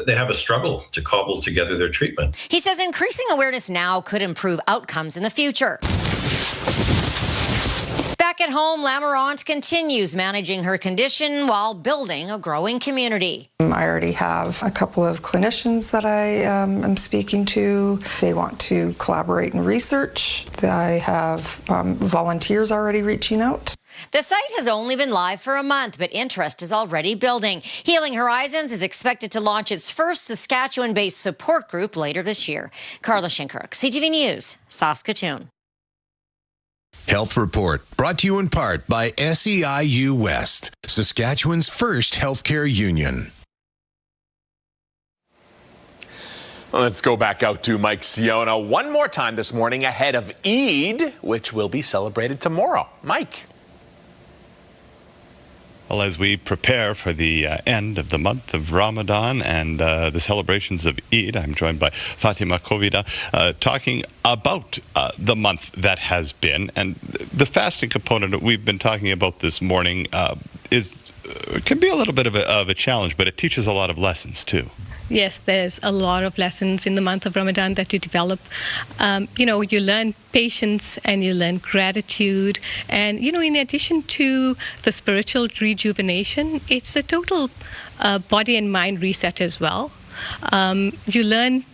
they have a struggle to cobble together their treatment. He says increasing awareness now could improve outcomes in the future. Back at home, Lamarant continues managing her condition while building a growing community. I already have a couple of clinicians that I am speaking to. They want to collaborate in research. I have volunteers already reaching out. The site has only been live for a month, but interest is already building. Healing Horizons is expected to launch its first Saskatchewan-based support group later this year. Carla Shinkirk, CTV News, Saskatoon. Health Report, brought to you in part by SEIU West, Saskatchewan's first healthcare union. Let's go back out to Mike Siona one more time this morning ahead of Eid, which will be celebrated tomorrow. Mike. Well, as we prepare for the end of the month of Ramadan and the celebrations of Eid, I'm joined by Fatima Kovida, talking about the month that has been. And the fasting component that we've been talking about this morning can be a little bit of a challenge, but it teaches a lot of lessons too. Yes, there's a lot of lessons in the month of Ramadan that you develop. You learn patience and you learn gratitude. And, in addition to the spiritual rejuvenation, it's a total body and mind reset as well. You learn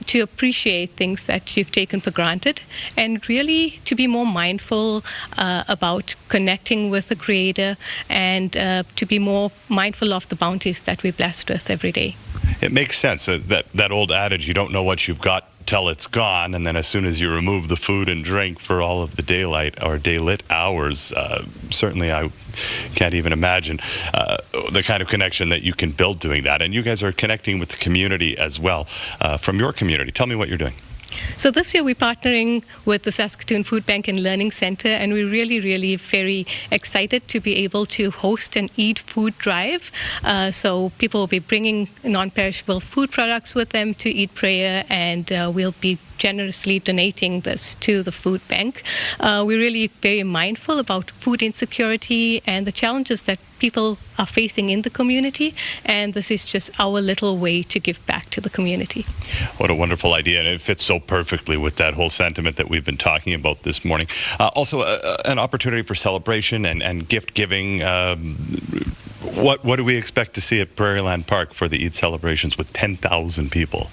to appreciate things that you've taken for granted and really to be more mindful about connecting with the Creator and to be more mindful of the bounties that we're blessed with every day. It makes sense that old adage, you don't know what you've got till it's gone, and then as soon as you remove the food and drink for all of the daylight or daylit hours, certainly I can't even imagine the kind of connection that you can build doing that. And you guys are connecting with the community as well. From your community, tell me what you're doing. So this year we're partnering with the Saskatoon Food Bank and Learning Centre, and we're really, really very excited to be able to host an Eid food drive. So people will be bringing non-perishable food products with them to Eid prayer, and we'll be generously donating this to the food bank. We're really very mindful about food insecurity and the challenges that people are facing in the community, and this is just our little way to give back to the community. What a wonderful idea, and it fits so perfectly with that whole sentiment that we've been talking about this morning. Also, an opportunity for celebration and gift giving. What do we expect to see at Prairieland Park for the Eid celebrations with 10,000 people?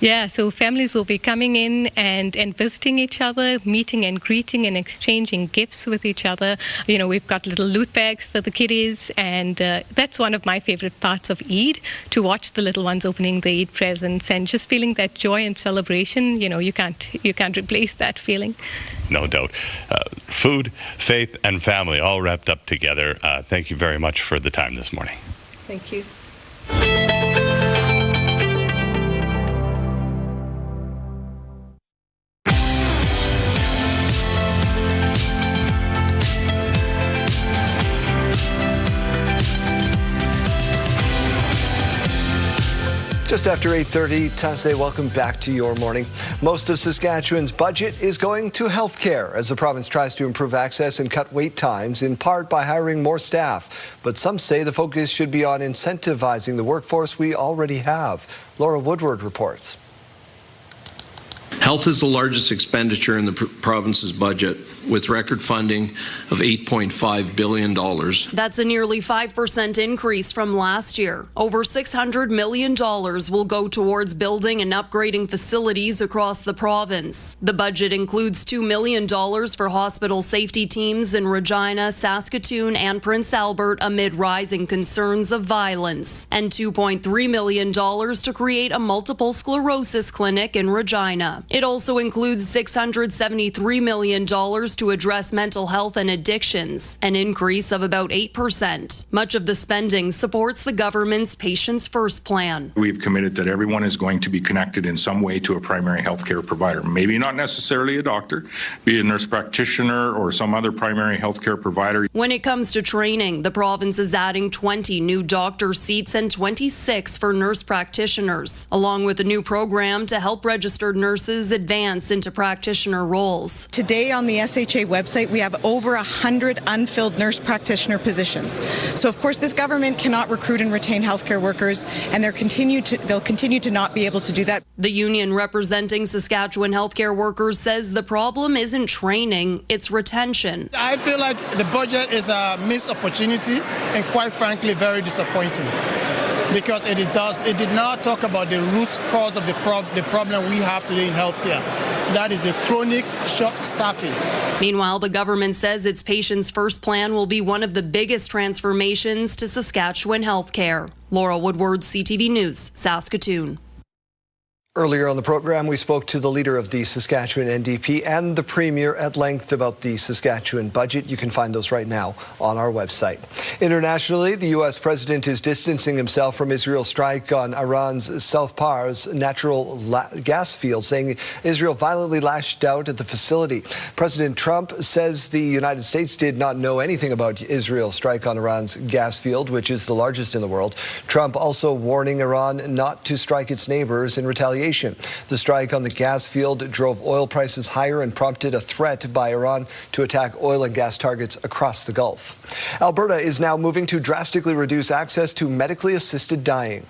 Yeah, so families will be coming in and visiting each other, meeting and greeting and exchanging gifts with each other. We've got little loot bags for the kiddies, and that's one of my favorite parts of Eid, to watch the little ones opening the Eid presents and just feeling that joy and celebration. You can't replace that feeling. No doubt. Food, faith, and family all wrapped up together. Thank you very much for the time this morning. Thank you. Just after 8:30, Tassé, welcome back to Your Morning. Most of Saskatchewan's budget is going to healthcare as the province tries to improve access and cut wait times, in part by hiring more staff. But some say the focus should be on incentivizing the workforce we already have. Laura Woodward reports. Health is the largest expenditure in the province's budget, with record funding of $8.5 billion. That's a nearly 5% increase from last year. Over $600 million will go towards building and upgrading facilities across the province. The budget includes $2 million for hospital safety teams in Regina, Saskatoon, and Prince Albert amid rising concerns of violence, and $2.3 million to create a multiple sclerosis clinic in Regina. It also includes $673 million programs to address mental health and addictions, an increase of about 8%. Much of the spending supports the government's Patients First plan. We've committed that everyone is going to be connected in some way to a primary health care provider. Maybe not necessarily a doctor, be it a nurse practitioner or some other primary health care provider. When it comes to training, the province is adding 20 new doctor seats and 26 for nurse practitioners, along with a new program to help registered nurses advance into practitioner roles. Today on the SHA website, we have over 100 unfilled nurse practitioner positions. So of course this government cannot recruit and retain healthcare workers, and they'll continue to not be able to do that. The union representing Saskatchewan healthcare workers says the problem isn't training, it's retention. I feel like the budget is a missed opportunity and quite frankly very disappointing, because it did not talk about the root cause of the problem we have today in healthcare. That is the chronic short staffing. Meanwhile, the government says its Patients First plan will be one of the biggest transformations to Saskatchewan healthcare. Laura Woodward, CTV News, Saskatoon. Earlier on the program, we spoke to the leader of the Saskatchewan NDP and the Premier at length about the Saskatchewan budget. You can find those right now on our website. Internationally, the U.S. president is distancing himself from Israel's strike on Iran's South Pars natural gas field, saying Israel violently lashed out at the facility. President Trump says the United States did not know anything about Israel's strike on Iran's gas field, which is the largest in the world. Trump also warning Iran not to strike its neighbors in retaliation. The strike on the gas field drove oil prices higher and prompted a threat by Iran to attack oil and gas targets across the Gulf. Alberta is now moving to drastically reduce access to medically assisted dying.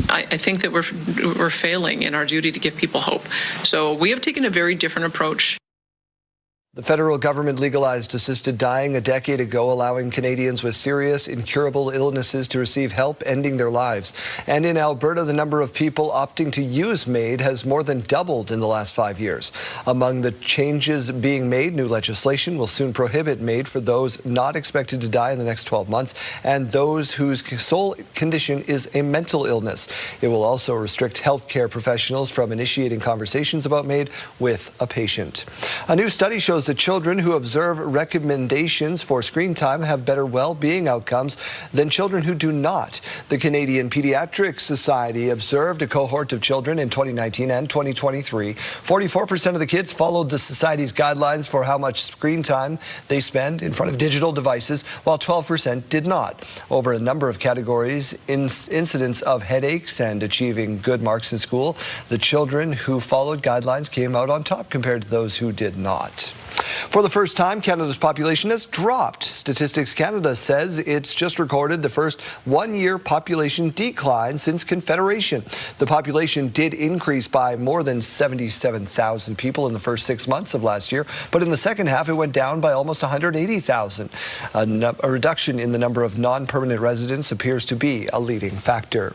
I think that we're failing in our duty to give people hope. So we have taken a very different approach. The federal government legalized assisted dying a decade ago, allowing Canadians with serious, incurable illnesses to receive help ending their lives. And in Alberta, the number of people opting to use MAID has more than doubled in the last 5 years. Among the changes being made, new legislation will soon prohibit MAID for those not expected to die in the next 12 months and those whose sole condition is a mental illness. It will also restrict healthcare professionals from initiating conversations about MAID with a patient. A new study shows that children who observe recommendations for screen time have better well-being outcomes than children who do not. The Canadian Pediatric Society observed a cohort of children in 2019 and 2023. 44% of the kids followed the Society's guidelines for how much screen time they spend in front of digital devices, while 12% did not. Over a number of categories, incidents of headaches and achieving good marks in school, the children who followed guidelines came out on top compared to those who did not. For the first time, Canada's population has dropped. Statistics Canada says it's just recorded the first one-year population decline since Confederation. The population did increase by more than 77,000 people in the first 6 months of last year, but in the second half, it went down by almost 180,000. A reduction in the number of non-permanent residents appears to be a leading factor.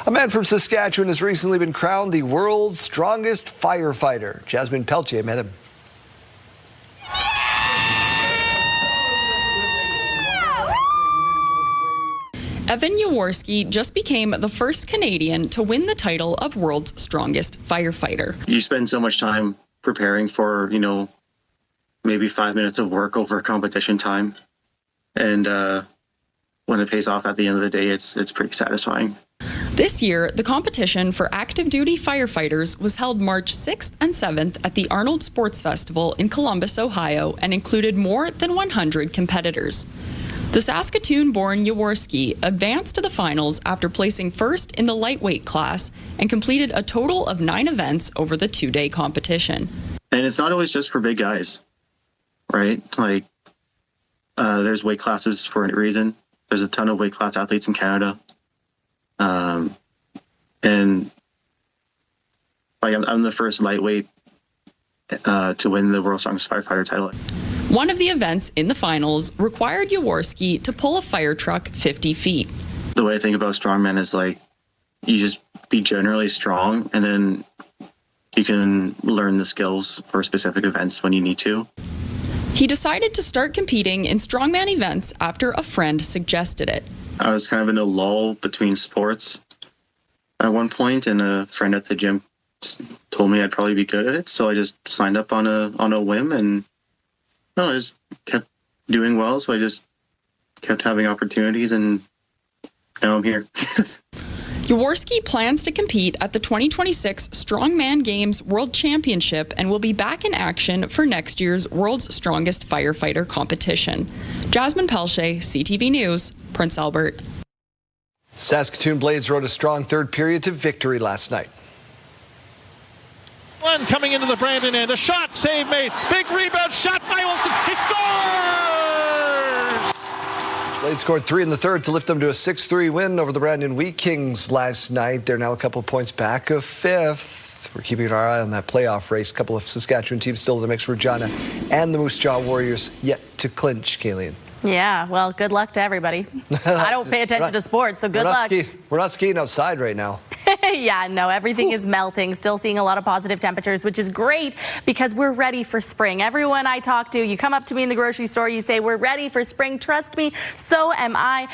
A man from Saskatchewan has recently been crowned the world's strongest firefighter. Jasmine Pelletier met him. Evan Jaworski just became the first Canadian to win the title of World's Strongest Firefighter. You spend so much time preparing for, maybe 5 minutes of work over competition time. And when it pays off at the end of the day, it's pretty satisfying. This year, the competition for active duty firefighters was held March 6th and 7th at the Arnold Sports Festival in Columbus, Ohio, and included more than 100 competitors. The Saskatoon-born Jaworski advanced to the finals after placing first in the lightweight class and completed a total of 9 events over the 2-day competition. And it's not always just for big guys, right? There's weight classes for a reason. There's a ton of weight class athletes in Canada. I'm the first lightweight to win the World's Strongest Firefighter title. One of the events in the finals required Jaworski to pull a fire truck 50 feet. The way I think about strongmen is you just be generally strong, and then you can learn the skills for specific events when you need to. He decided to start competing in strongman events after a friend suggested it. I was kind of in a lull between sports at one point, and a friend at the gym just told me I'd probably be good at it. So I just signed up on a whim, and I just kept doing well. So I just kept having opportunities, and now I'm here. Jaworski plans to compete at the 2026 Strongman Games World Championship and will be back in action for next year's World's Strongest Firefighter competition. Jasmine Pelche, CTV News, Prince Albert. Saskatoon Blades rode a strong third period to victory last night. One coming into the Brandon end. A shot, save made. Big rebound, shot by Wilson. He scores! Blades scored 3 in the third to lift them to a 6-3 win over the Brandon Wheat Kings last night. They're now a couple points back of 5th. We're keeping our eye on that playoff race. A couple of Saskatchewan teams still in the mix. Regina and the Moose Jaw Warriors yet to clinch, Kayleen. Yeah, well, good luck to everybody. I don't pay attention to sports, so good luck. We're not skiing outside right now. Yeah, no, everything is melting. Still seeing a lot of positive temperatures, which is great because we're ready for spring. Everyone I talk to, you come up to me in the grocery store, you say, we're ready for spring. Trust me, so am I.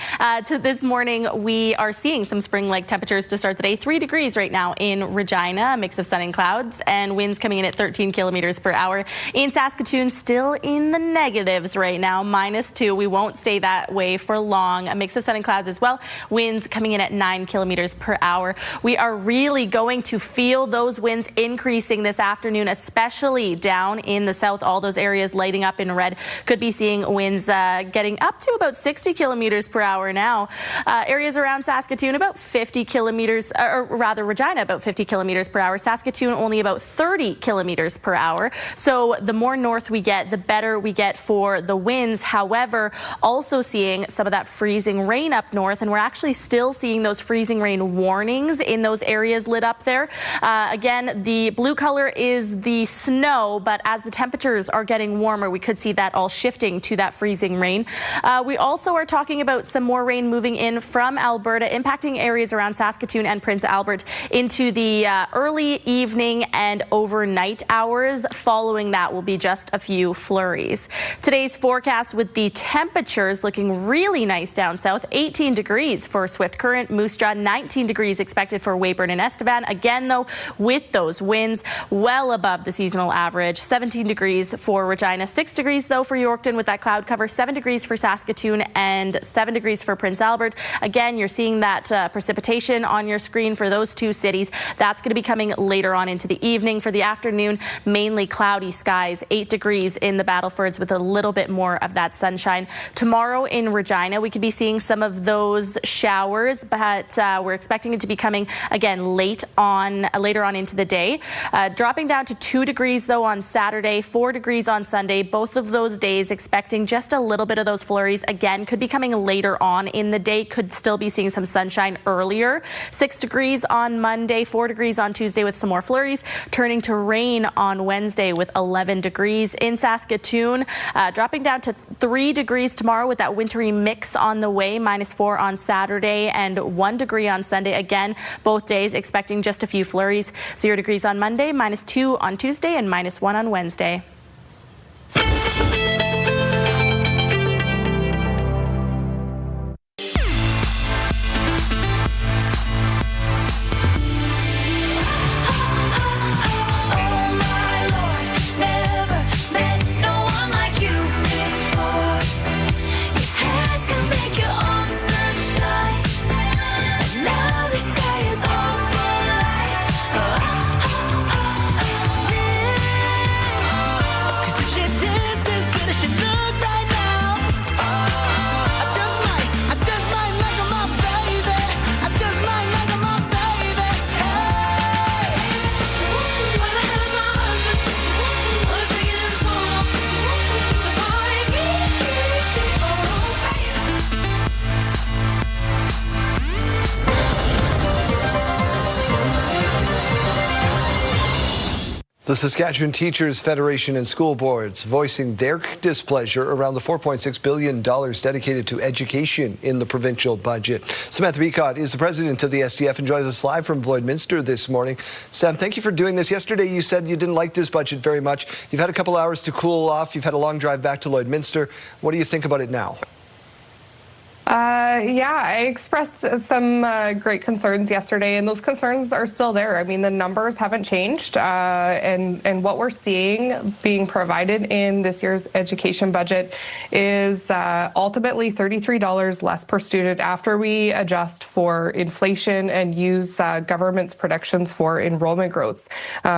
To this morning, we are seeing some spring-like temperatures to start the day. 3 degrees right now in Regina, a mix of sun and clouds, and winds coming in at 13 kilometers per hour. In Saskatoon, still in the negatives right now, -2. We won't stay that way for long. A mix of sun and clouds as well. Winds coming in at 9 kilometers per hour. We are really going to feel those winds increasing this afternoon, especially down in the south. All those areas lighting up in red. Could be seeing winds getting up to about 60 kilometers per hour now. Areas around Saskatoon about 50 kilometers, or rather Regina about 50 kilometers per hour. Saskatoon only about 30 kilometers per hour. So the more north we get, the better we get for the winds. However, also seeing some of that freezing rain up north, and we're actually still seeing those freezing rain warnings in those areas lit up there. Again, the blue color is the snow, but as the temperatures are getting warmer, we could see that all shifting to that freezing rain. We also are talking about some more rain moving in from Alberta, impacting areas around Saskatoon and Prince Albert into the early evening and overnight hours. Following that will be just a few flurries. Today's forecast with the temperatures looking really nice down south. 18 degrees for Swift Current, Moose Jaw, 19 degrees expected for Weyburn and Estevan. Again, though, with those winds well above the seasonal average. 17 degrees for Regina, 6 degrees, though, for Yorkton with that cloud cover, 7 degrees for Saskatoon, and 7 degrees for Prince Albert. Again, you're seeing that precipitation on your screen for those two cities. That's going to be coming later on into the evening. For the afternoon, mainly cloudy skies, 8 degrees in the Battlefords with a little bit more of that sunshine. Tomorrow in Regina, we could be seeing some of those showers, but we're expecting it to be coming again later on into the day. Dropping down to 2 degrees though on Saturday, 4 degrees on Sunday. Both of those days expecting just a little bit of those flurries. Again, could be coming later on in the day. Could still be seeing some sunshine earlier. 6 degrees on Monday, 4 degrees on Tuesday with some more flurries. Turning to rain on Wednesday with 11 degrees in Saskatoon. Dropping down to 3 degrees tomorrow with that wintry mix on the way. -4 on Saturday and 1 degree on Sunday. Again, both days expecting just a few flurries. 0 degrees on Monday, -2 on Tuesday, and -1 on Wednesday. The Saskatchewan Teachers Federation and school boards voicing their displeasure around the $4.6 billion dedicated to education in the provincial budget. Samantha Beacott is the president of the STF and joins us live from Lloydminster this morning. Sam, thank you for doing this. Yesterday you said you didn't like this budget very much. You've had a couple hours to cool off. You've had a long drive back to Lloydminster. What do you think about it now? Yeah, I expressed some great concerns yesterday, and those concerns are still there. I mean, the numbers haven't changed, and what we're seeing being provided in this year's education budget is ultimately $33 less per student after we adjust for inflation and use government's predictions for enrollment growths.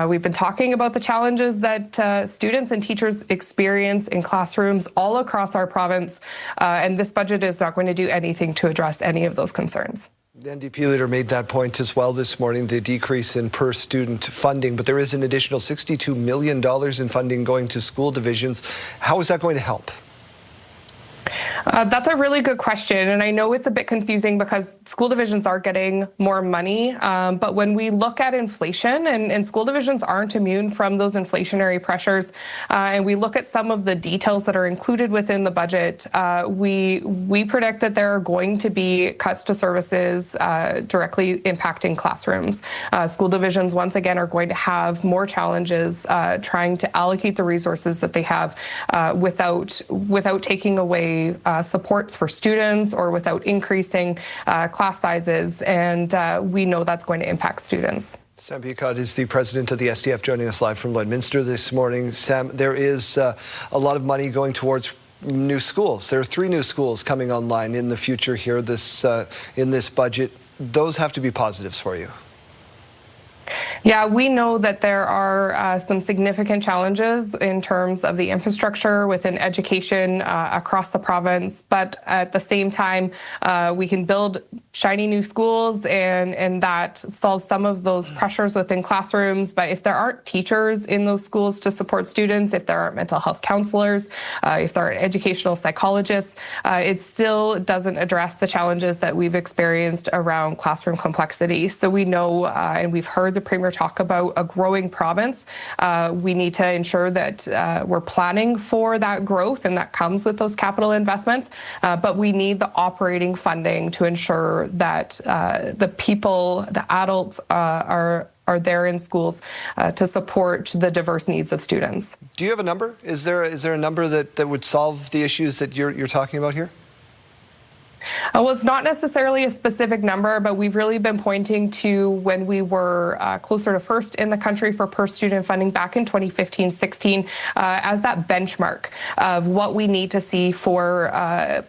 We've been talking about the challenges that students and teachers experience in classrooms all across our province, and this budget is not going to do anything to address any of those concerns. The NDP leader made that point as well this morning, the decrease in per student funding, but there is an additional $62 million in funding going to school divisions. How is that going to help? That's a really good question, and I know it's a bit confusing because school divisions are getting more money, but when we look at inflation, and school divisions aren't immune from those inflationary pressures, and we look at some of the details that are included within the budget, we predict that there are going to be cuts to services directly impacting classrooms. School divisions, once again, are going to have more challenges trying to allocate the resources that they have without taking away supports for students or without increasing class sizes, and we know that's going to impact students. Sam Bucott is the president of the SDF, joining us live from Lloydminster this morning. Sam, there is a lot of money going towards new schools. There are 3 new schools coming online in the future here in this budget. Those have to be positives for you. Yeah, we know that there are some significant challenges in terms of the infrastructure within education across the province, but at the same time, we can build shiny new schools and that solves some of those pressures within classrooms. But if there aren't teachers in those schools to support students, if there aren't mental health counselors, if there aren't educational psychologists, it still doesn't address the challenges that we've experienced around classroom complexity. So we know, and we've heard the Premier talk about a growing province. We need to ensure that we're planning for that growth, and that comes with those capital investments. But we need the operating funding to ensure that the people, the adults are there in schools to support the diverse needs of students. Do you have a number? Is there a number that would solve the issues that you're talking about here? Well, it's not necessarily a specific number, but we've really been pointing to when we were closer to first in the country for per student funding back in 2015-16 as that benchmark of what we need to see for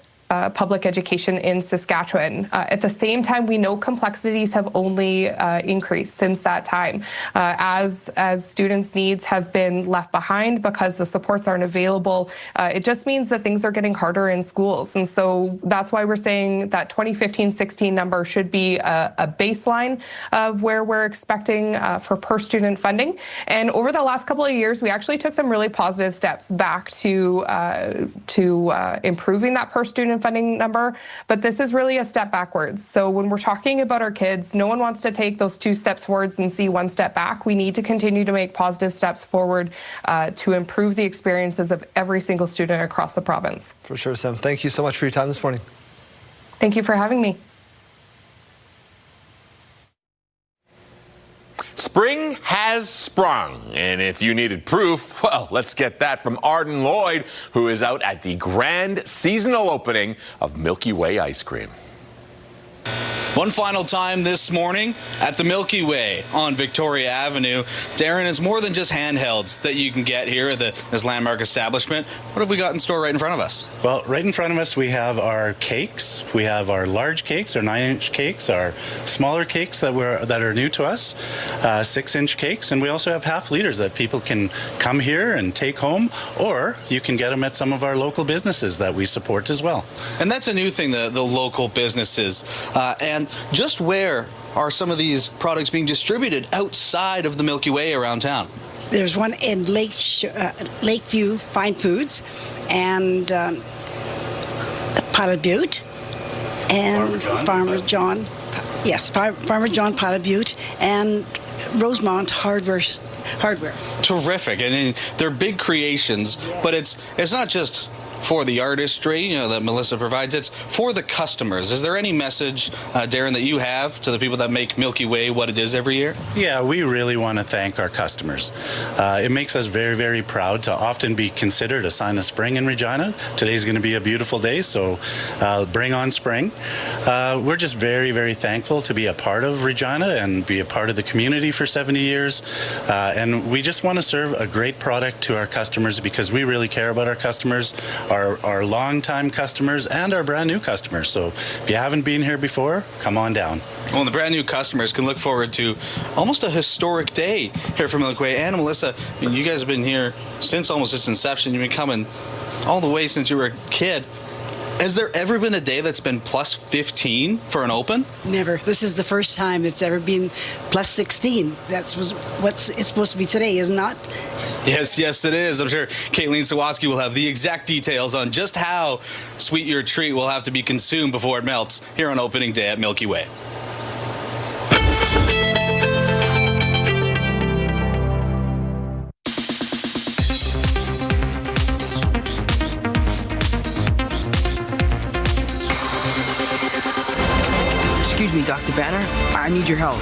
public education in Saskatchewan. At the same time, we know complexities have only increased since that time. As students' needs have been left behind because the supports aren't available, it just means that things are getting harder in schools. And so that's why we're saying that 2015-16 number should be a baseline of where we're expecting for per student funding. And over the last couple of years, we actually took some really positive steps back to improving that per student funding number, but this is really a step backwards. So when we're talking about our kids, no one wants to take those 2 steps forwards and see 1 step back. We need to continue to make positive steps forward to improve the experiences of every single student across the province. For sure, Sam. Thank you so much for your time this morning. Thank you for having me. Spring has sprung, and if you needed proof, well, let's get that from Arden Lloyd, who is out at the grand seasonal opening of Milky Way ice cream. One final time this morning at the Milky Way on Victoria Avenue. Darren, it's more than just handhelds that you can get here at this landmark establishment. What have we got in store right in front of us? Well, right in front of us, we have our cakes. We have our large cakes, our 9-inch cakes, our smaller cakes that are new to us, 6-inch cakes, and we also have half liters that people can come here and take home, or you can get them at some of our local businesses that we support as well. And that's a new thing, the local businesses. And just where are some of these products being distributed outside of the Milky Way around town? There's one in Lakeview Fine Foods and Pilot Butte and Farmer John Pilot Butte and Rosemont Hardware. Terrific. And they're big creations, but it's not just for the artistry that Melissa provides. It's for the customers. Is there any message, Darren, that you have to the people that make Milky Way what it is every year? Yeah, we really want to thank our customers. It makes us very, very proud to often be considered a sign of spring in Regina. Today's going to be a beautiful day, so bring on spring. We're just very, very thankful to be a part of Regina and be a part of the community for 70 years. And we just want to serve a great product to our customers because we really care about our customers, our long-time customers, and our brand-new customers. So if you haven't been here before, come on down. Well, the brand-new customers can look forward to almost a historic day here for Milky Way. And Melissa, you guys have been here since almost its inception. You've been coming all the way since you were a kid. Has there ever been a day that's been plus 15 for an open? Never. This is the first time it's ever been plus 16. That's what it's supposed to be today, isn't it? Yes, it is. I'm sure Kayleen Sawatsky will have the exact details on just how sweet your treat will have to be consumed before it melts here on opening day at Milky Way. Excuse me, Dr. Banner. I need your help.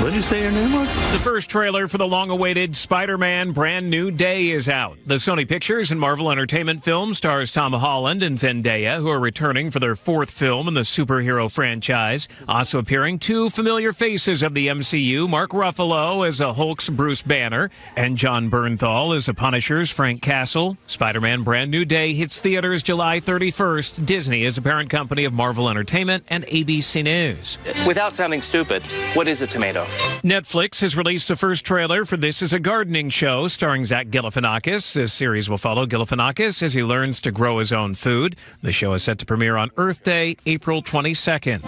What did you say your name was? The first trailer for the long-awaited Spider-Man Brand New Day is out. The Sony Pictures and Marvel Entertainment film stars Tom Holland and Zendaya, who are returning for their fourth film in the superhero franchise. Also appearing two familiar faces of the MCU, Mark Ruffalo as a Hulk's Bruce Banner, and John Bernthal as a Punisher's Frank Castle. Spider-Man Brand New Day hits theaters July 31st. Disney is a parent company of Marvel Entertainment and ABC News. Without sounding stupid, what is a tomato? Netflix has released the first trailer for This Is a Gardening Show starring Zach Galifianakis. This series will follow Galifianakis as he learns to grow his own food. The show is set to premiere on Earth Day, April 22nd.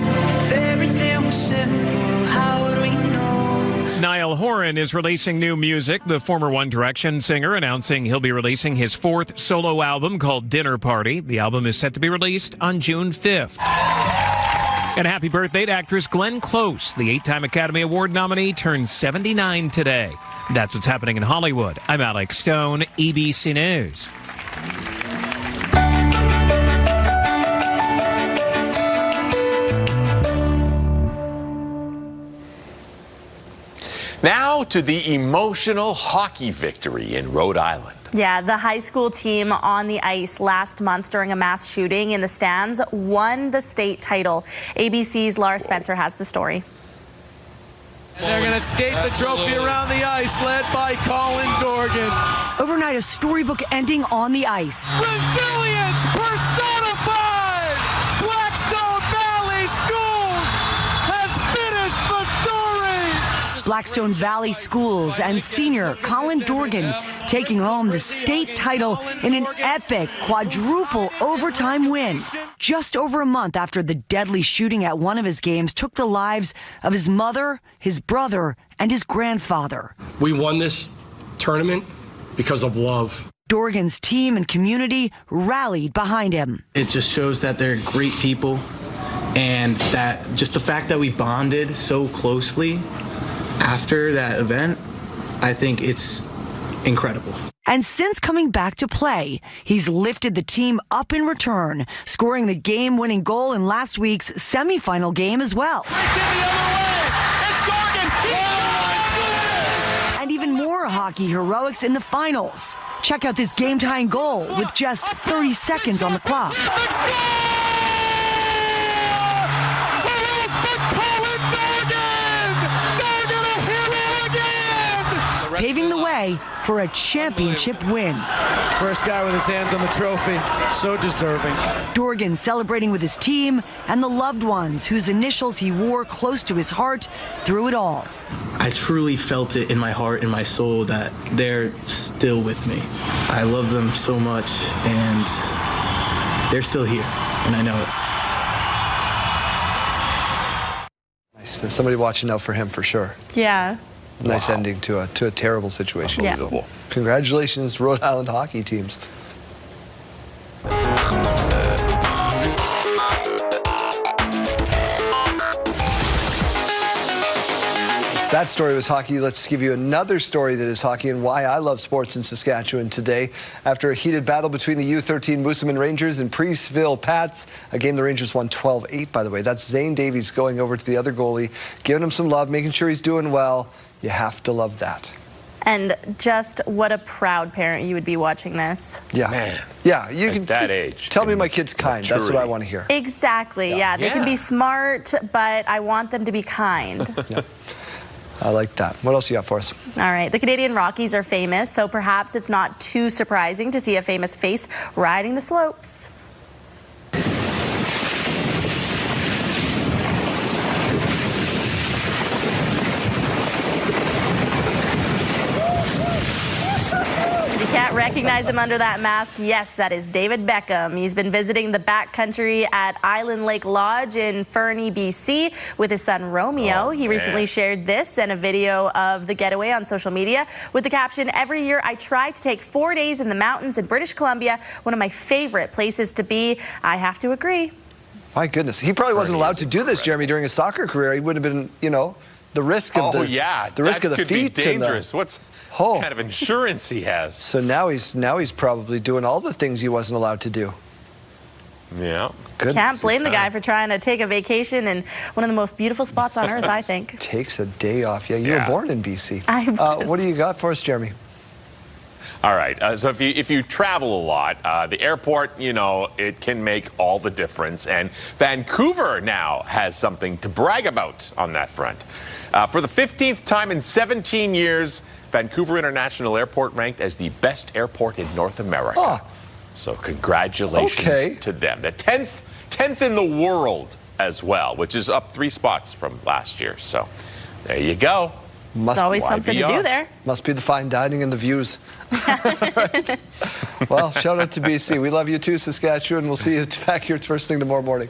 Niall Horan is releasing new music. The former One Direction singer announcing he'll be releasing his fourth solo album called Dinner Party. The album is set to be released on June 5th. And happy birthday to actress Glenn Close. The 8-time Academy Award nominee turned 79 today. That's what's happening in Hollywood. I'm Alex Stone, ABC News. Now to the emotional hockey victory in Rhode Island. Yeah, the high school team on the ice last month during a mass shooting in the stands won the state title. ABC's Laura Spencer has the story. And they're going to skate the trophy around the ice, led by Colin Dorgan. Overnight, a storybook ending on the ice. Resilience personified! Blackstone Valley Schools has finished the story! Blackstone Valley Schools and senior Colin Dorgan taking home the state title in an epic quadruple overtime win. Just over a month after the deadly shooting at one of his games took the lives of his mother, his brother, and his grandfather. We won this tournament because of love. Dorgan's team and community rallied behind him. It just shows that they're great people, and that just the fact that we bonded so closely after that event, I think it's incredible. And since coming back to play, he's lifted the team up in return, scoring the game-winning goal in last week's semifinal game as well. And even more hockey heroics in the finals. Check out this game-tying goal with just 30 seconds on the clock. Paving the way for a championship win. First guy with his hands on the trophy, so deserving. Dorgan celebrating with his team and the loved ones whose initials he wore close to his heart through it all. I truly felt it in my heart and my soul that they're still with me. I love them so much, and they're still here, and I know it. Nice. There's somebody watching out for him for sure. Yeah. Nice ending to a terrible situation. Yeah. So, congratulations, Rhode Island hockey teams. That story was hockey. Let's give you another story that is hockey and why I love sports in Saskatchewan today. After a heated battle between the U13 Moosomin Rangers and Priestville Pats, a game the Rangers won 12-8, by the way. That's Zane Davies going over to the other goalie, giving him some love, making sure he's doing well. You have to love that. And just what a proud parent you would be watching this. Yeah. Man. Yeah, you can that age. Tell me my kid's kind. Maturity. That's what I want to hear. Exactly. Yeah, they can be smart, but I want them to be kind. Yeah. I like that. What else you got for us? All right. The Canadian Rockies are famous, so perhaps it's not too surprising to see a famous face riding the slopes. Can't recognize him under that mask. Yes, that is David Beckham. He's been visiting the backcountry at Island Lake Lodge in Fernie, BC with his son Romeo. He recently shared this and a video of the getaway on social media with the caption, "Every year I try to take 4 days in the mountains in British Columbia, one of my favorite places to be." I have to agree. My goodness. He probably wasn't allowed to do this, Jeremy, during his soccer career. He would have been, you know, the risk of the risk of the feet. Be dangerous. What kind of insurance he has? So now he's probably doing all the things he wasn't allowed to do. Yeah. Can't blame the guy for trying to take a vacation in one of the most beautiful spots on earth, I think. Takes a day off. Yeah, you were born in BC. I was. What do you got for us, Jeremy? All right. So if you travel a lot, the airport, you know, it can make all the difference. And Vancouver now has something to brag about on that front. For the 15th time in 17 years, Vancouver International Airport ranked as the best airport in North America. Oh. So congratulations to them. The 10th in the world as well, which is up 3 spots from last year. So there you go. There's always something to do there. Must be the fine dining and the views. Right. Well, shout out to BC. We love you too, Saskatchewan. We'll see you back here first thing tomorrow morning.